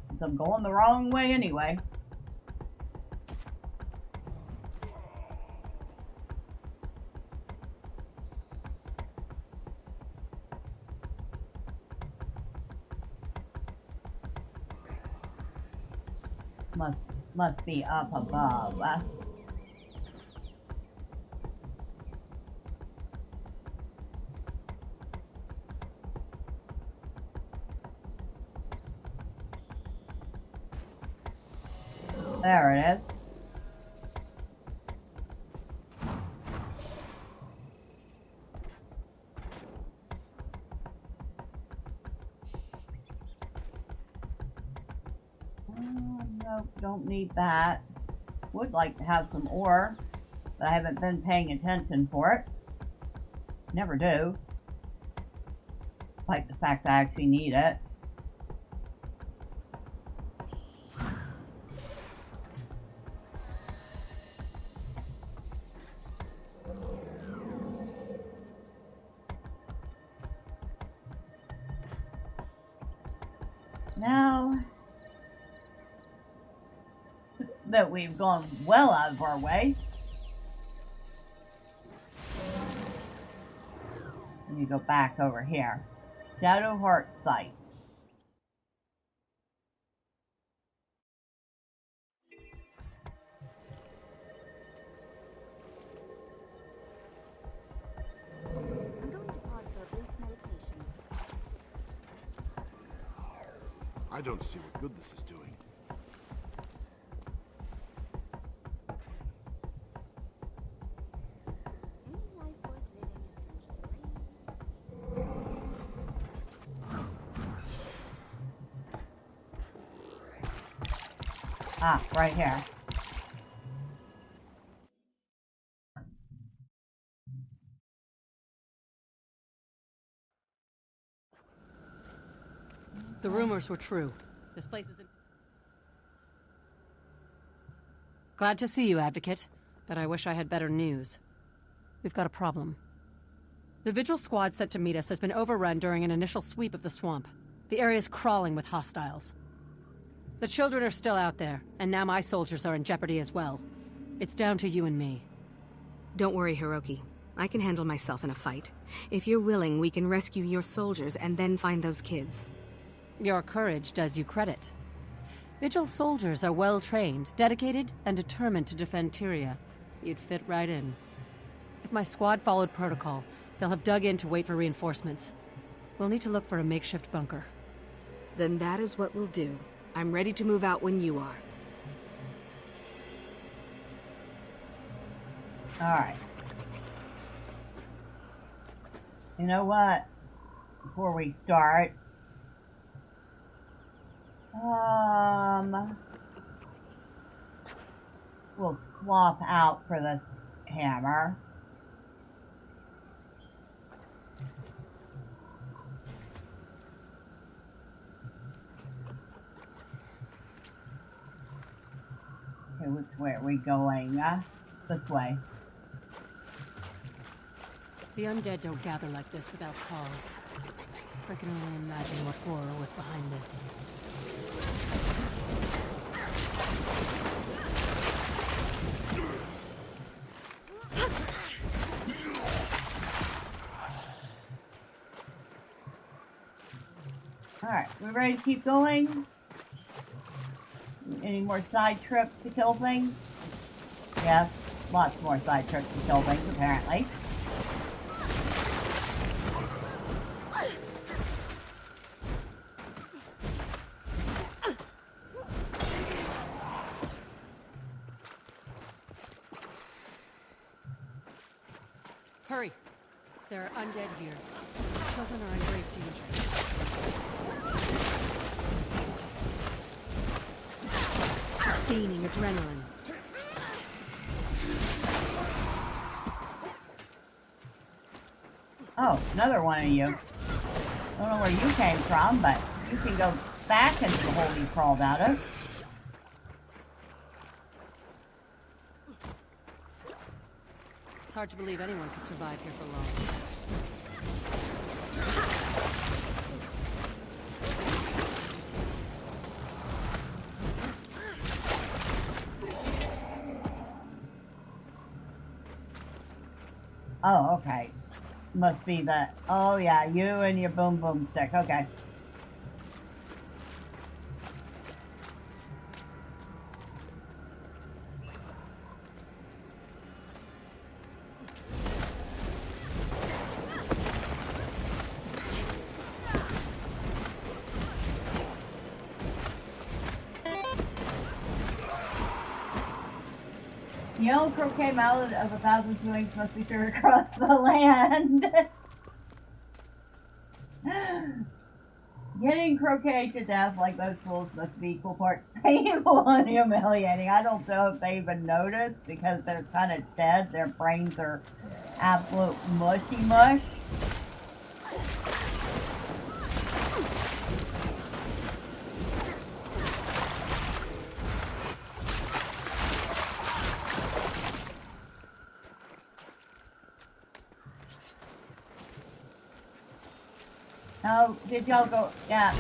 Since I'm going the wrong way anyway. Must be up above. There it is. Nope, don't need that. Would like to have some ore, but I haven't been paying attention for it. Never do. Despite the fact I actually need it. Now that we've gone well out of our way, let me go back over here. Shadow Heart Site. I'm going to pause for a brief meditation. I don't see what good this is doing. Ah, right here. The rumors were true. This place isn't... Glad to see you, Advocate, but I wish I had better news. We've got a problem. The Vigil squad sent to meet us has been overrun during an initial sweep of the swamp. The area's crawling with hostiles. The children are still out there, and now my soldiers are in jeopardy as well. It's down to you and me. Don't worry, Hiroki. I can handle myself in a fight. If you're willing, we can rescue your soldiers and then find those kids. Your courage does you credit. Vigil's soldiers are well-trained, dedicated, and determined to defend Tyria. You'd fit right in. If my squad followed protocol, they'll have dug in to wait for reinforcements. We'll need to look for a makeshift bunker. Then that is what we'll do. I'm ready to move out when you are. Alright. You know what? Before we start, we'll swap out for this hammer. Okay, which way are we going? This way. The undead don't gather like this without cause. I can only imagine what horror was behind this. Alright, we ready to keep going? Any more side trips to kill things? Yes, lots more side trips to kill things, apparently. Hurry! There are undead here. Children are in great danger. Gaining adrenaline. Oh, another one of you. Don't know where you came from, but you can go back into the hole you crawled out of. It's hard to believe anyone could survive here for long. Oh, okay. Must be the... Oh, yeah, you and your boom boom stick. Okay. The old croquet mallet of 1,000 swings must be sure across the land. Getting croquet to death like those fools must be equal parts painful and humiliating. I don't know if they even noticed because they're kind of dead. Their brains are absolute mushy mush. Oh, did y'all go? Yeah.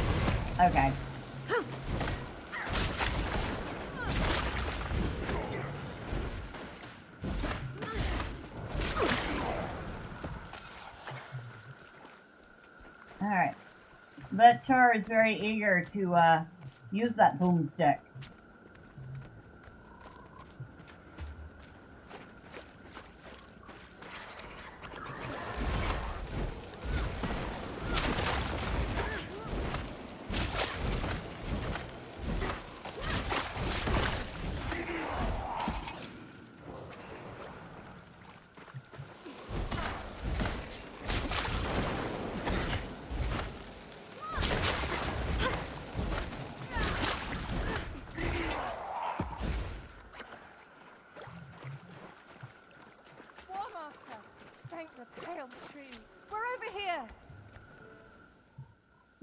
Okay. Alright. But Char is very eager to use that boomstick. Thank the pale tree. We're over here.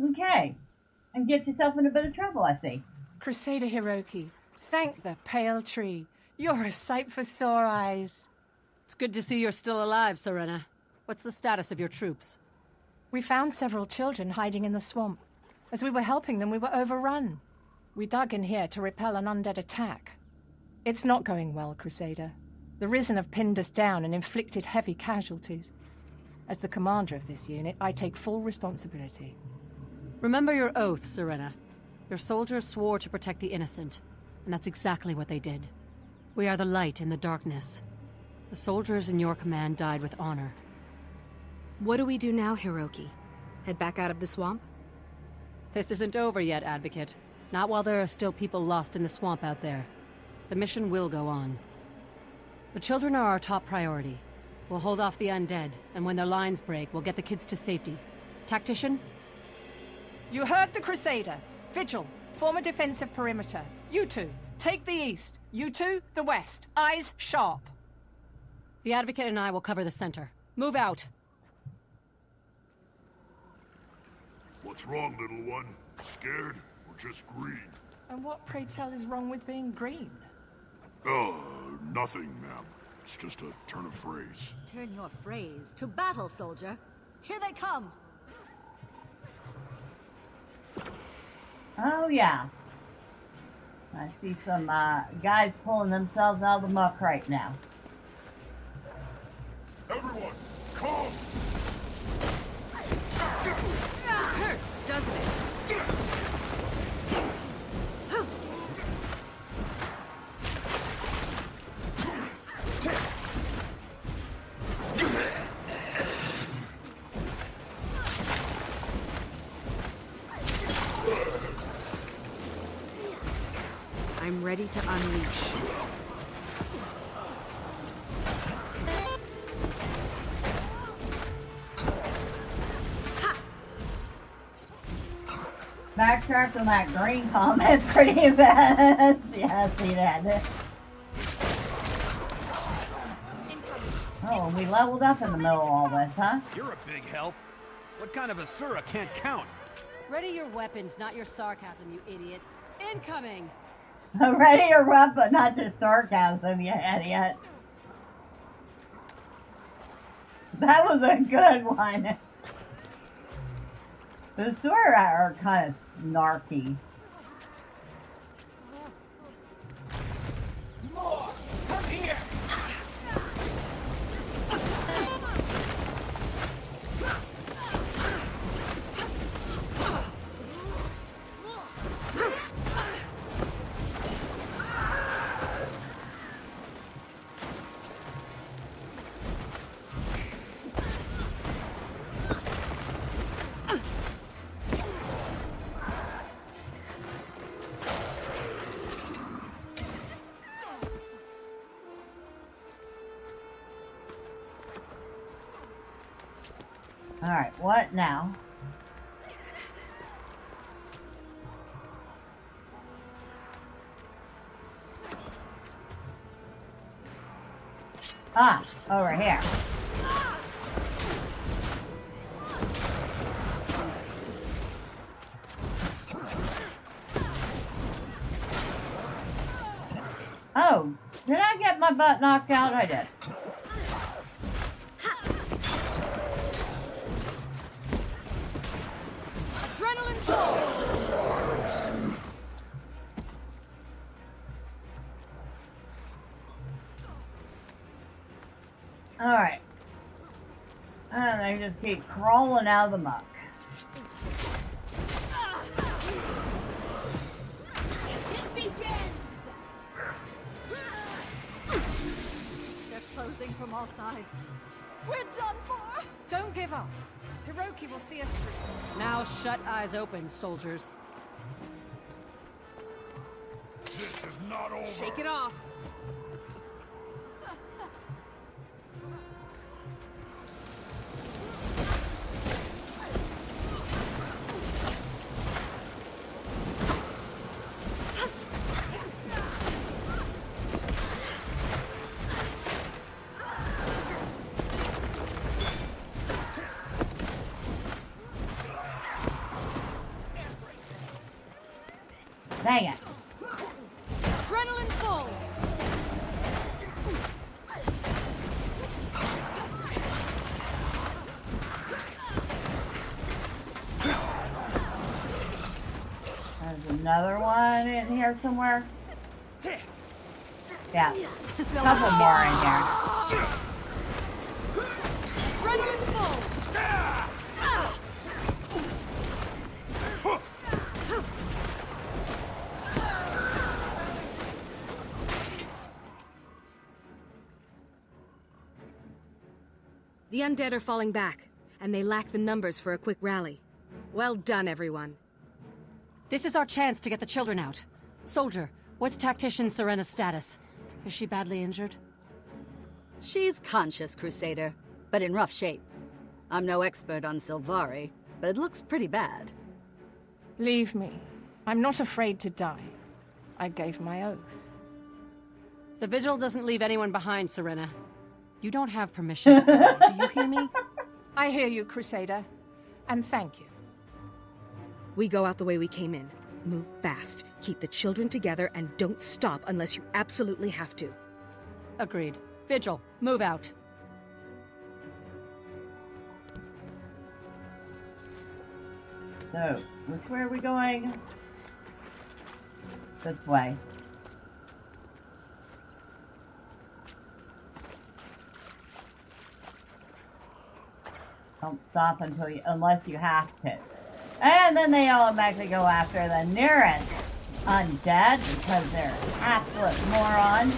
Okay. And get yourself in a bit of trouble, I see. Crusader Hiroki, thank the pale tree. You're a sight for sore eyes. It's good to see you're still alive, Serena. What's the status of your troops? We found several children hiding in the swamp. As we were helping them, we were overrun. We dug in here to repel an undead attack. It's not going well, Crusader. The Risen have pinned us down and inflicted heavy casualties. As the commander of this unit, I take full responsibility. Remember your oath, Serena. Your soldiers swore to protect the innocent, and that's exactly what they did. We are the light in the darkness. The soldiers in your command died with honor. What do we do now, Hiroki? Head back out of the swamp? This isn't over yet, Advocate. Not while there are still people lost in the swamp out there. The mission will go on. The children are our top priority. We'll hold off the undead, and when their lines break, we'll get the kids to safety. Tactician? You heard the Crusader. Vigil, form a defensive perimeter. You two, take the east. You two, the west. Eyes sharp. The Advocate and I will cover the center. Move out. What's wrong, little one? Scared or just green? And what, pray tell, is wrong with being green? Nothing, ma'am. It's just a turn of phrase. Turn your phrase to battle, soldier. Here they come. Oh, yeah. I see some guys pulling themselves out of the muck right now. Everyone, calm! Hurts, doesn't it? I'm ready to unleash. Backtracked on that green comment pretty bad. Yeah, I see that. Oh, we leveled up in the middle of all this, huh? You're a big help. What kind of Asura can't count? Ready your weapons, not your sarcasm, you idiots. Incoming! Ready your weapon, not just sarcasm, you idiot. That was a good one. The Asura are kind of snarky. More! Come here! Alright, what now? Ah, over here. Oh, did I get my butt knocked out? I did. Adrenaline full! Alright. And I just keep crawling out of the muck. It begins! They're closing from all sides. We're done for! Don't give up. Hiroki will see us through. Now shut eyes open, soldiers. This is not over. Shake it off. Dang it. Adrenaline full! There's another one in here somewhere. Yeah. A couple more in there. Adrenaline full. The undead are falling back, and they lack the numbers for a quick rally. Well done, everyone. This is our chance to get the children out. Soldier, what's Tactician Serena's status? Is she badly injured? She's conscious, Crusader, but in rough shape. I'm no expert on Sylvari, but it looks pretty bad. Leave me. I'm not afraid to die. I gave my oath. The Vigil doesn't leave anyone behind, Serena. You don't have permission to die. Do you hear me? I hear you, Crusader. And thank you. We go out the way we came in. Move fast, keep the children together, and don't stop unless you absolutely have to. Agreed. Vigil, move out. So, which way are we going? This way. Don't stop unless you have to. And then they automatically go after the nearest undead because they're absolute morons.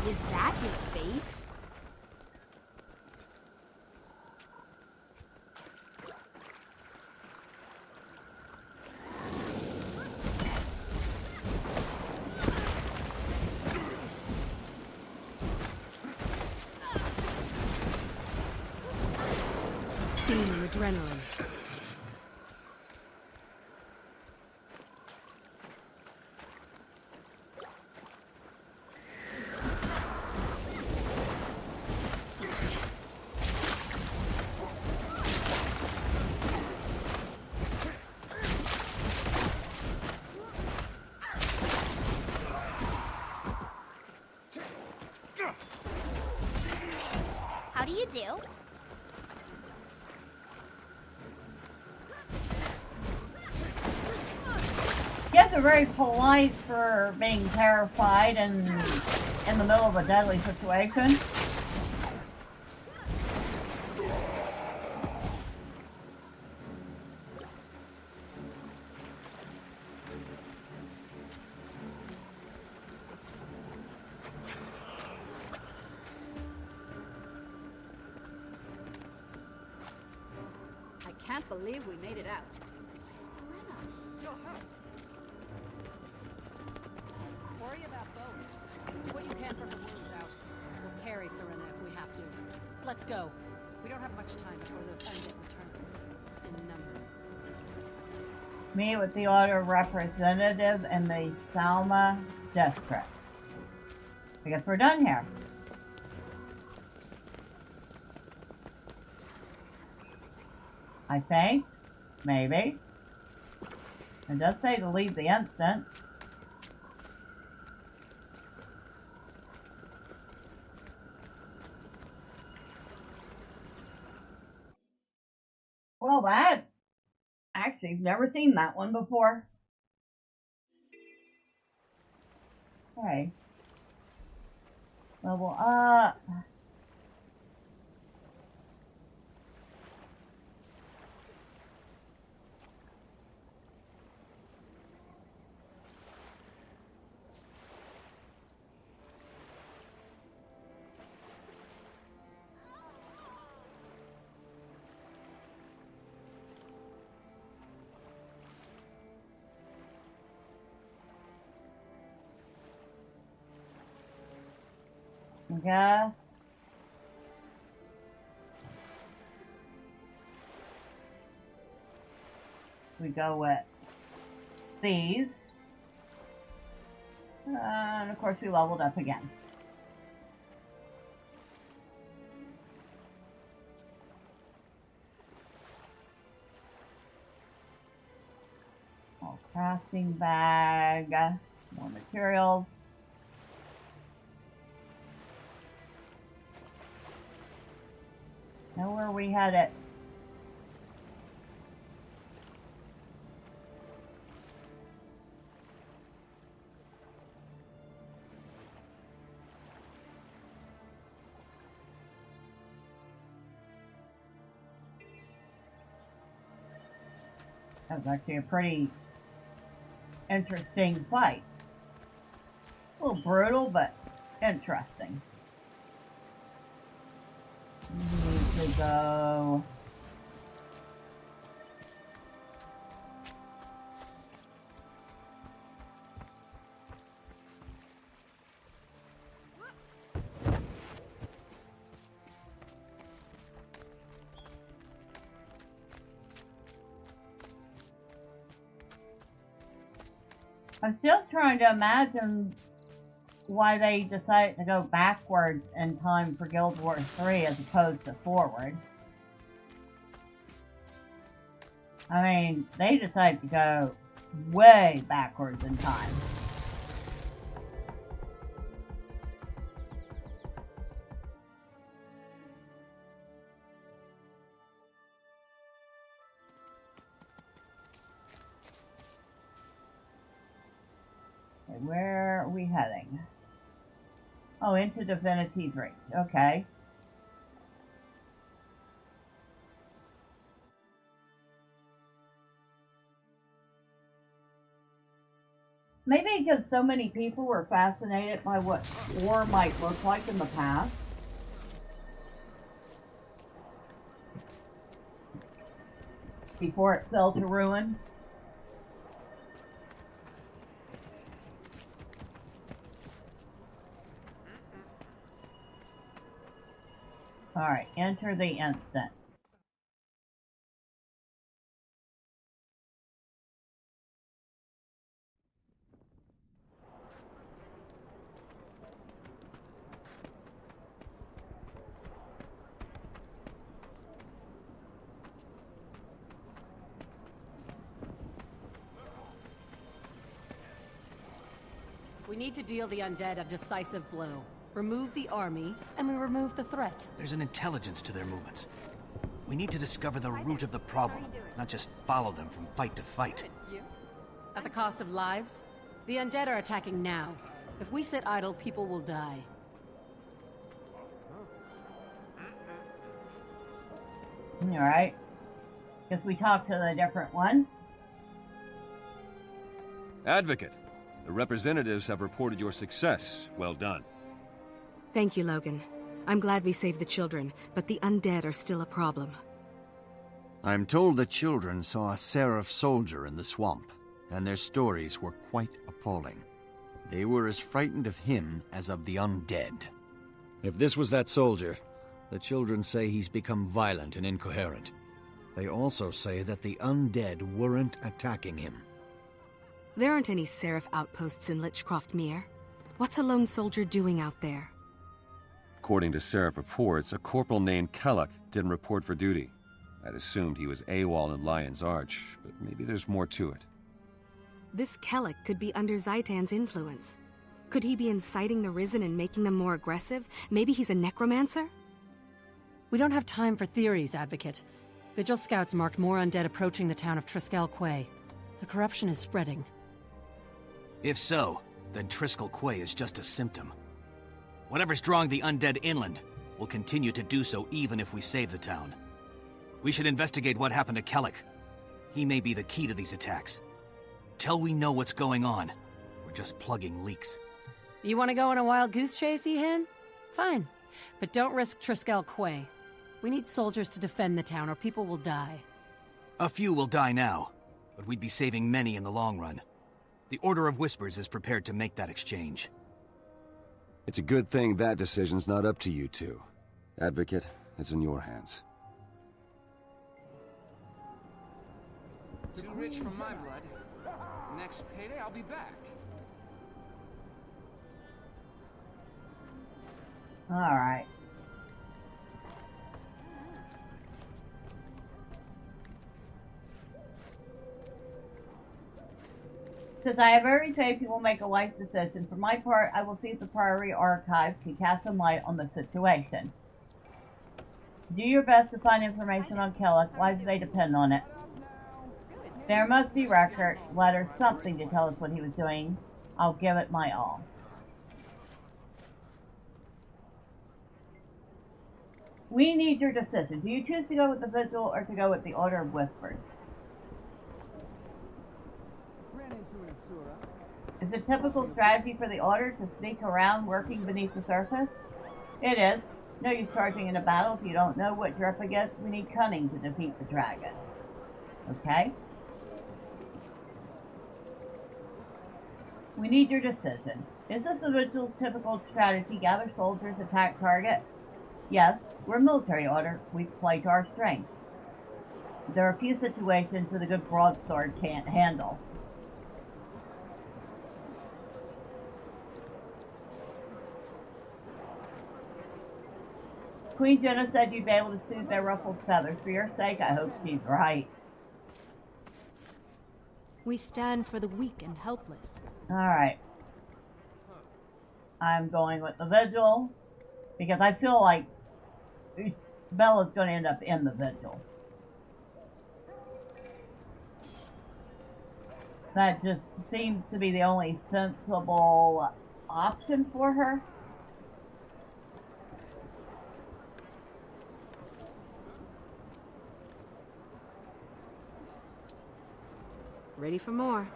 Is that your face? Gaining adrenaline. How do you do? You guys are very polite for being terrified and in the middle of a deadly situation. I can't believe we made it out. Serena, you're hurt. Worry about both. Do what you can for her wounds out. We'll carry Serena if we have to. Let's go. We don't have much time before those undead return. In number. Meet with the order representative in the Salma district. I guess we're done here. I think. Maybe. It does say to leave the instant. Well, that... Actually, I've never seen that one before. Okay. Level up. Yeah. We go with these. And of course we leveled up again. Oh, crafting bag, more materials. Know where we had it. That was actually a pretty interesting fight. A little brutal, but interesting. We need to go... I'm still trying to imagine why they decided to go backwards in time for Guild Wars 3 as opposed to forward. I mean, they decided to go way backwards in time. Okay, where are we heading? Oh, into Divinity's Reach. Okay. Maybe because so many people were fascinated by what war might look like in the past. Before it fell to ruin. Alright, enter the instant. We need to deal the undead a decisive blow. Remove the army, and we remove the threat. There's an intelligence to their movements. We need to discover the root of the problem, not just follow them from fight to fight. At the cost of lives? The undead are attacking now. If we sit idle, people will die. Alright. Guess we talk to the different ones. Advocate, the representatives have reported your success. Well done. Thank you, Logan. I'm glad we saved the children, but the undead are still a problem. I'm told the children saw a Seraph soldier in the swamp, and their stories were quite appalling. They were as frightened of him as of the undead. If this was that soldier, the children say he's become violent and incoherent. They also say that the undead weren't attacking him. There aren't any Seraph outposts in Lichcroft Mere. What's a lone soldier doing out there? According to Seraph reports, a corporal named Kellock didn't report for duty. I'd assumed he was AWOL in Lion's Arch, but maybe there's more to it. This Kellock could be under Zaitan's influence. Could he be inciting the Risen and making them more aggressive? Maybe he's a necromancer? We don't have time for theories, Advocate. Vigil scouts marked more undead approaching the town of Triskel Quay. The corruption is spreading. If so, then Triskel Quay is just a symptom. Whatever's drawing the undead inland will continue to do so even if we save the town. We should investigate what happened to Kellock. He may be the key to these attacks. Till we know what's going on, we're just plugging leaks. You want to go on a wild goose chase, Ehan? Fine. But don't risk Triskel Quay. We need soldiers to defend the town or people will die. A few will die now, but we'd be saving many in the long run. The Order of Whispers is prepared to make that exchange. It's a good thing that decision's not up to you two. Advocate, it's in your hands. Too rich for my blood. Next payday, I'll be back. Alright. Since I have already said people make a life decision, for my part, I will see if the Priory Archives can cast some light on the situation. Do your best to find information on Kellock. Lives may depend on it. There must be records, letters, something to tell us what he was doing. I'll give it my all. We need your decision. Do you choose to go with the Vigil or to go with the Order of Whispers? Is it typical strategy for the Order to sneak around working beneath the surface? It is. No use charging in a battle if you don't know what you're up against. We need cunning to defeat the dragon. Okay. We need your decision. Is this the Vigil's typical strategy? Gather soldiers, attack target? Yes, we're a military order. We play to our strengths. There are a few situations that a good broadsword can't handle. Queen Jenna said you'd be able to soothe their ruffled feathers. For your sake, I hope she's right. We stand for the weak and helpless. Alright. I'm going with the Vigil, because I feel like Bella's going to end up in the Vigil. That just seems to be the only sensible option for her. Ready for more.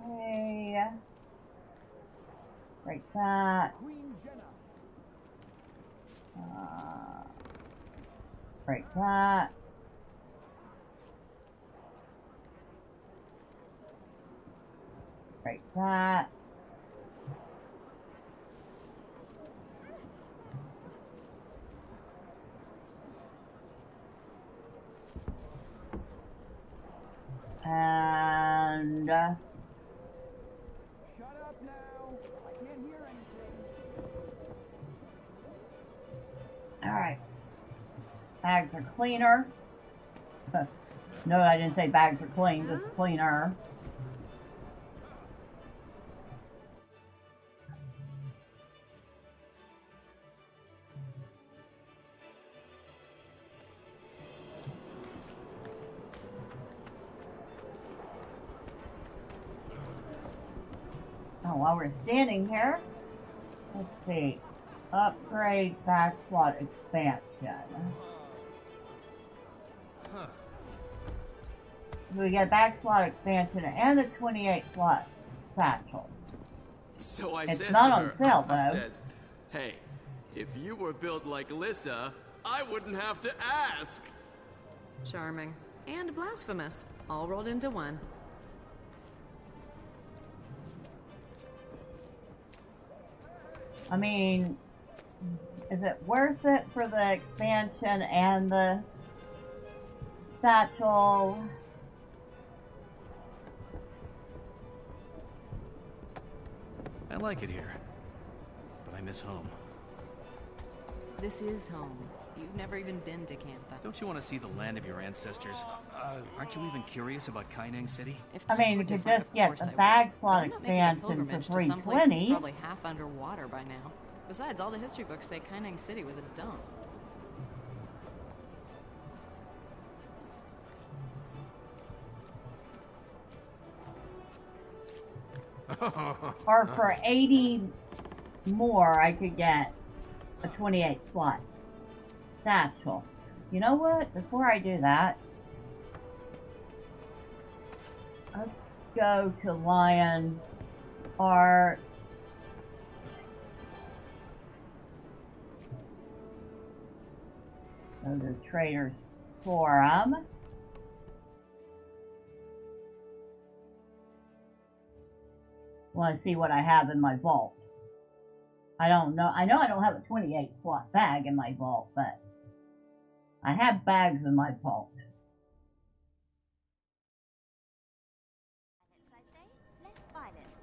Hey. Break that. Break that. Break that. And shut up now. I can't hear anything. all right. Bags are cleaner. No, I didn't say bags are clean, just cleaner. Oh, while we're standing here, let's see. Upgrade back slot expansion. So we get back slot expansion and a 28 slot satchel. So I It's says not to on her, sale, I though. says, hey, if you were built like Lissa, I wouldn't have to ask. Charming. And blasphemous. All rolled into one. I mean, is it worth it for the expansion and the satchel? I like it here, but I miss home. This is home. You've never even been to Cantha. Don't you want to see the land of your ancestors? Aren't you even curious about Kainang City? I mean, if you just get the bag slot expansion for To some place that's $320, probably half underwater by now. Besides, all the history books say Kainang City was a dump. or for 80 more, I could get a 28 slot satchel. You know what? Before I do that, let's go to Lion's Art. Go to Trader's Forum. Want to see what I have in my vault. I don't know. I know I don't have a 28 slot bag in my vault, but I have bags in my vault. Less violence.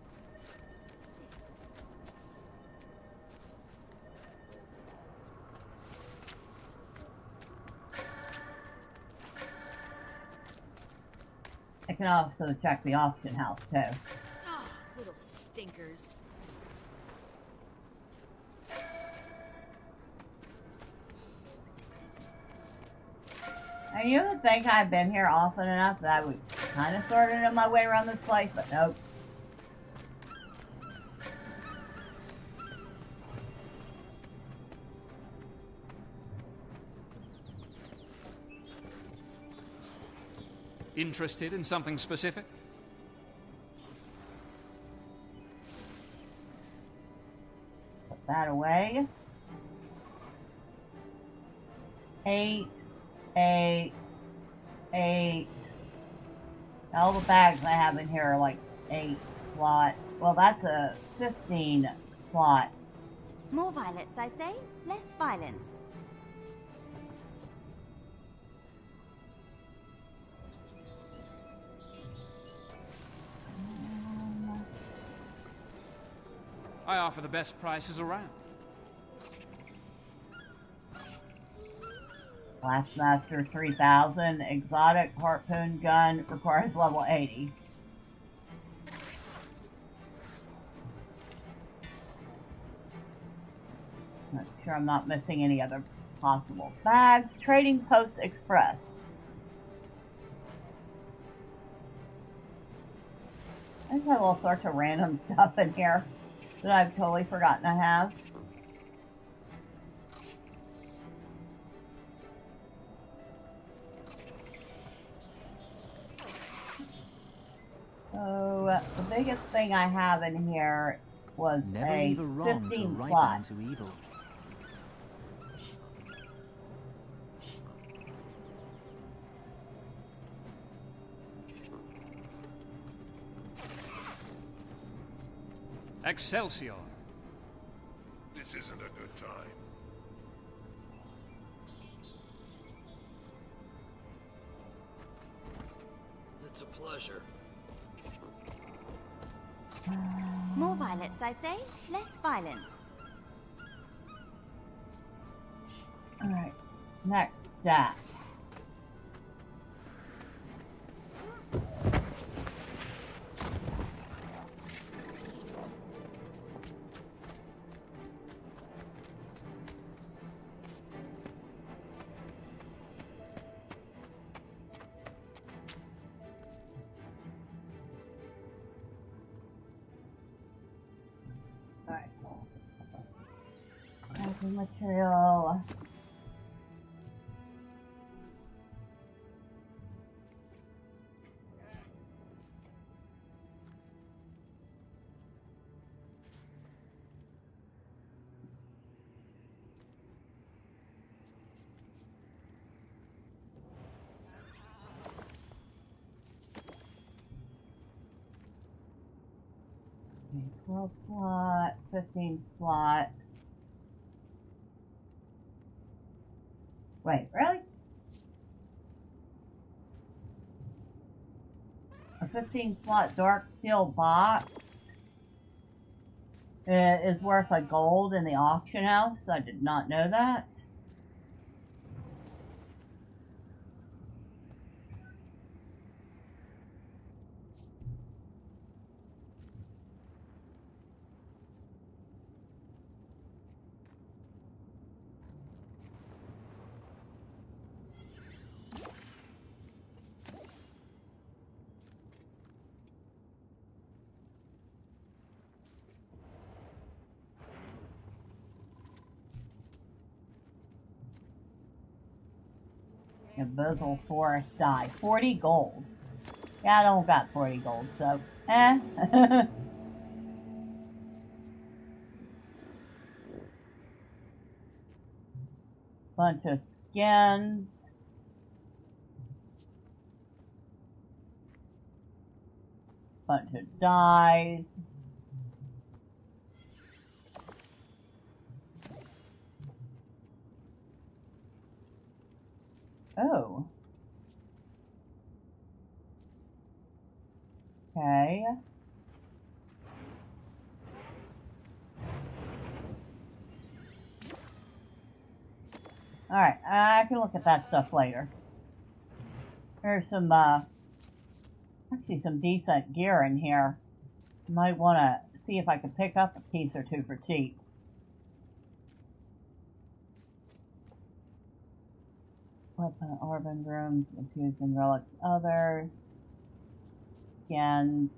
I can also check the auction house too. Ah, little stinkers. And you would think I've been here often enough that I would kind of sort of know my way around this place, but nope. Interested in something specific? Put that away. 8, 8, 8. All the bags I have in here are like 8 slot. Well, that's a 15 slot. More violets, I say. Less violence. I offer the best prices around. Blastmaster 3000. Exotic harpoon gun requires level 80. Not sure I'm not missing any other possible bags. Trading Post Express. I just have all sorts of random stuff in here that I've totally forgotten I have. So the biggest thing I have in here was Never a leave a wrong to 15 ripen slot. into evil. Excelsior. This isn't a good time. It's a pleasure. More violets, I say. Less violence. Alright, next stack. Alright. Crafting material. Okay, 12 slot, 15 slot. Wait, really? A 15 slot dark steel box is worth a gold in the auction house. I did not know that. A Bizzle Forest die. 40 gold. Yeah, I don't got 40 gold, so Bunch of skins. Bunch of dyes. Oh. Okay. Alright, I can look at that stuff later. There's some, actually some decent gear in here. Might want to see if I can pick up a piece or two for cheap. Weapon, Orban rooms, infusing relics, others. Skins.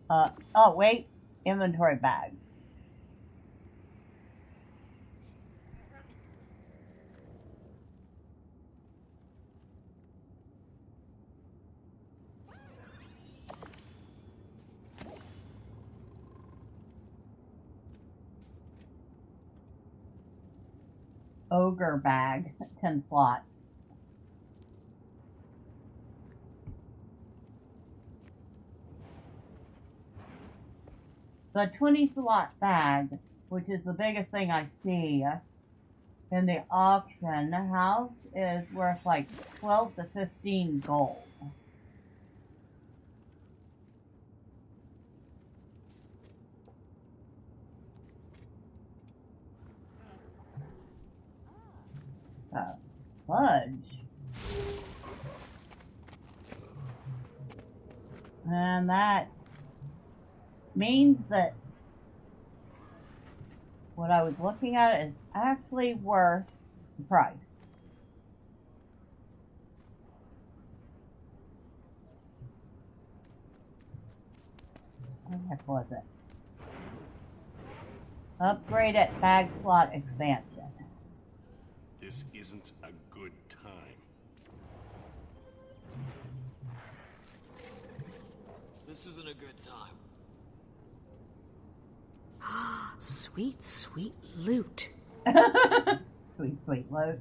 Oh wait, inventory bags. ogre bag, 10 slots. The 20 slot bag, which is the biggest thing I see in the auction house, is worth like 12 to 15 gold. Fudge. And that means that what I was looking at is actually worth the price. What the heck was it? Upgrade at bag slot expansion. This isn't a good time. This isn't a good time. Sweet, sweet loot. Sweet, sweet loot.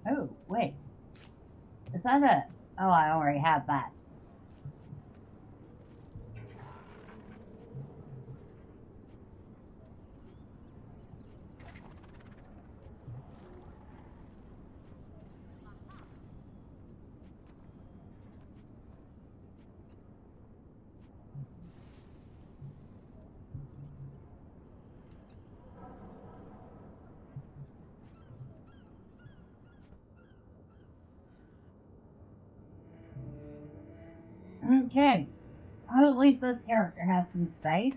Oh, wait. Is that a... Oh, I already have that. Okay. Well, at least this character has some space.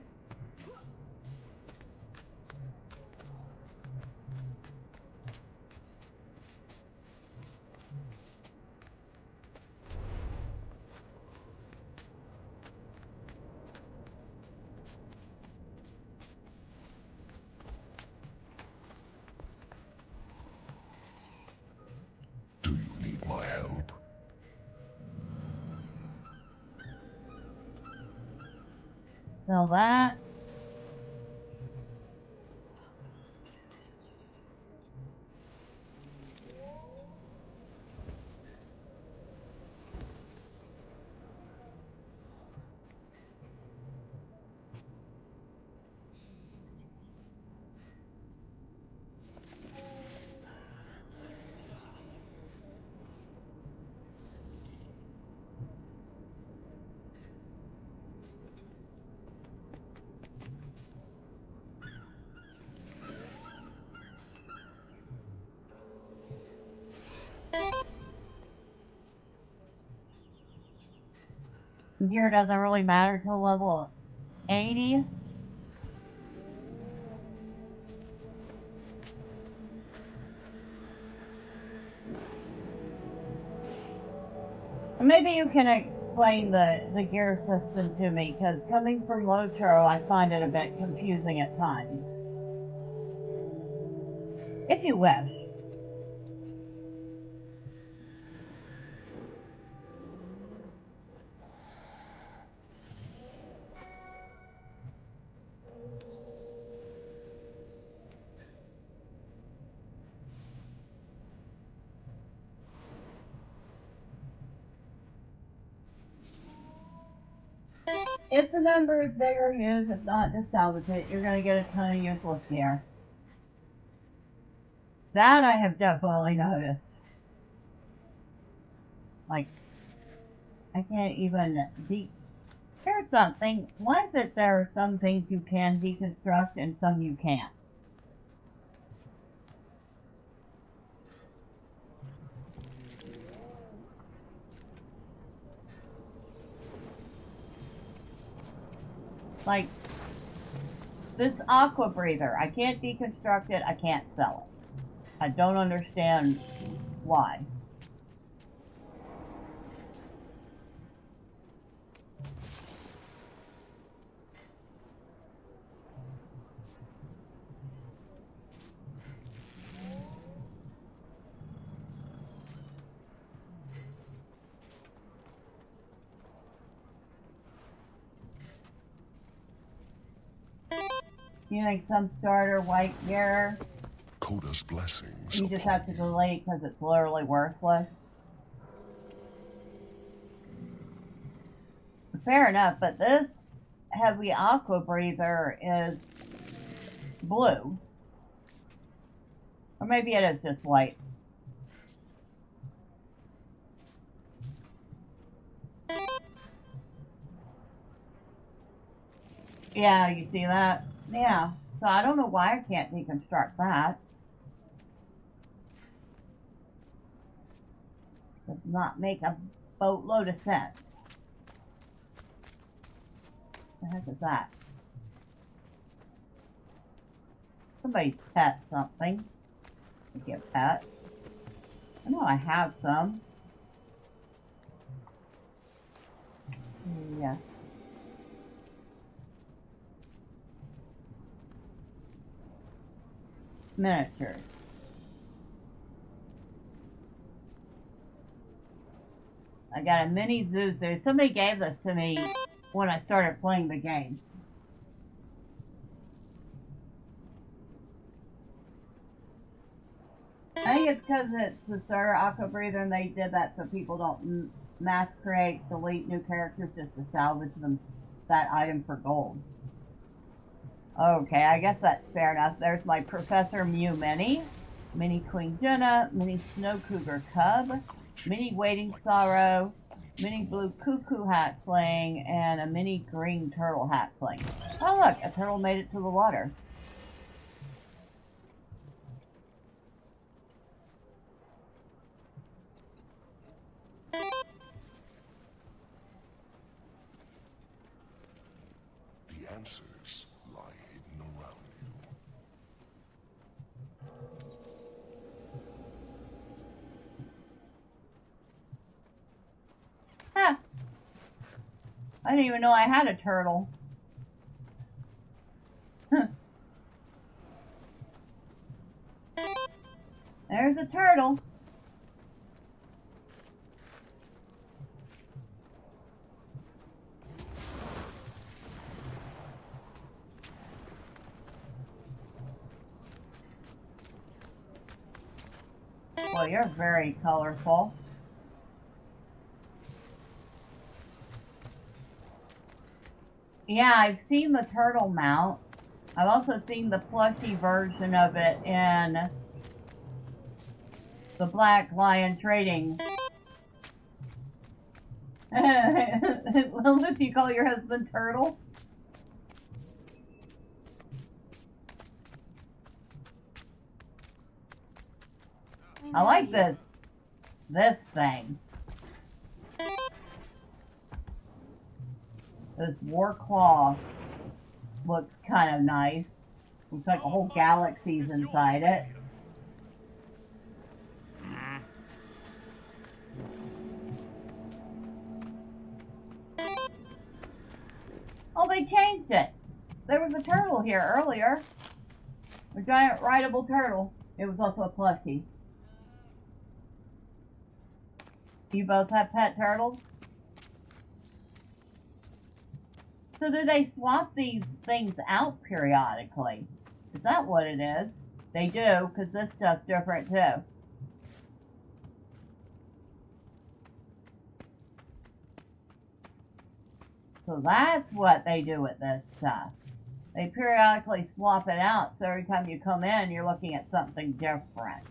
Do you need my help? Sell that. Gear doesn't really matter till level 80. Maybe you can explain the gear system to me, because coming from Lotro, I find it a bit confusing at times. If you wish. If the number is bigger, use. If not, just salvage it. You're going to get a ton of useless gear. That I have definitely noticed. Like, I can't even Here's something. Why is it there are some things you can deconstruct and some you can't? Like, this aqua breather, I can't deconstruct it, I can't sell it. I don't understand why. Healing some starter white gear. Coda's blessings. You just have to delete because it's literally worthless. Fair enough, but this heavy aqua breather is blue. Or maybe it is just white. Yeah, you see that? Yeah. So I don't know why I can't deconstruct that. Does not make a boatload of sense. What the heck is that? Somebody's pet something. Maybe a pet. I know I have some. Yeah. Miniatures. I got a mini Zuzu. Somebody gave this to me when I started playing the game. I think it's because it's the starter aqua breather and they did that so people don't mass create, delete new characters just to salvage them that item for gold. Okay, I guess that's fair enough. There's my Professor Mew Mini, Mini Queen Jenna, Mini Snow Cougar Cub, Mini Waiting Sorrow, Mini Blue Cuckoo Hatchling, and a Mini Green Turtle Hatchling. Oh look, a turtle made it to the water. The answers lie hidden around you. Huh. I didn't even know I had a turtle. Huh. There's a turtle. Well, you're very colorful. Yeah, I've seen the turtle mount. I've also seen the plushy version of it in the Black Lion Trading. Lilith, you call your husband Turtle? I like this thing. This war claw looks kind of nice. Looks like a whole galaxy's inside it. Oh, they changed it. There was a turtle here earlier. A giant rideable turtle. It was also a plushie. You both have pet turtles? So do they swap these things out periodically? Is that what it is? They do, because this stuff's different too. So that's what they do with this stuff. They periodically swap it out, so every time you come in, you're looking at something different.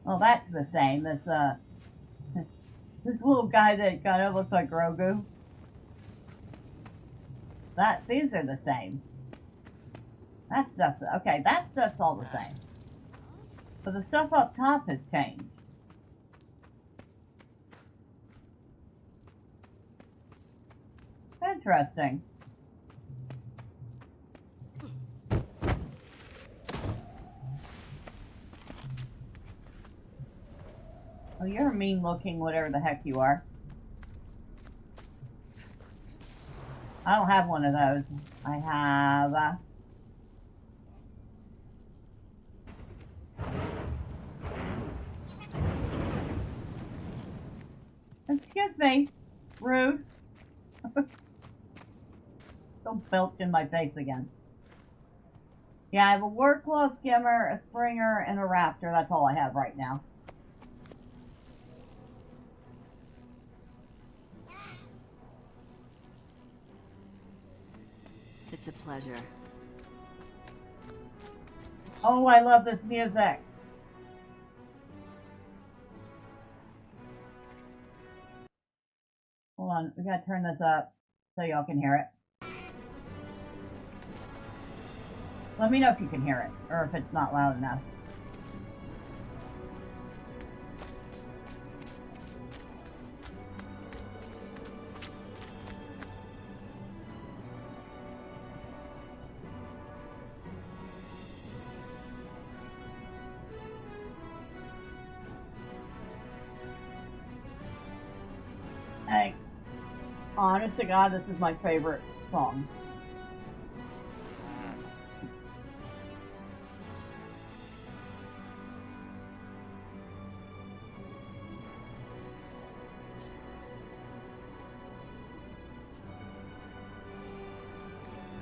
Well, that's the same. This little guy that kind of looks like Grogu. These are the same. That stuff's, okay, that stuff's all the same. But the stuff up top has changed. Interesting. Oh, you're mean looking, whatever the heck you are. I don't have one of those. I have... Excuse me. Rude. Don't belch in my face again. Yeah, I have a Wordclaw Skimmer, a Springer, and a Raptor. That's all I have right now. It's a pleasure. Oh, I love this music. Hold on, we gotta turn this up so y'all can hear it. Let me know if you can hear it, or if it's not loud enough. Hey, honest to God, this is my favorite song.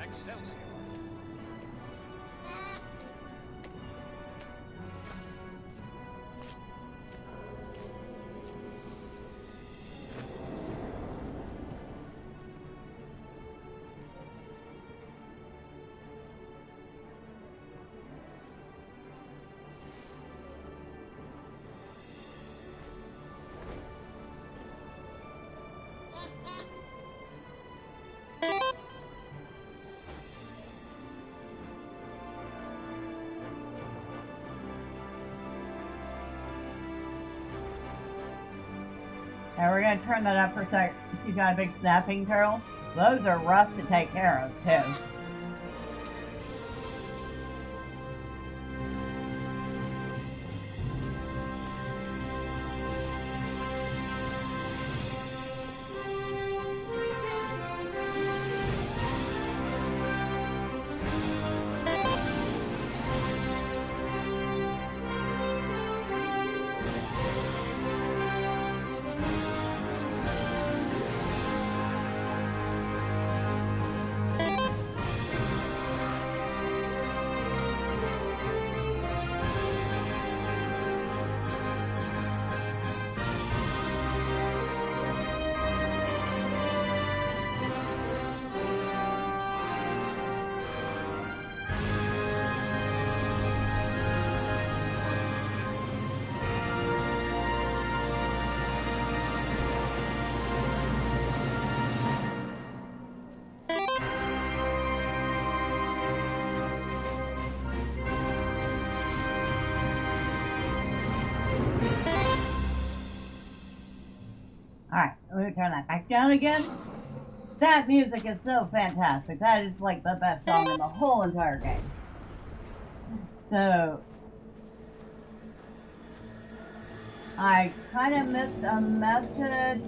Excelsior. And we're gonna turn that up for a sec. You got a big snapping turtle? Those are rough to take care of, too. Alright, let me turn that back down again. That music is so fantastic. That is like the best song in the whole entire game. So, I kind of missed a message,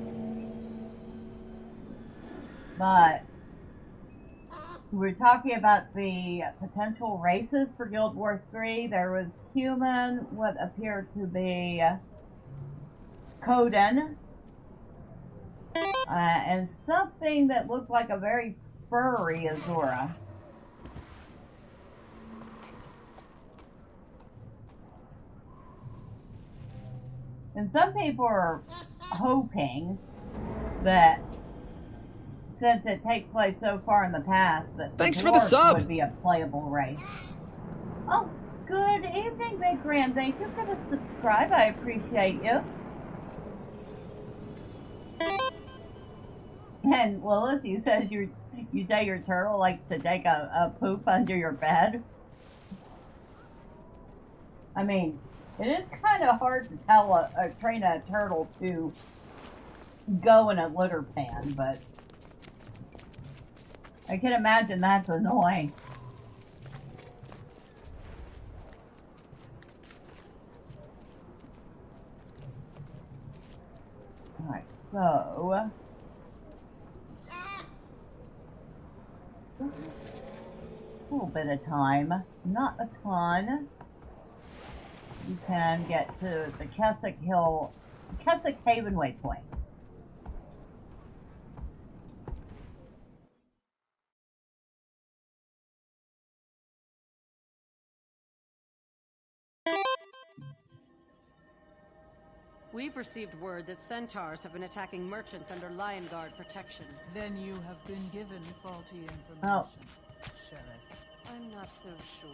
but we're talking about the potential races for Guild Wars 3. There was human, what appeared to be Coden, and something that looked like a very furry Azura. And some people are hoping that since it takes place so far in the past, that Thanks the for the dwarves sub! would be a playable race. Oh, good evening, Big Grand. Thank you for the subscribe. I appreciate you. And Lilith, you said you say your turtle likes to take a poop under your bed. I mean, it is kind of hard to tell train a turtle to go in a litter pan, but I can imagine that's annoying. Alright, so a little bit of time, not a ton. You can get to the Keswick Haven Waypoint. We've received word that centaurs have been attacking merchants under Lion Guard protection. Then you have been given faulty information, Oh. Sheriff. I'm not so sure.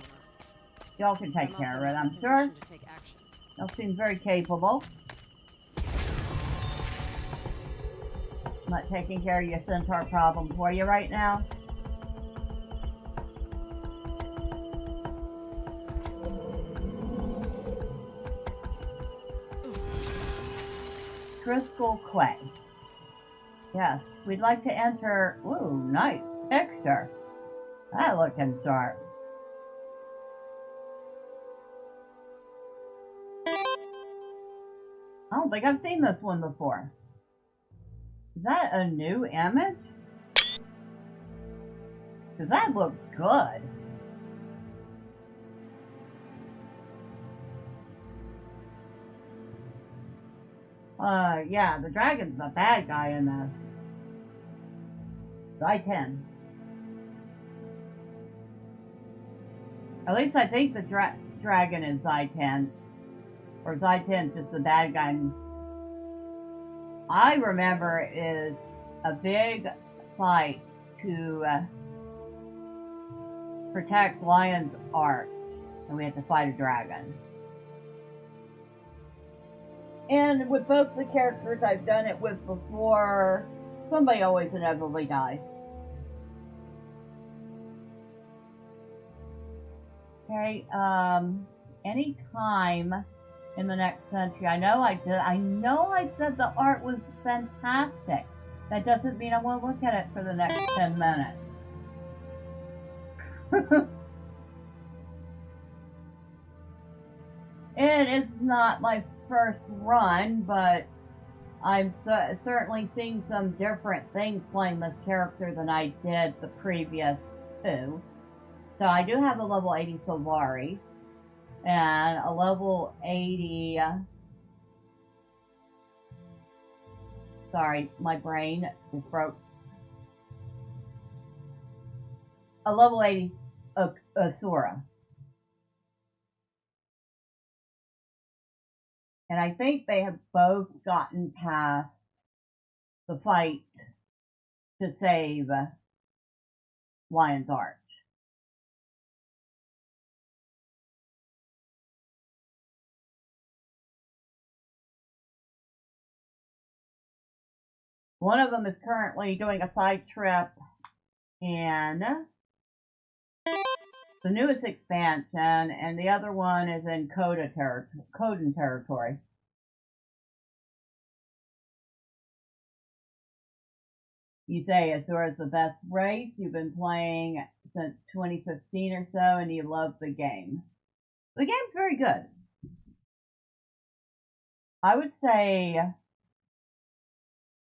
Y'all can take I'm care of also it, not in I'm sure. position to take action. Y'all seem very capable. I'm not taking care of your centaur problem for you right now. Driscoll Quay. Yes, we'd like to enter. Ooh, nice picture. That looking sharp. I don't think I've seen this one before. Is that a new image? Because that looks good. Yeah, the dragon's the bad guy in this. I-10. At least I think the dragon is I-10. Or I-10's just the bad guy. I remember is a big fight to protect Lion's Arch. And we had to fight a dragon. And with both the characters I've done it with before, somebody always inevitably dies. Okay, any time in the next century. I know I said the art was fantastic. That doesn't mean I want to look at it for the next 10 minutes. It is not my first run, but I'm certainly seeing some different things playing this character than I did the previous two. So I do have a level 80 Sylvari and a level 80... Sorry, my brain just broke. A level 80 Asura. And I think they have both gotten past the fight to save Lion's Arch. One of them is currently doing a side trip in the newest expansion, and the other one is in Codan territory. You say Azura is the best race. You've been playing since 2015 or so, and you love the game. The game's very good. I would say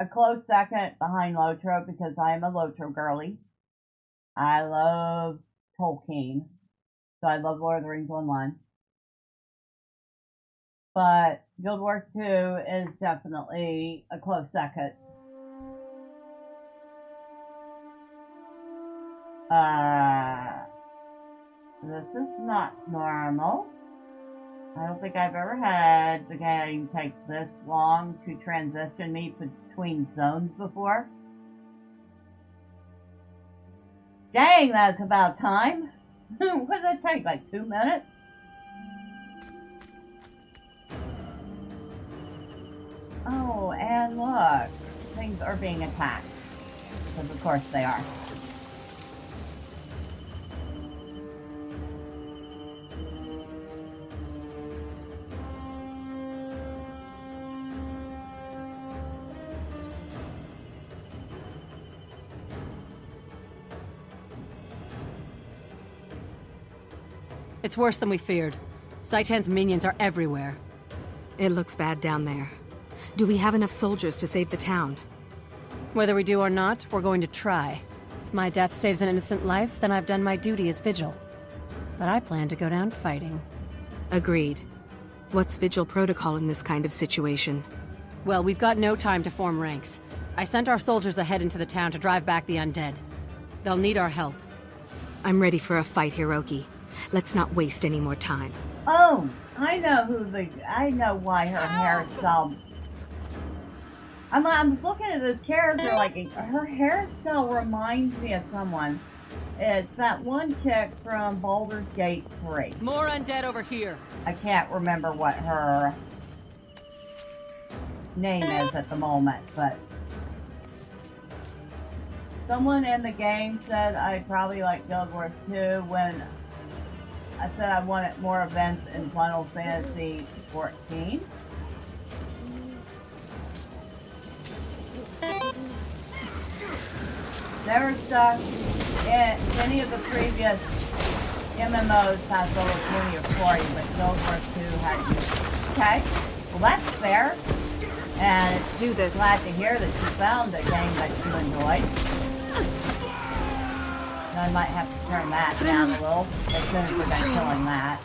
a close second behind Lotro, because I am a Lotro girly. I love Tolkien, so I love Lord of the Rings Online. But Guild Wars 2 is definitely a close second. This is not normal. I don't think I've ever had the game take this long to transition me between zones before. Dang, that's about time. What did that take, like 2 minutes? Oh, and look, things are being attacked. Because of course they are. It's worse than we feared. Zaitan's minions are everywhere. It looks bad down there. Do we have enough soldiers to save the town? Whether we do or not, we're going to try. If my death saves an innocent life, then I've done my duty as Vigil. But I plan to go down fighting. Agreed. What's Vigil protocol in this kind of situation? Well, we've got no time to form ranks. I sent our soldiers ahead into the town to drive back the undead. They'll need our help. I'm ready for a fight, Hiroki. Let's not waste any more time. Oh, I know why her hairstyle I'm looking at this character, like, her hairstyle reminds me of someone. It's that one chick from Baldur's Gate 3. More undead over here. I can't remember what her name is at the moment, but someone in the game said I probably like Guild Wars 2 when I said I wanted more events in Final Fantasy 14. Never stuck in any of the previous MMOs has over 20 or 40, but Guild Wars 2 had you. Okay, well that's fair. And let's do this. Glad to hear that you found a game that you enjoyed. I might have to turn that down a little as soon as we're done killing that.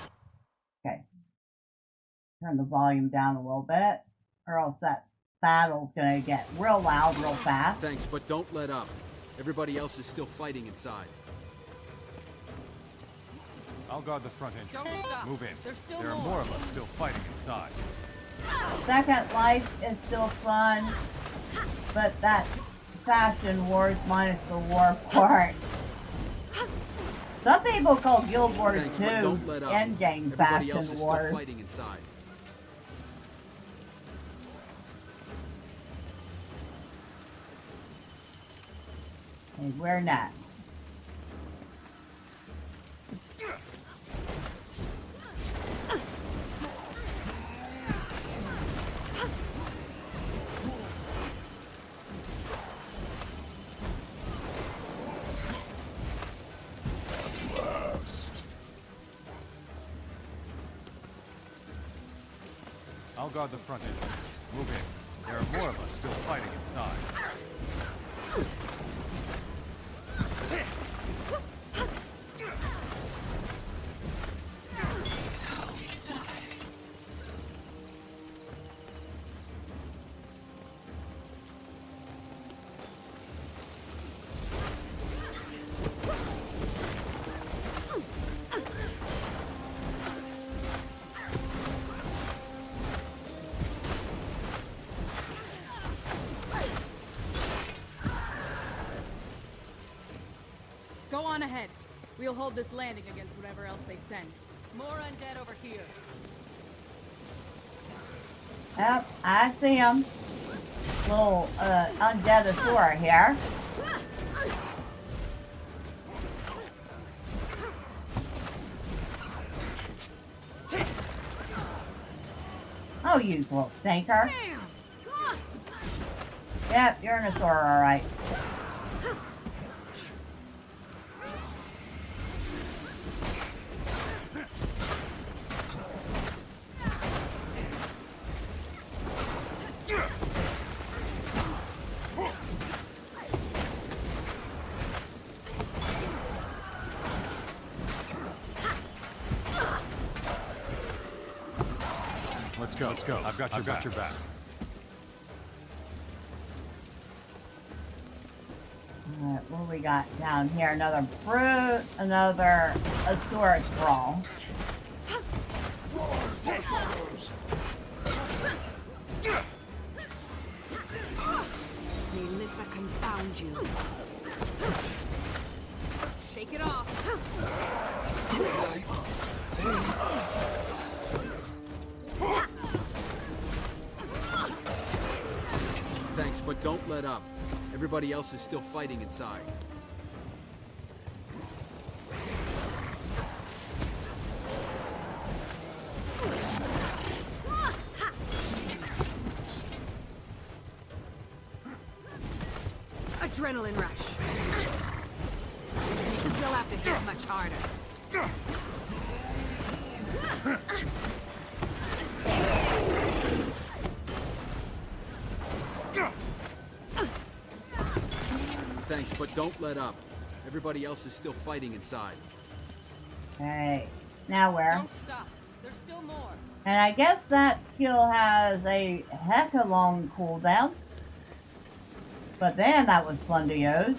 Okay. Turn the volume down a little bit, or else that battle's gonna get real loud real fast. Thanks, but don't let up. Everybody else is still fighting inside. I'll guard the front entrance. Don't stop. Move in. There's still there are more of us still fighting inside. Second Life is still fun, but that Fashion Wars minus the war part. Some people call Guild Wars 2 Endgame Fashion else is Wars. still fighting inside. Okay, where next? I'll guard the front entrance. Move in. There are more of us still fighting inside. Go on ahead. We'll hold this landing against whatever else they send. More undead over here. Yep, I see him. Little undeadasaur here. Oh, you little stinker. Yep, you're an Asaur, alright. Let's go. Let's go. I've got your back. Alright, what do we got down here? Another brute, another Asaurus brawl. Melissa confound you. Shake it off. Thanks, but don't let up. Everybody else is still fighting inside. Adrenaline rush. You'll have to hit much harder. Thanks, but don't let up. Everybody else is still fighting inside. Okay, now where? Don't stop. There's still more. And I guess that skill has a heck of a long cooldown. But then that was fun to use.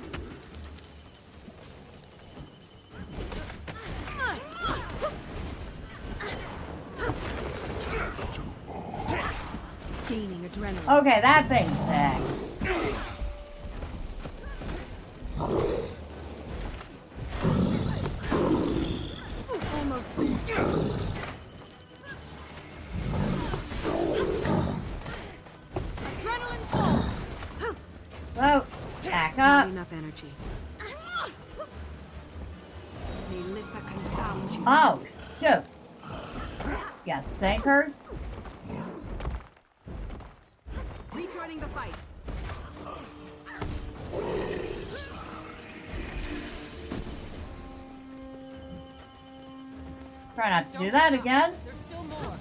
Gaining adrenaline. Okay, that thing's sick. Almost there. Adrenaline full. Whoa, back Not up. enough energy. Melissa confound you. Oh, shoot. Got stinkers. Rejoining the fight. Try not to do that again. There's still more.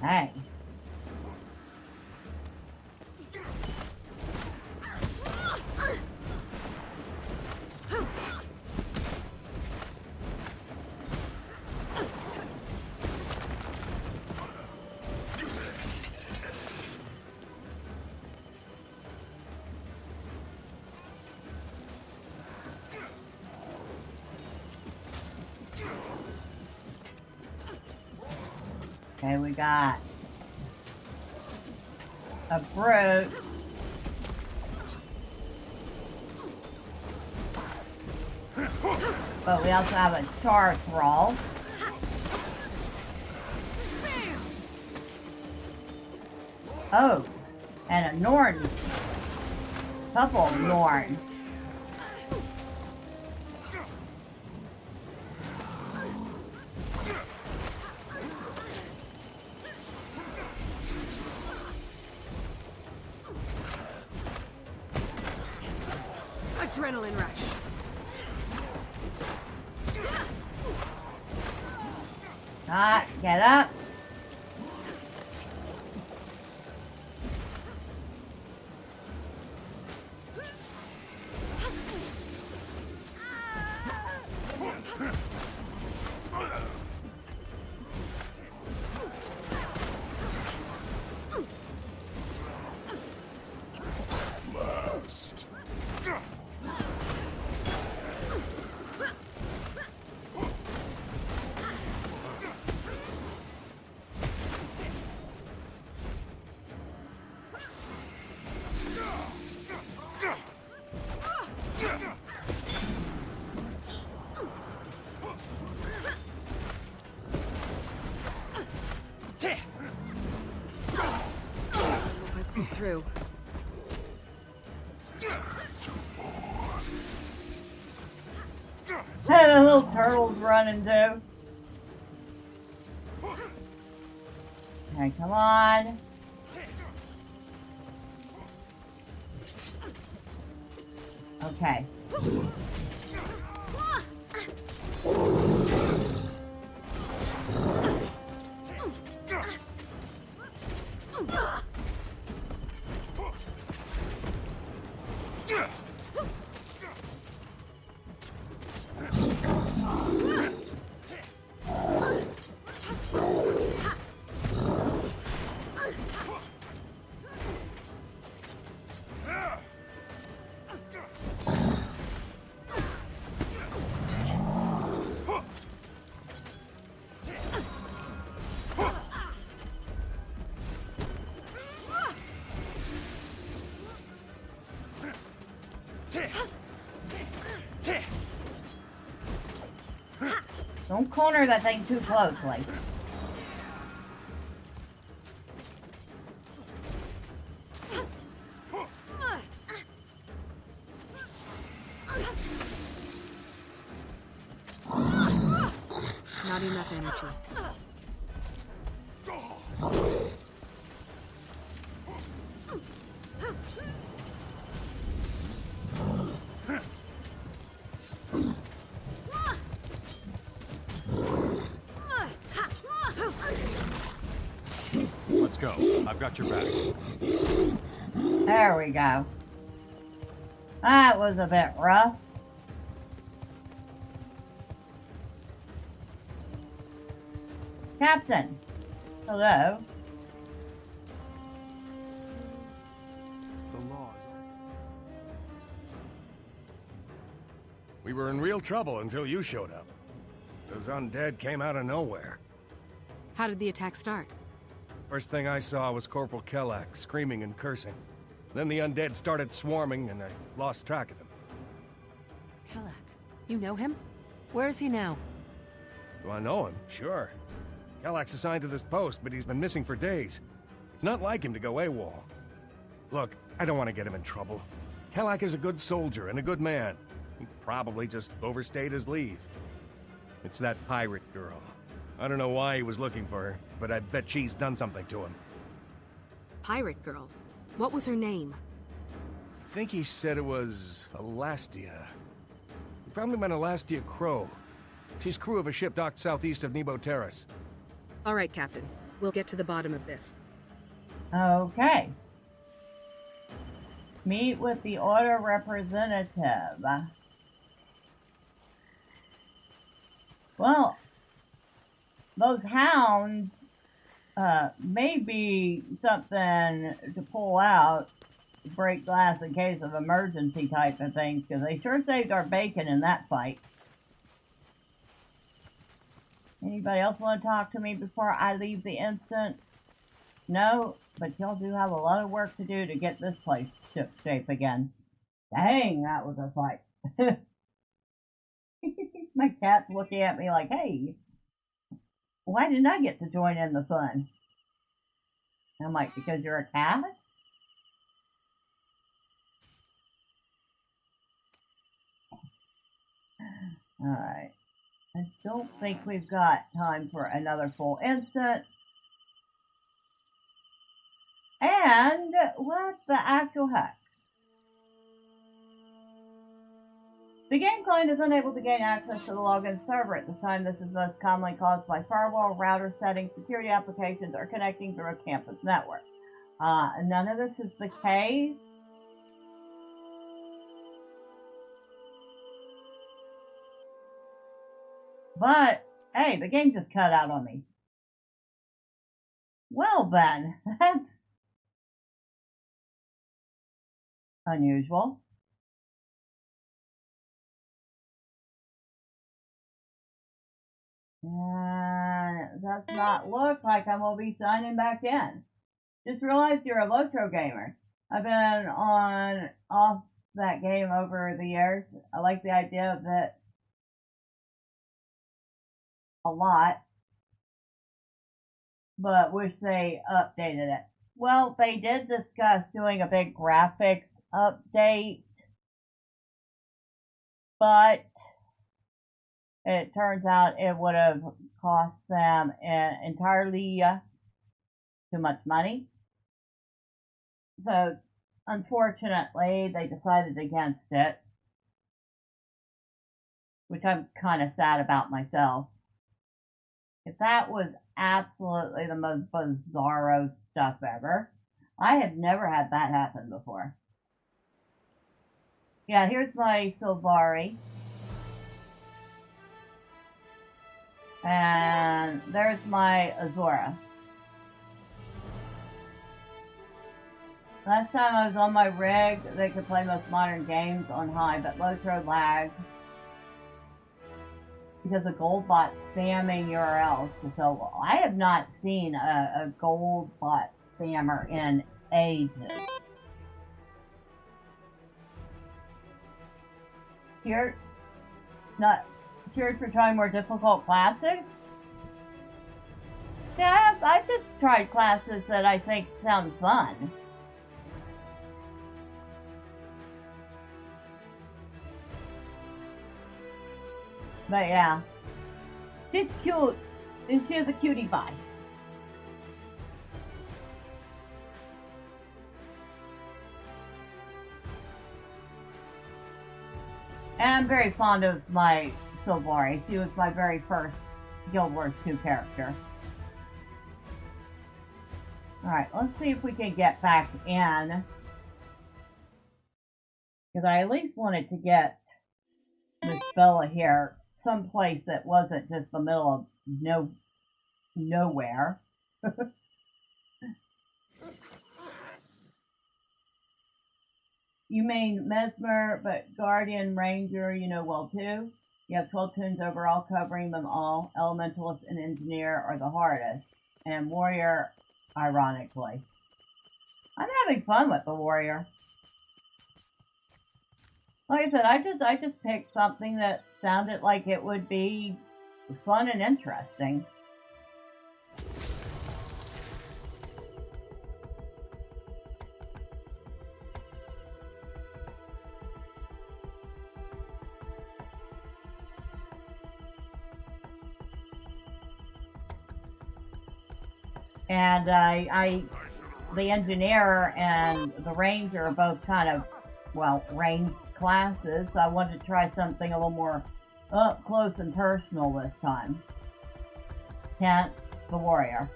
Hey. Okay, we got a brute. But we also have a char thrall. Oh, and a Norn. Couple of Norn. Adrenaline rush. Get up. Last. I pull through. Hey, the little turtles running too. Okay, come on. Okay. Don't corner that thing too closely. Not enough energy. go. I've got your back. There we go. That was a bit rough. Captain. Hello. The laws. We were in real trouble until you showed up. Those undead came out of nowhere. How did the attack start? First thing I saw was Corporal Kellak screaming and cursing. Then the undead started swarming and I lost track of him. Kellak. You know him? Where is he now? Do I know him? Sure. Kellak's assigned to this post, but he's been missing for days. It's not like him to go AWOL. Look, I don't want to get him in trouble. Kellak is a good soldier and a good man. He probably just overstayed his leave. It's that pirate girl. I don't know why he was looking for her, but I bet she's done something to him. Pirate girl? What was her name? I think he said it was Elastia. He probably meant Elastia Crow. She's crew of a ship docked southeast of Nebo Terrace. All right, Captain. We'll get to the bottom of this. Okay. Meet with the order representative. Well, those hounds may be something to pull out, break glass in case of emergency type of things, because they sure saved our bacon in that fight. Anybody else want to talk to me before I leave the instant? No, but y'all do have a lot of work to do to get this place ship shape again. Dang, that was a fight. My cat's looking at me like, hey, why didn't I get to join in the fun? I'm like, because you're a cat? Alright. I don't think we've got time for another full instant. And what the actual heck? The game client is unable to gain access to the login server at this time. This is most commonly caused by firewall, router settings, security applications, or connecting through a campus network. None of this is the case. But, hey, the game just cut out on me. Well then, that's unusual. And does not look like I'm going to be signing back in. Just realized you're a Lotro gamer. I've been on off that game over the years. I like the idea of it a lot, but wish they updated it. Well, they did discuss doing a big graphics update, but it turns out it would have cost them entirely too much money. So, unfortunately, they decided against it, which I'm kind of sad about myself. If that was absolutely the most bizarro stuff ever. I have never had that happen before. Yeah, here's my Sylvari. And there's my Azora. Last time I was on my rig, they could play most modern games on high, but Lotro lagged because of Goldbot spamming URLs. So I have not seen a Goldbot spammer in ages. Here, not cheers for trying more difficult classes. Yeah, I've just tried classes that I think sound fun. But yeah, she's cute, and she's a cutie pie. And I'm very fond of my Sylvari. She was my very first Guild Wars 2 character. Alright, let's see if we can get back in. Because I at least wanted to get Miss Bella here someplace that wasn't just the middle of nowhere. You mean Mesmer, but Guardian, Ranger, you know well too. You have 12 tunes overall, covering them all. Elementalist and Engineer are the hardest. And Warrior, ironically. I'm having fun with the Warrior. Like I said, I just picked something that sounded like it would be fun and interesting. And the Engineer and the Ranger are both kind of, well, ranged classes, so I wanted to try something a little more up close and personal this time. Hence, the Warrior.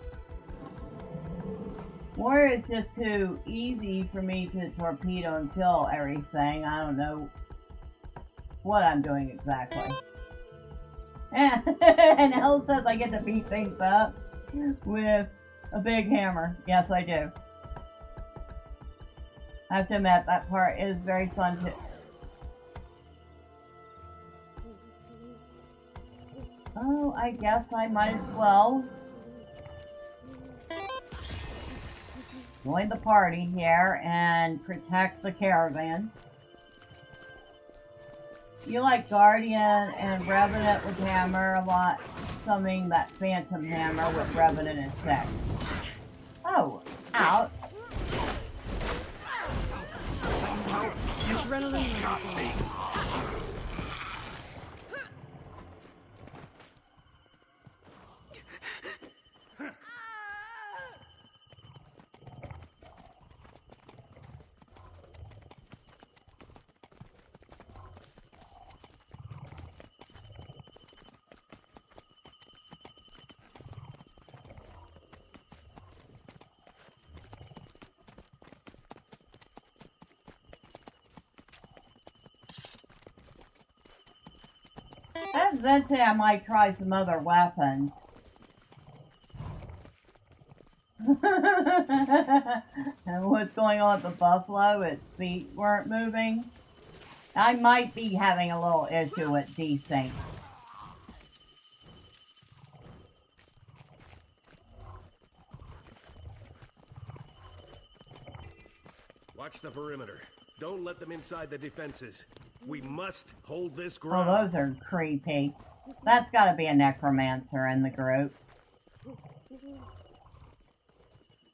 Warrior is just too easy for me to torpedo and kill everything. I don't know what I'm doing exactly. And Elle says I get to beat things up with a big hammer. Yes, I do. I have to admit, that part is very fun too. Oh, I guess I might as well join the party here and protect the caravan. You like Guardian and Revenant with Hammer a lot. Summoning that Phantom Hammer with Revenant is sick. Oh, out. Adrenaline rising. Eventually I might try some other weapons. And what's going on with the buffalo? Its feet weren't moving. I might be having a little issue with desync. Watch the perimeter. Don't let them inside the defenses. We must hold this Oh, ground. those are creepy. That's gotta be a necromancer in the group.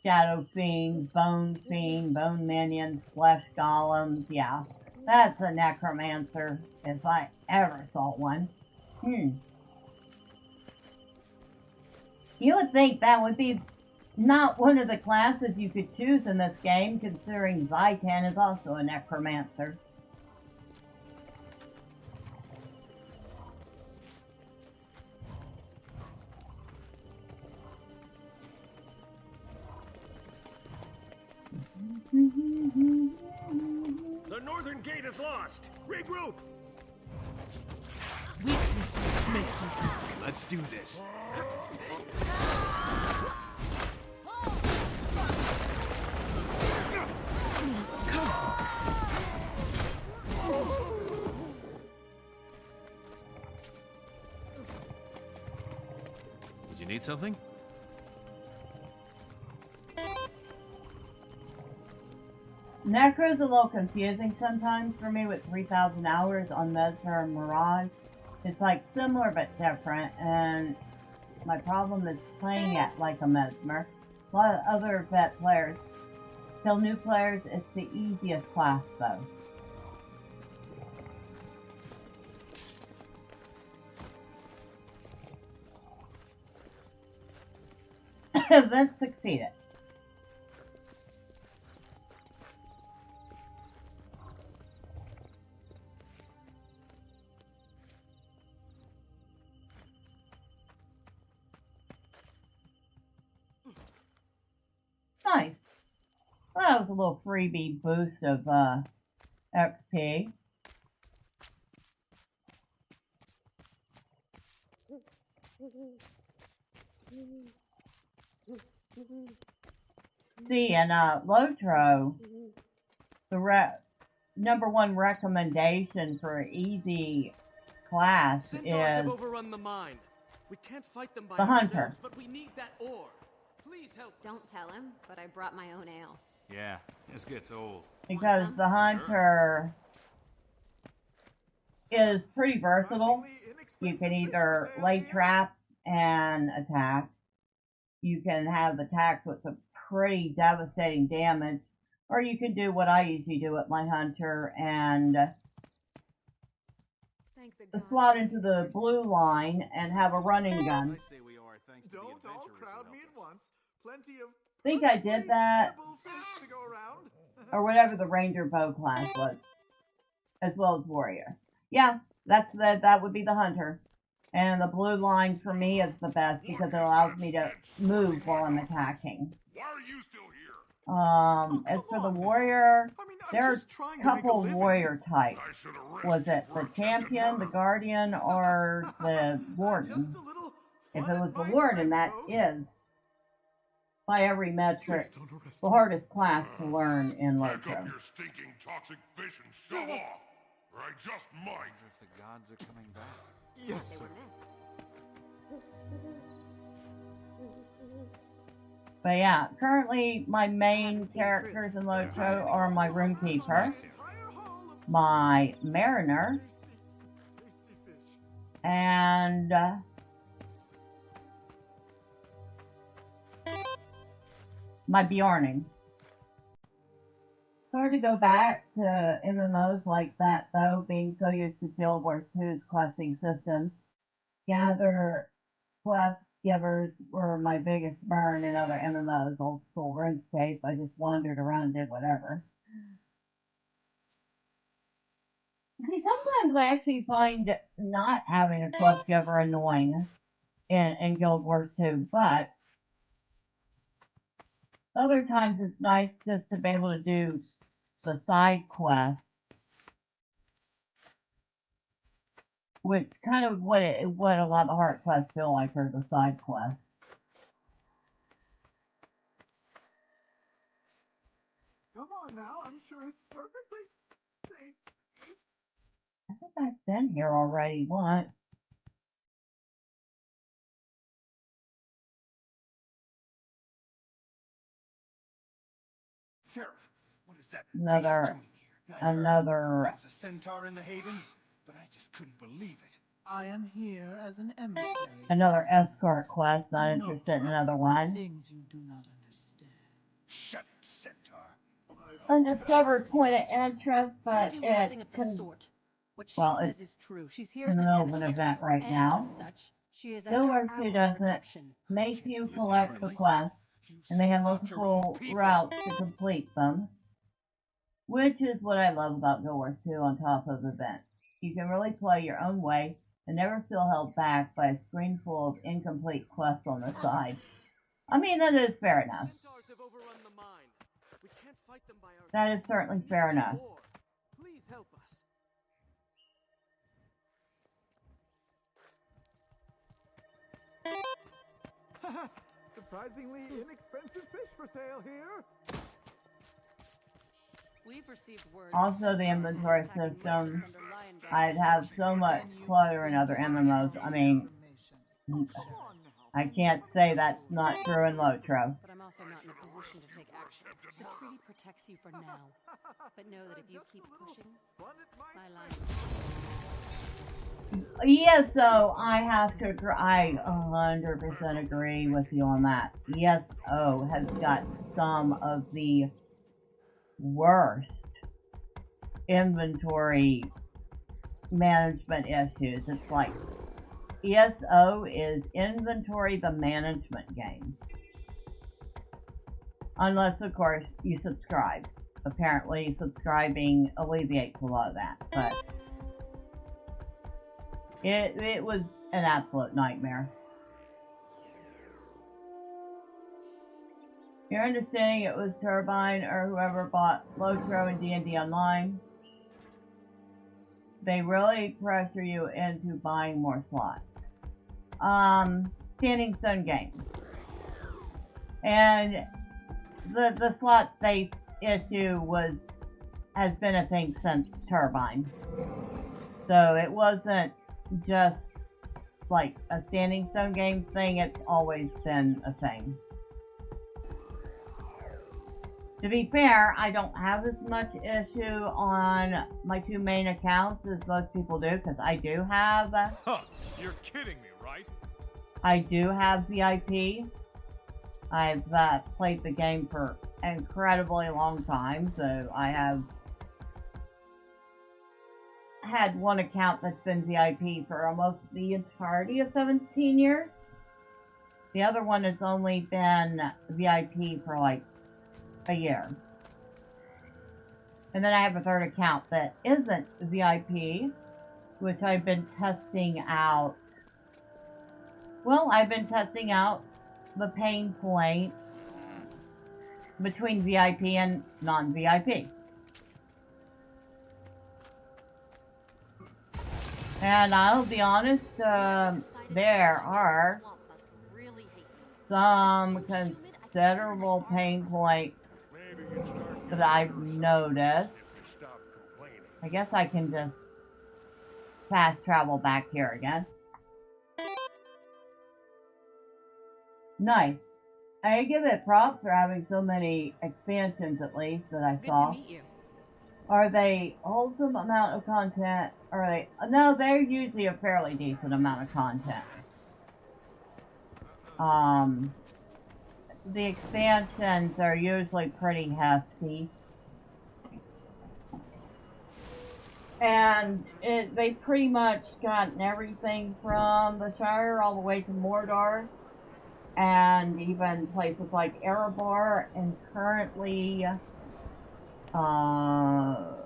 Shadow fiends, bone minions, flesh golems, yeah. That's a necromancer, if I ever saw one. You would think that would be not one of the classes you could choose in this game, considering Zaitan is also a necromancer. The northern gate is lost. Regroup. Weakness makes me sick. Let's do this. Did you need something? Necro's a little confusing sometimes for me with 3,000 hours on Mesmer and Mirage. It's like similar but different, and my problem is playing it like a Mesmer. A lot of other vet players tell new players it's the easiest class though. Event succeeded. a little freebie boost of XP. See, in Lotro, the #1 recommendation for easy class Centaurs have is overrun the mine. We can't fight them by the ourselves, hunter. but we need that ore. Please help us. Don't tell him, but I brought my own ale. Yeah, this gets old. Because the hunter is pretty versatile. You can either lay traps and attack. You can have attacks with some pretty devastating damage. Or you can do what I usually do with my hunter and slot into the blue line and have a running gun. Don't all crowd me at once. Plenty of I think I did that, fish to go around. or whatever the ranger bow class was, as well as warrior. Yeah, that would be the hunter. And the blue line for me is the best because it allows me to move while I'm attacking. Why are you still here? As for the warrior, there are a couple warrior types. Was it the champion, the guardian, or the warden? If it was the warden, that is, by every metric, the hardest class to learn in Pack Lotro. up your stinking toxic fish and shove off, or I just might. If the gods are coming back. Yes, sir. But yeah, currently my main characters in Lotro are my roomkeeper, my mariner, and my Bjorning. It's hard to go back to MMOs like that though, being so used to Guild Wars 2's questing systems. Gather quest givers were my biggest burn in other MMOs, old school RuneScape. I just wandered around and did whatever. See, sometimes I actually find not having a quest giver annoying in Guild Wars 2, but other times it's nice just to be able to do the side quests, which kind of what a lot of the heart quests feel like are the side quests. Come on now, I'm sure it's perfectly safe. I think I've been here already once. Sheriff, what is that? Another There's a centaur in the Haven, but I just couldn't believe it. I am here as an emissary. Another escort quest, not interested in another one. Things you do not understand. Shut it, centaur. Undiscovered point of interest, but Do it nothing of the can, sort. What she well, says it's is true. She's here in the as middle an of an emissary, event right and now. as such, she is Guild Wars under 2 our doesn't protection. make you collect the quests, and they have multiple routes to complete them, which is what I love about Guild Wars 2 on top of events. You can really play your own way and never feel held back by a screen full of incomplete quests on the side. I mean, that is fair enough. Centaurs have overrun the mine. We can't fight them by ourselves. That is certainly fair enough. Please help us. Surprisingly inexpensive fish for sale here. We've received word Also, the inventory system, I'd have so much clutter in other MMOs. I mean, I can't say that's not true in Lotro. but I'm also not in a position to take action. The treaty protects you for now, but know that if you keep pushing, my line. Yes, so I have to agree. I 100% agree with you on that. ESO has got some of the worst inventory management issues. It's like ESO is inventory the management game. Unless, of course, you subscribe. Apparently, subscribing alleviates a lot of that, but it was an absolute nightmare. Your understanding it was Turbine or whoever bought Lotro and D&D Online. They really pressure you into buying more slots. Standing Stone Games. And the slot-based issue has been a thing since Turbine. So it wasn't just like a Standing Stone Games thing, it's always been a thing. To be fair, I don't have as much issue on my two main accounts as most people do, because I do have... Huh, you're kidding me, right? I do have VIP. I've played the game for an incredibly long time, so I have had one account that's been VIP for almost the entirety of 17 years. The other one has only been VIP for like a year. And then I have a third account that isn't VIP, which I've been testing out. Well, I've been testing out the pain point between VIP and non-VIP. And I'll be honest, there are some considerable pain points that I've noticed. I guess I can just fast travel back here again. Nice. I give it props for having so many expansions, at least, that I saw. Good to meet you. Are they wholesome amount of content? Are they... No, they're usually a fairly decent amount of content. The expansions are usually pretty hefty. And they pretty much gotten everything from the Shire all the way to Mordor. And even places like Erebor and currently Umbor.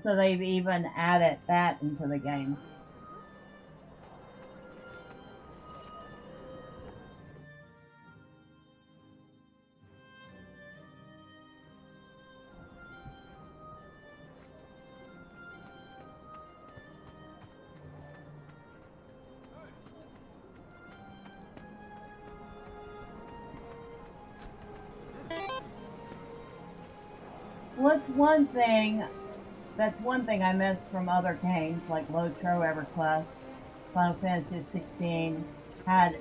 So they've even added that into the game. What's one thing, that's one thing I missed from other games like Lotro, EverQuest, Final Fantasy 16, had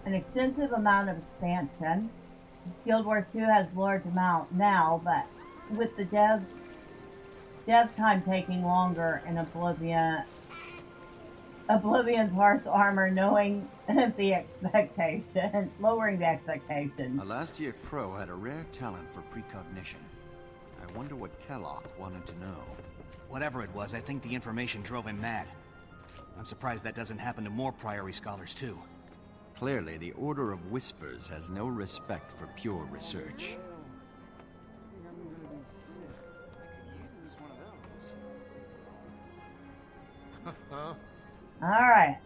an extensive amount of expansion. Guild Wars 2 has a large amount now, but with the dev time taking longer in Oblivion's harsh armor knowing the expectation, lowering the expectation. Alastia Crow had a rare talent for precognition. I wonder what Kellogg wanted to know. Whatever it was, I think the information drove him mad. I'm surprised that doesn't happen to more Priory scholars, too. Clearly, the Order of Whispers has no respect for pure research. Alright.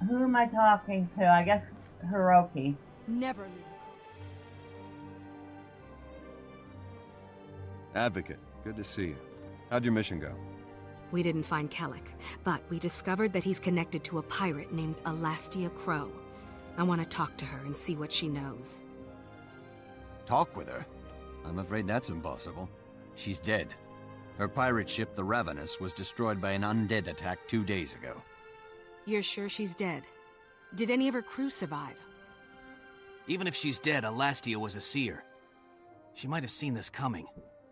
Who am I talking to? I guess Hiroki. Never leave. Advocate, good to see you. How'd your mission go? We didn't find Kellic, but we discovered that he's connected to a pirate named Alastia Crow. I want to talk to her and see what she knows. Talk with her? I'm afraid that's impossible. She's dead. Her pirate ship, the Ravenous, was destroyed by an undead attack 2 days ago. You're sure she's dead? Did any of her crew survive? Even if she's dead, Alastia was a seer. She might have seen this coming,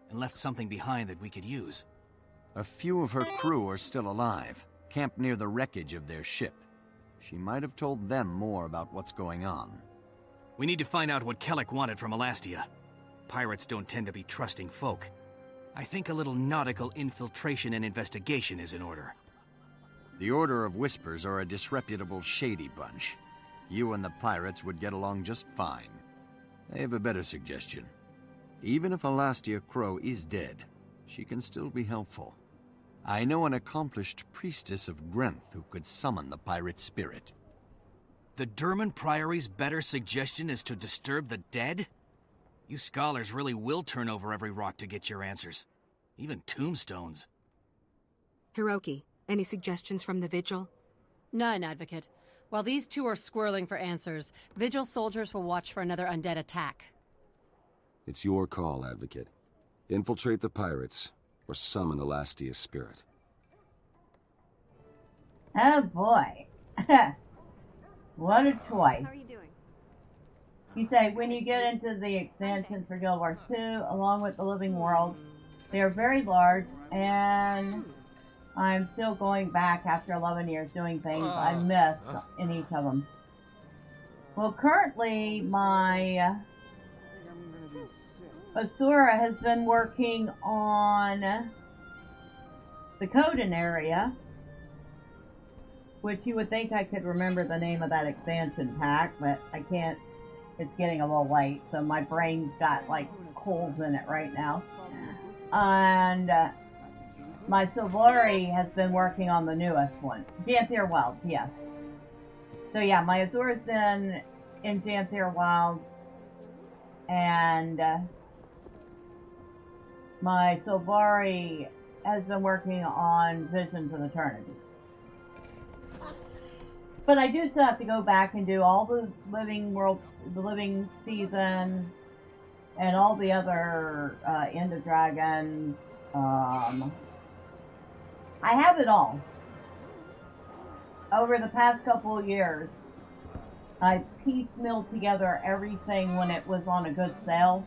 and left something behind that we could use. A few of her crew are still alive, camped near the wreckage of their ship. She might have told them more about what's going on. We need to find out what Kellic wanted from Alastia. Pirates don't tend to be trusting folk. I think a little nautical infiltration and investigation is in order. The Order of Whispers are a disreputable, shady bunch. You and the pirates would get along just fine. I have a better suggestion. Even if Alastia Crow is dead, she can still be helpful. I know an accomplished priestess of Grenth who could summon the pirate spirit. The Durman Priory's better suggestion is to disturb the dead? You scholars really will turn over every rock to get your answers. Even tombstones. Hiroki, any suggestions from the Vigil? None, Advocate. While these two are squirreling for answers, Vigil soldiers will watch for another undead attack. It's your call, Advocate. Infiltrate the pirates, or summon Elastia's spirit. Oh boy. What a choice. How are you doing? You say, when you get into the expansions for Guild Wars 2, along with the Living World, they are very large, and I'm still going back after 11 years doing things I missed in each of them. Well, currently, my Asura has been working on the Coden area, which you would think I could remember the name of that expansion pack, but I can't. It's getting a little late, so my brain's got like holes in it right now. And my Silvari has been working on the newest one, Janthier Wilds, yes. So yeah, my Azura's been in Janthier Wilds, and my Silvari has been working on Visions of Eternity. But I do still have to go back and do all the living season, and all the other End of Dragons. I have it all. Over the past couple of years, I piecemealed together everything when it was on a good sale,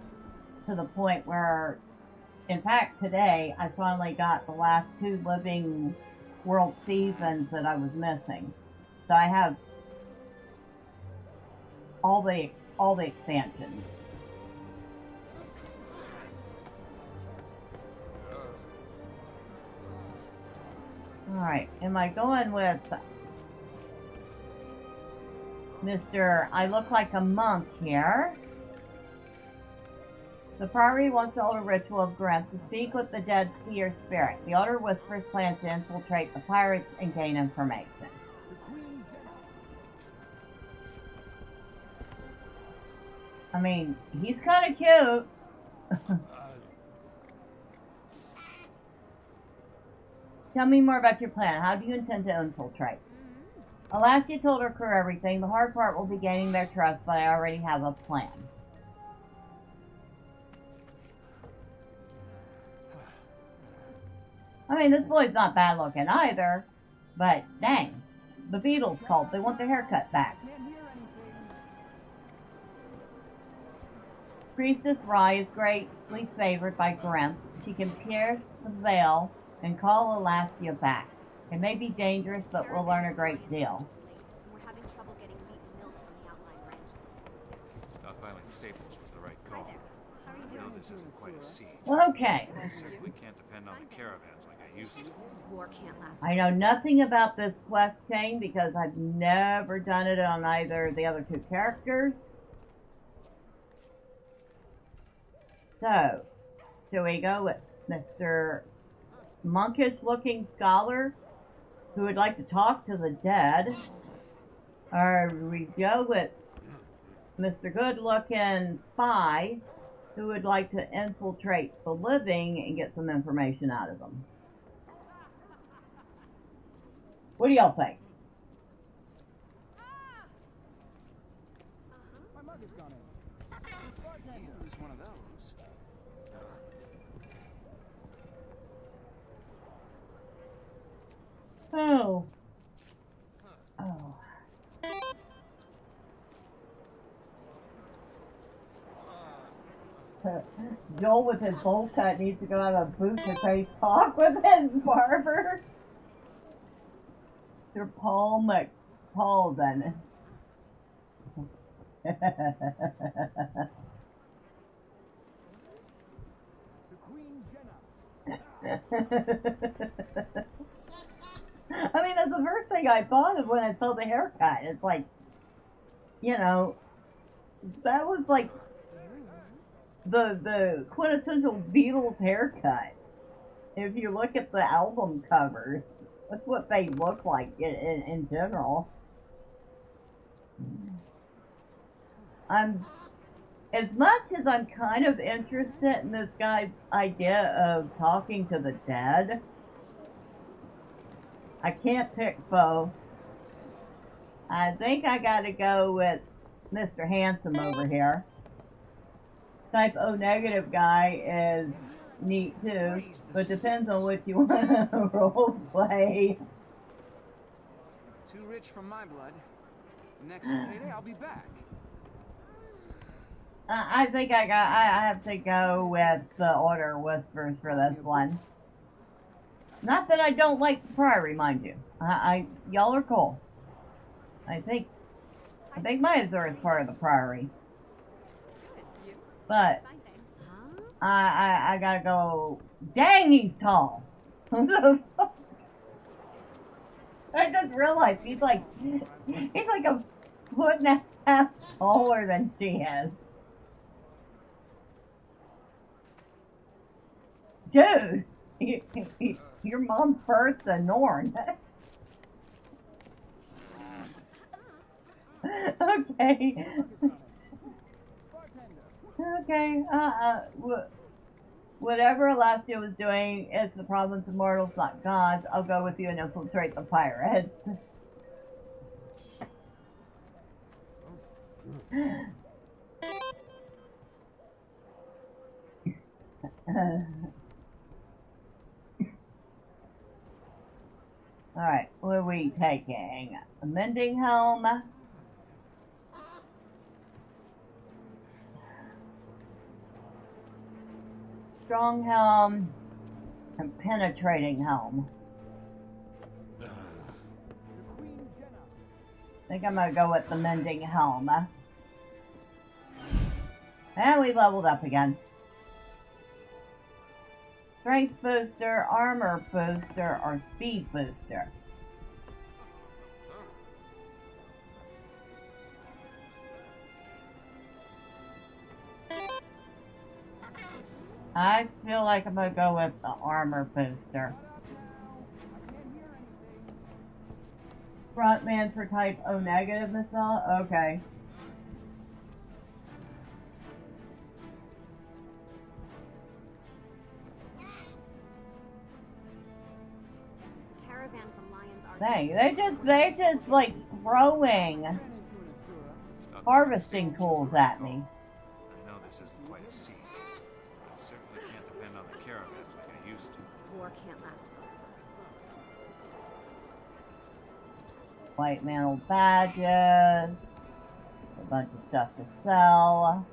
to the point where, in fact, today I finally got the last 2 Living World seasons that I was missing. So I have all the expansions. Alright, am I going with Mr. I look like a monk here? The Priory wants to hold a ritual of Grimp to speak with the dead seer spirit. The Elder Whispers plans to infiltrate the pirates and gain information. I mean, he's kind of cute. Tell me more about your plan. How do you intend to infiltrate? Elastia told her crew everything. The hard part will be gaining their trust, but I already have a plan. I mean, this boy's not bad looking either, but dang, the Beatles called. They want their haircut back. Priestess Rai is greatly favored by Grimp. She can pierce the veil and call Elastia back. It may be dangerous, but we'll learn a great deal. We're having trouble getting meat and milk from the outlying ranches. Stockpiling staples was the right call. How are you I doing? know this isn't quite a siege. Okay. I certainly can't depend on the caravans like I used to. War can't last. I know nothing about this quest chain because I've never done it on either of the other 2 characters. So, shall we go with Mr. Monkish-looking scholar who would like to talk to the dead? Or we go with Mr. Good-looking spy who would like to infiltrate the living and get some information out of them? What do y'all think? My mug has gone in. Use one of those. Oh. Oh. Joel with his bowl cut needs to go have a boot-to-face talk with his barber. Sir Paul McPaulden. I mean, that's the first thing I thought of when I saw the haircut. It's like, you know, that was like the quintessential Beatles haircut. If you look at the album covers, that's what they look like in general. As much as I'm kind of interested in this guy's idea of talking to the dead, I can't pick both. I think I gotta go with Mr. Handsome over here. Type O negative guy is neat too, but depends on what you want to role play. Too rich for my blood. Next payday, I'll be back. I think I have to go with the Order of Whispers for this one. Not that I don't like the Priory, mind you. Y'all are cool. I think Mizor is part of the Priory. But I gotta go. Dang, he's tall. I just realized he's like a foot and a half taller than she is. Dude, your mom's first than Norn. Okay. Okay. Whatever Elastia was doing is the province of mortals, not gods. I'll go with you and infiltrate the pirates. Alright, what are we taking? A mending helm? Strong helm and penetrating helm. I think I'm gonna go with the mending helm. And we leveled up again. Strength booster, armor booster, or speed booster. I feel like I'm gonna go with the armor booster. Frontman for type O negative missile? Okay. Caravan from Lions are Dang, they just like throwing harvesting tools at me. I know this isn't quite a siege, but you certainly can't depend on the caravans like I used to. war can't last forever. White mantle badges. A bunch of stuff to sell.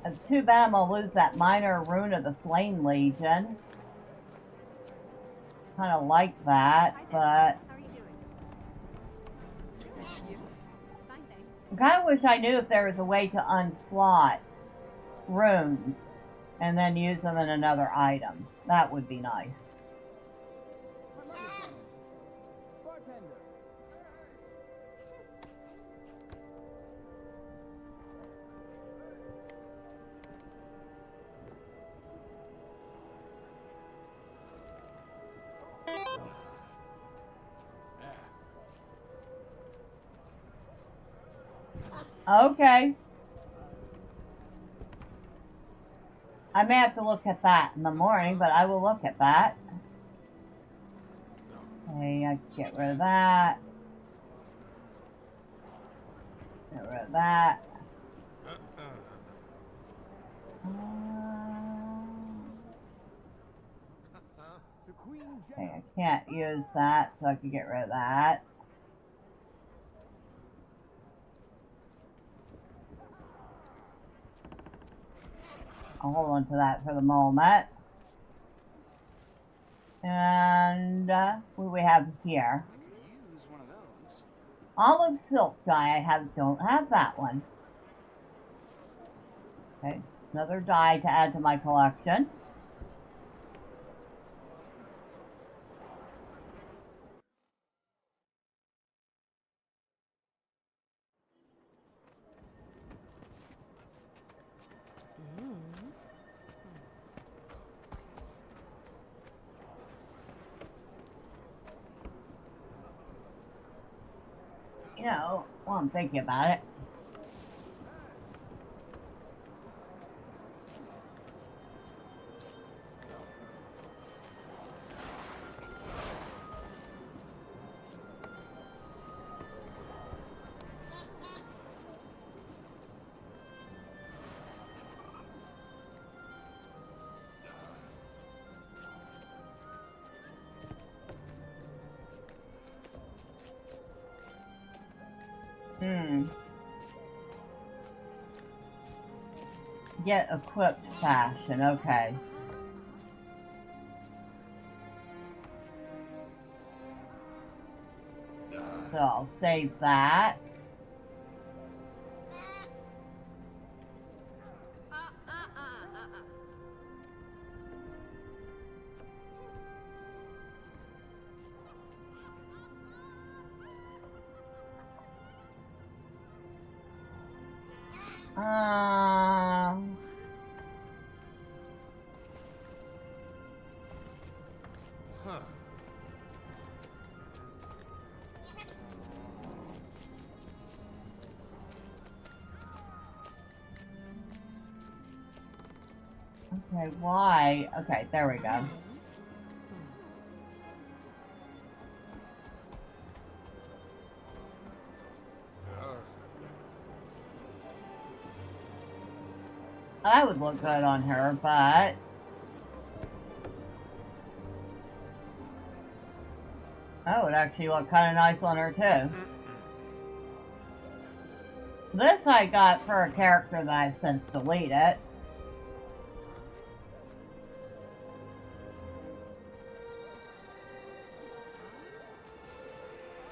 It's too bad I'm gonna lose that minor rune of the Slain Legion. Kinda like that, but I kinda wish I knew if there was a way to unslot runes and then use them in another item. That would be nice. Okay. I may have to look at that in the morning, but I will look at that. Okay, I can get rid of that. Get rid of that. Okay, I can't use that, so I can get rid of that. I'll hold on to that for the moment. And what do we have here? Use one of those. Olive silk dye. Don't have that one. Okay, another dye to add to my collection. know, while I'm thinking about it. Get equipped fashion, okay. So I'll save that. Huh. Okay, why? Okay, there we go. That would look good on her, but... that would actually look kind of nice on her, too. This I got for a character that I've since deleted.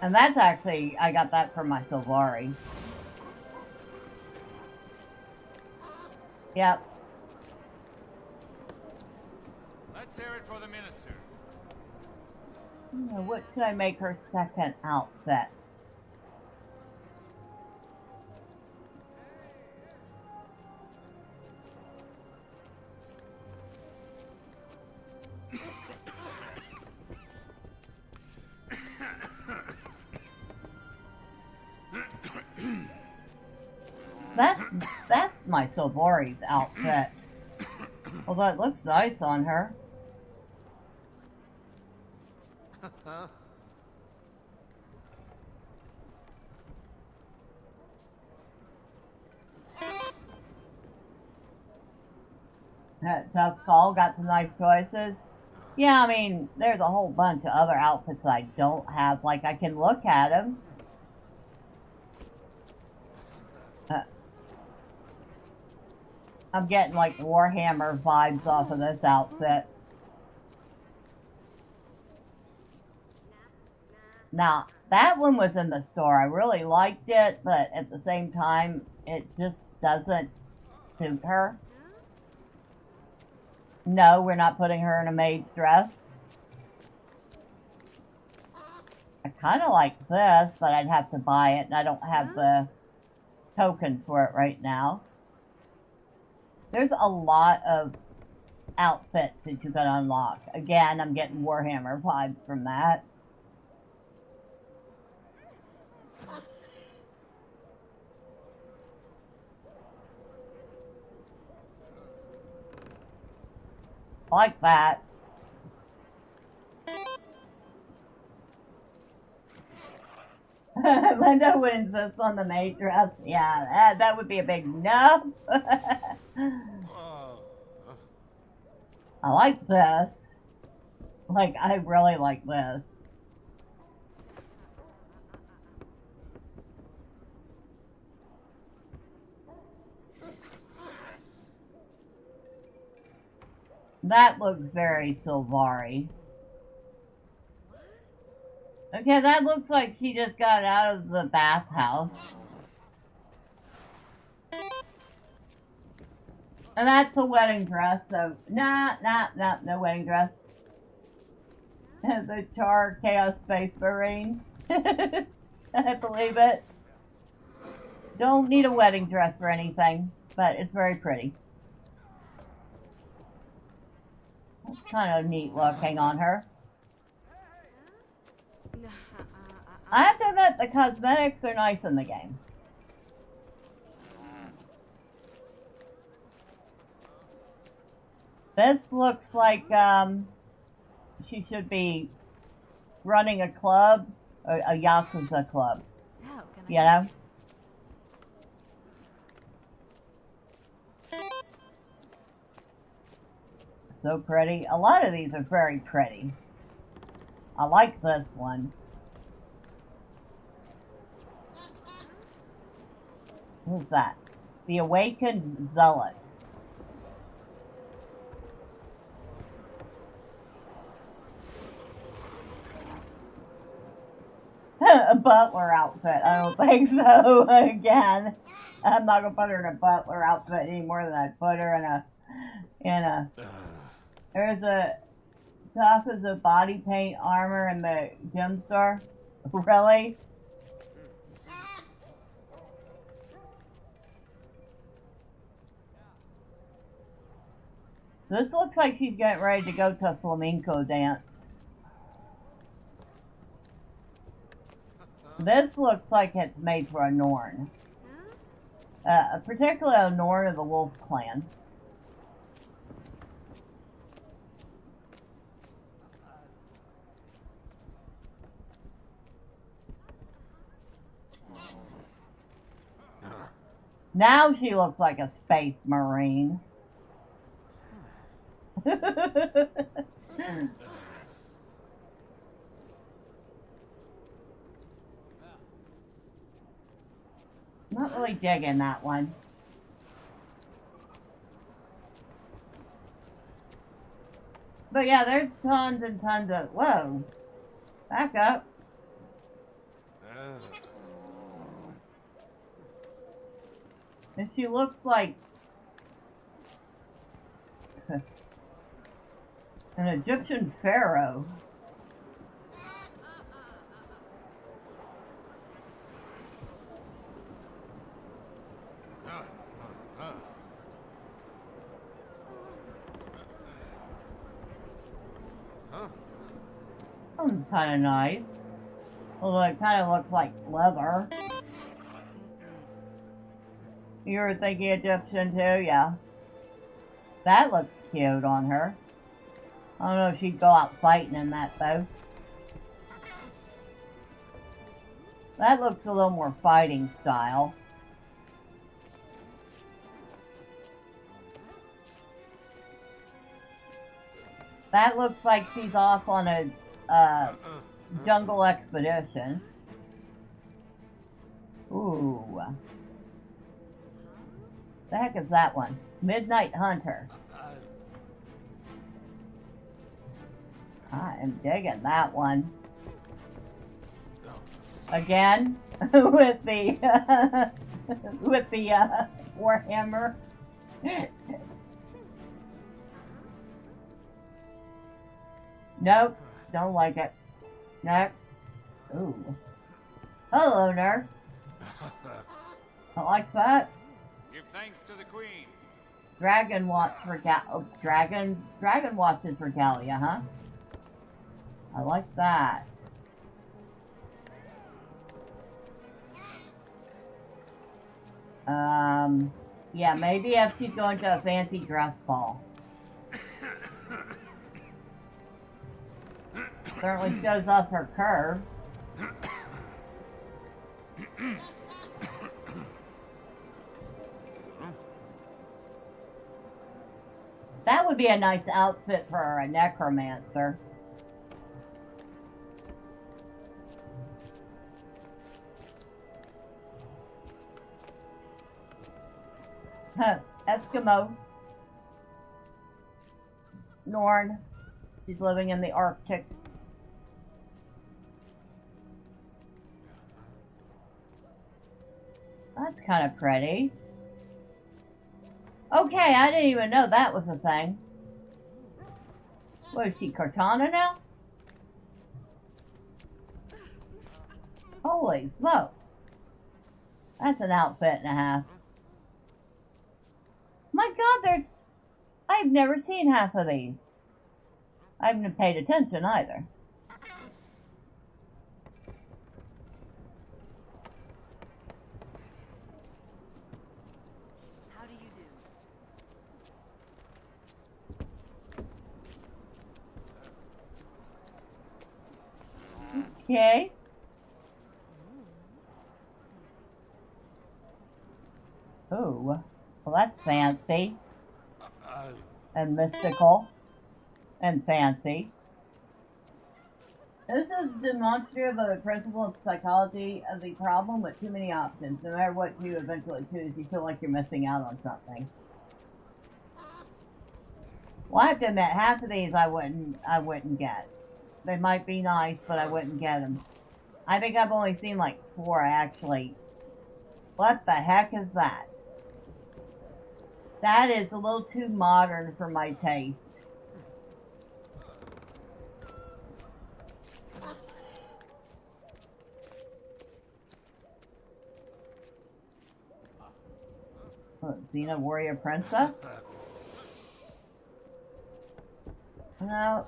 And that's actually, I got that from my Sylvari. Yep. Let's hear it for the minister. What could I make her second outfit? That's my Sylvari's outfit. Although it looks nice on her. Tough call, got some nice choices. Yeah, I mean, there's a whole bunch of other outfits that I don't have. Like, I can look at them. I'm getting, like, Warhammer vibes off of this outfit. Now, that one was in the store. I really liked it, but at the same time, it just doesn't suit her. No, we're not putting her in a maid's dress. I kind of like this, but I'd have to buy it, and I don't have the token for it right now. There's a lot of outfits that you can unlock. Again, I'm getting Warhammer vibes from that. Like that. Linda would insist on the maid dress. Yeah, that would be a big no. I like this. Like, I really like this. That looks very Sylvari. Okay, that looks like she just got out of the bathhouse. And that's a wedding dress, so no wedding dress. The Char Chaos Space Marine. I believe it. Don't need a wedding dress for anything, but it's very pretty. It's kind of neat looking on her. I have to admit, the cosmetics are nice in the game. This looks like she should be running a club, a Yakuza club. You know? So pretty. A lot of these are very pretty. I like this one. Who's that? The Awakened Zealot. A butler outfit. I don't think so. Again, I'm not gonna put her in a butler outfit any more than I'd put her in a. There's a top is a body paint armor in the gem store. Really? This looks like she's getting ready to go to a flamenco dance. This looks like it's made for a Norn. Particularly a Norn of the Wolf Clan. Now she looks like a space marine. Not really digging that one. But yeah, there's tons and tons of... Whoa. Back up. And she looks like... an Egyptian pharaoh. Sounds kind of nice. Although it kind of looks like leather. You were thinking Egyptian too? Yeah. That looks cute on her. I don't know if she'd go out fighting in that though. That looks a little more fighting style. That looks like she's off on a jungle expedition. Ooh. The heck is that one? Midnight Hunter. I am digging that one. Again, with the Warhammer. Nope, don't like it. Nope. Ooh. Hello, nurse. I like that. Give thanks to the queen. Dragon watch Dragon watches regalia, huh? I like that. Yeah, maybe if she's going to a fancy dress ball. Certainly shows off her curves. That would be a nice outfit for a necromancer. Huh, Eskimo. Norn. She's living in the Arctic. That's kind of pretty. Okay, I didn't even know that was a thing. What is she, Cortana now? Holy smoke. That's an outfit and a half. My god, I've never seen half of these. I haven't paid attention either. Okay. Ooh. Well, that's fancy. And mystical. And fancy. This is demonstrative of the principle of psychology of the problem with too many options. No matter what you eventually choose, you feel like you're missing out on something. Well, I have to admit, half of these I wouldn't get. They might be nice, but I wouldn't get them. I think I've only seen like 4 actually. What the heck is that? That is a little too modern for my taste. Xena Warrior Princess? No.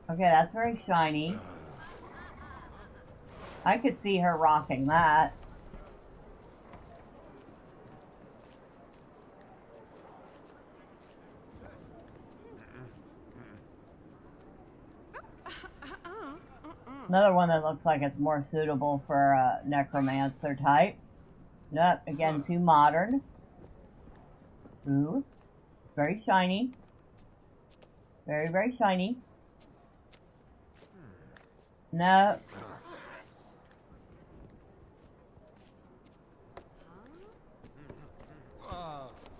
Okay, that's very shiny. I could see her rocking that. Another one that looks like it's more suitable for a necromancer type. Nope, again, too modern. Ooh, very shiny. Very, very shiny. No.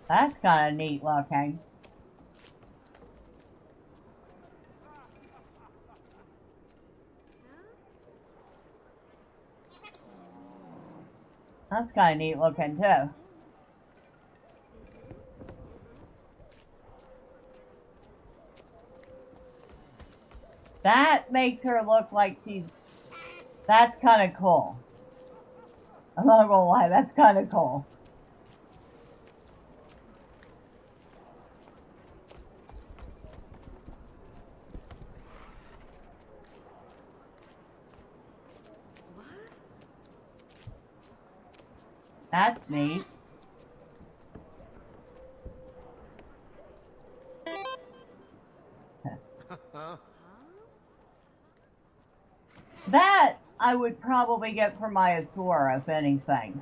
That's kind of neat looking. That's kind of neat looking too. That makes her look like she's... That's kind of cool. I'm not gonna lie, that's kind of cool. That's neat. That I would probably get for my Azura, if anything.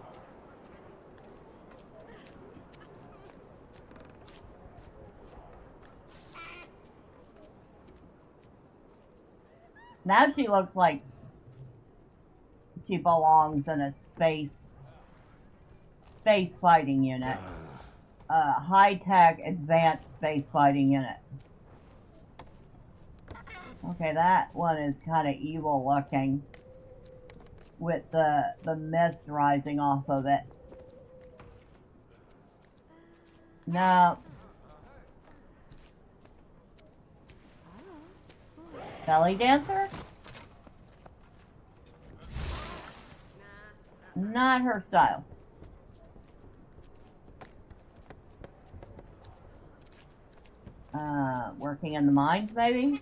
Now she looks like she belongs in a space fighting unit. High-tech, advanced space fighting unit. Okay, that one is kind of evil looking. With the mist rising off of it. No. Belly dancer? Not her style. Working in the mines, maybe?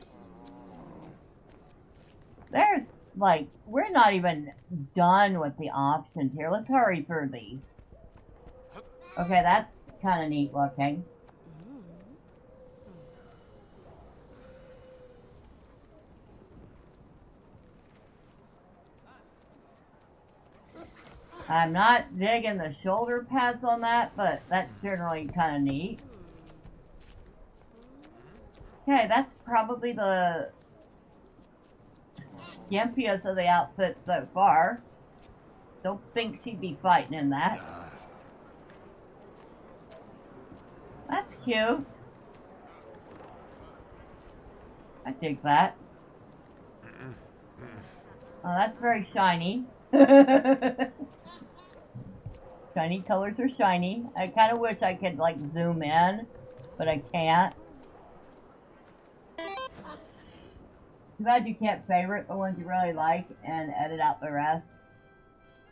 There's, like, we're not even done with the options here. Let's hurry through these. Okay, that's kind of neat looking. I'm not digging the shoulder pads on that, but that's generally kind of neat. Okay, that's probably the skimpiest of the outfits so far. Don't think she'd be fighting in that. That's cute. I dig that. Oh, that's very shiny. Shiny colors are shiny. I kind of wish I could, like, zoom in, but I can't. Too bad you can't favorite the ones you really like and edit out the rest.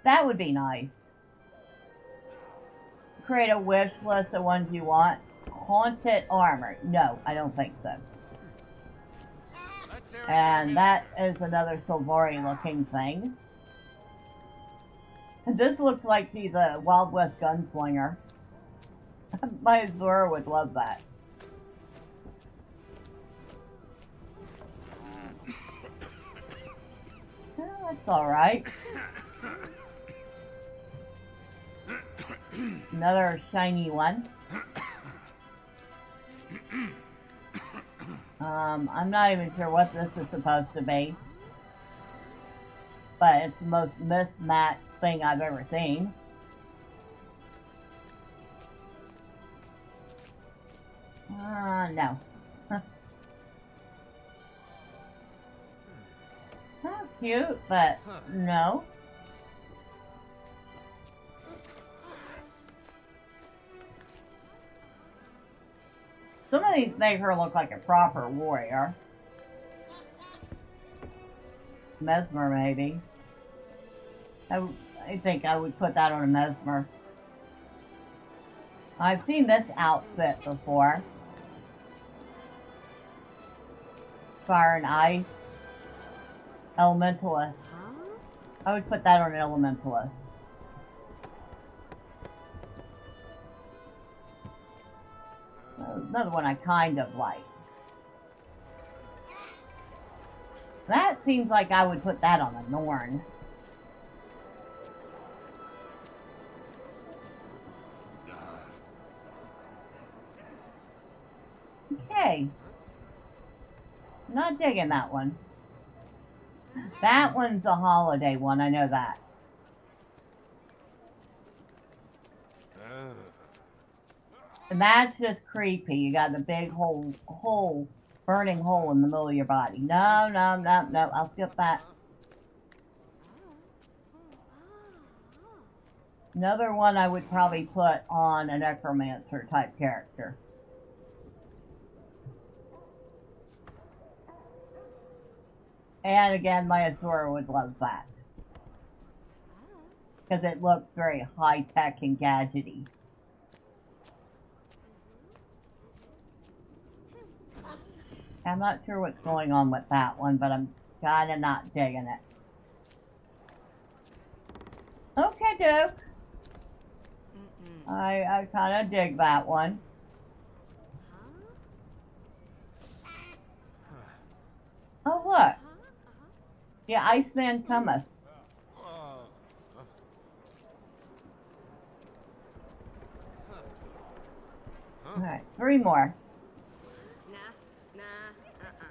That would be nice. Create a wish list of ones you want. Haunted armor. No, I don't think so. And that is another Silvari looking thing. This looks like she's a Wild West gunslinger. My Azura would love that. That's alright. Another shiny one. I'm not even sure what this is supposed to be. But it's the most mismatched thing I've ever seen. No. How cute, but no. Some of these make her look like a proper warrior. Mesmer, maybe. I think I would put that on a Mesmer. I've seen this outfit before. Fire and Ice. Elementalist. I would put that on an Elementalist. Another one I kind of like. That seems like I would put that on a Norn. Okay. Not digging that one. That one's a holiday one, I know that. And that's just creepy. You got the big burning hole in the middle of your body. No, I'll skip that. Another one I would probably put on a necromancer type character. And again, my Asura would love that. Because it looks very high-tech and gadgety. I'm not sure what's going on with that one, but I'm kinda not digging it. Okay, Duke. I kinda dig that one. Oh, look. Yeah, Iceman cometh. Alright, 3 more.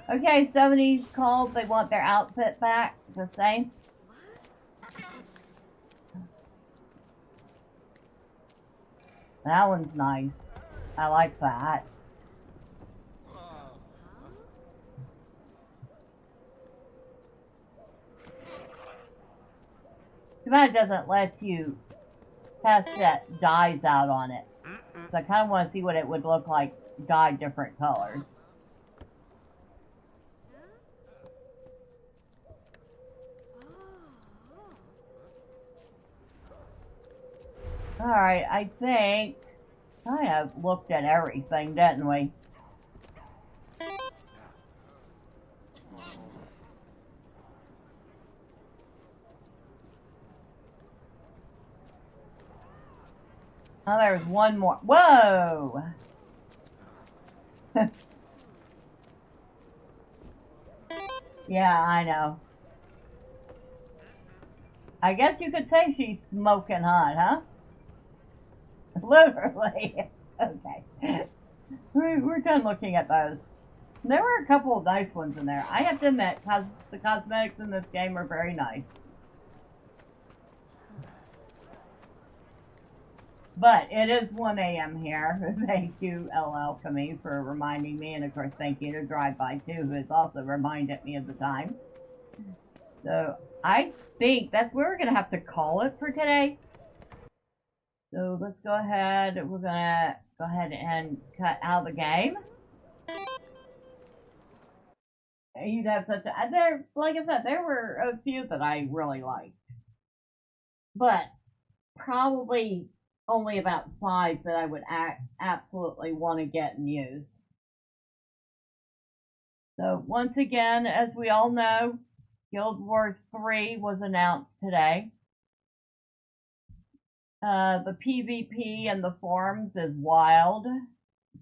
Okay, 70s called. They want their outfit back. The same. That one's nice. I like that. Too bad it doesn't let you test that dyes out on it. So I kind of want to see what it would look like dyed different colors. Alright, I think I have looked at everything, didn't we? Oh, there's one more. Whoa! Yeah, I know. I guess you could say she's smoking hot, huh? Literally. Okay. We're done looking at those. There were a couple of nice ones in there. I have to admit, the cosmetics in this game are very nice. But it is 1 a.m. here. Thank you, LL Camille, for reminding me. And of course, thank you to Drive By too, who has also reminded me of the time. So I think that's where we're going to have to call it for today. So let's go ahead. We're going to go ahead and cut out the game. You'd have such a... like I said, there were a few that I really liked. But probably only about 5 that I would absolutely want to get and use. So once again, as we all know, Guild Wars 3 was announced today. The PvP and the forums is wild.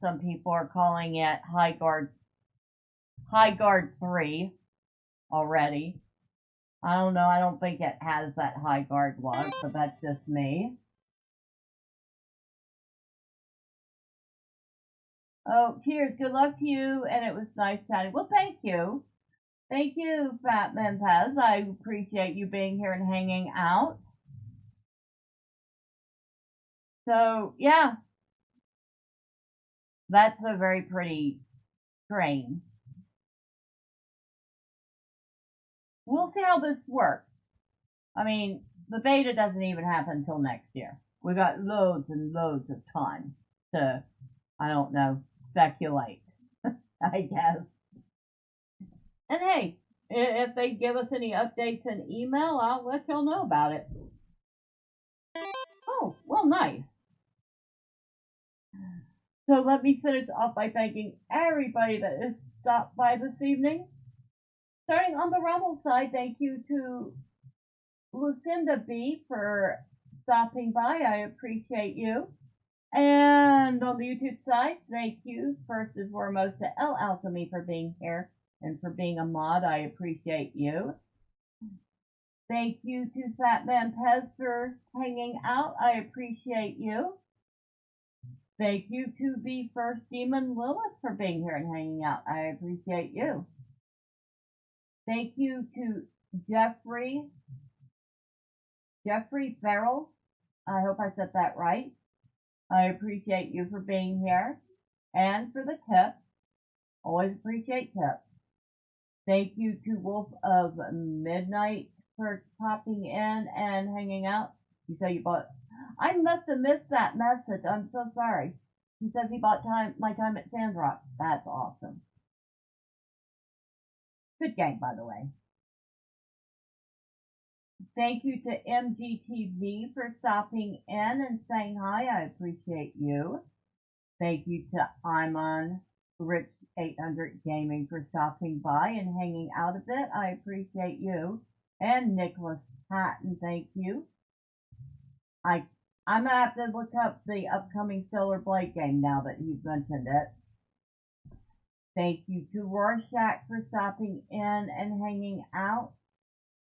Some people are calling it High Guard 3 already. I don't know, I don't think it has that high guard log, but that's just me. Oh, cheers, good luck to you, and it was nice chatting. Well, thank you. Thank you, Fatman Pez. I appreciate you being here and hanging out. So, yeah. That's a very pretty train. We'll see how this works. I mean, the beta doesn't even happen until next year. We got loads and loads of time to, I don't know, speculate, I guess. And hey, if they give us any updates in email, I'll let y'all know about it. Oh, well, nice. So let me finish off by thanking everybody that has stopped by this evening. Starting on the Rumble side, thank you to Lucinda B for stopping by. I appreciate you. And on the YouTube side, thank you first and foremost to L Alchemy for being here and for being a mod. I appreciate you. Thank you to Fatman Pez for hanging out. I appreciate you. Thank you to the first Demon Lilith for being here and hanging out. I appreciate you. Thank you to Jeffrey Farrell. I hope I said that right. I appreciate you for being here and for the tip. Always appreciate tips. Thank you to Wolf of Midnight for popping in and hanging out. You say you bought... I must have missed that message. I'm so sorry. He says he bought my time at Sandrock. That's awesome. Good game, by the way. Thank you to MGTV for stopping in and saying hi. I appreciate you. Thank you to I'm on Rich 800 Gaming for stopping by and hanging out a bit. I appreciate you. And Nicholas Patton, thank you. I'm gonna have to look up the upcoming Solar Blade game now that you've mentioned it. Thank you to Rorschach for stopping in and hanging out.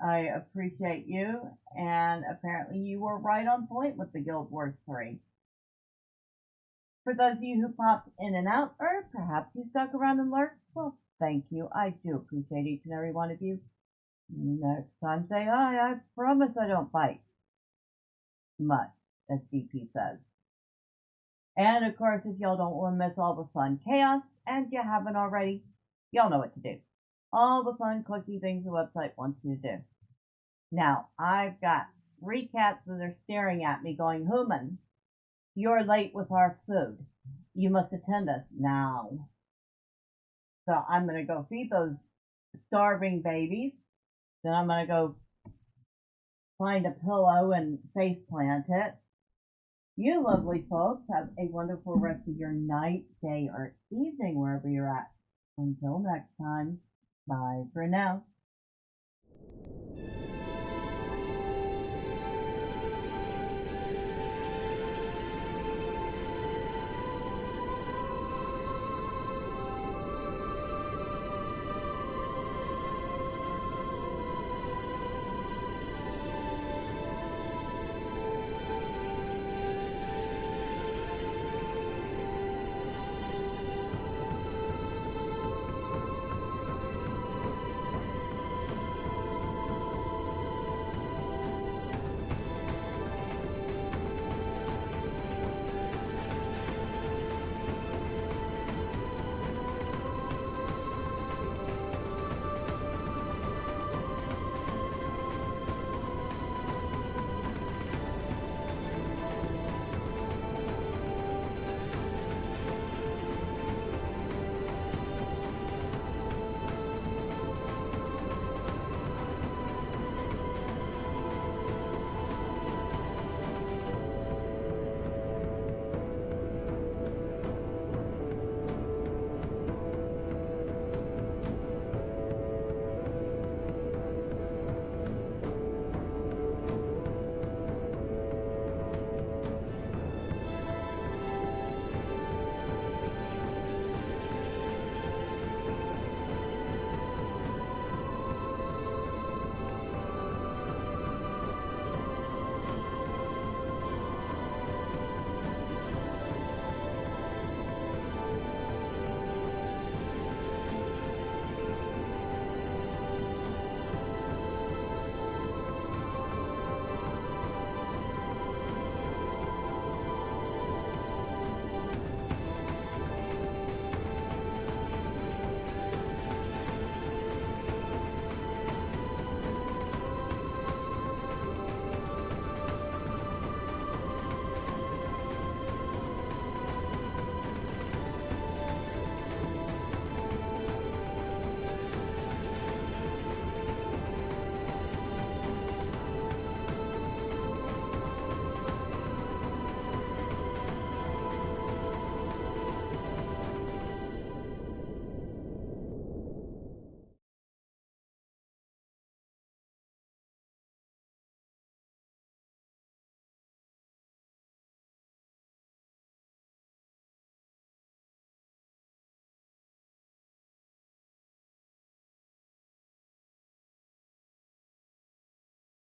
I appreciate you, and apparently you were right on point with the Guild Wars 3. For those of you who popped in and out, or perhaps you stuck around and lurked, well, thank you. I do appreciate each and every one of you. Next time say hi. I promise I don't bite much, as DP says. And of course, if y'all don't want to miss all the fun chaos, and you haven't already, y'all know what to do. All the fun, clicky things the website wants you to do. Now, I've got 3 cats that are staring at me going, Human, you're late with our food. You must attend us now. So I'm going to go feed those starving babies. Then I'm going to go find a pillow and face plant it. You lovely folks have a wonderful rest of your night, day, or evening, wherever you're at. Until next time, bye for now.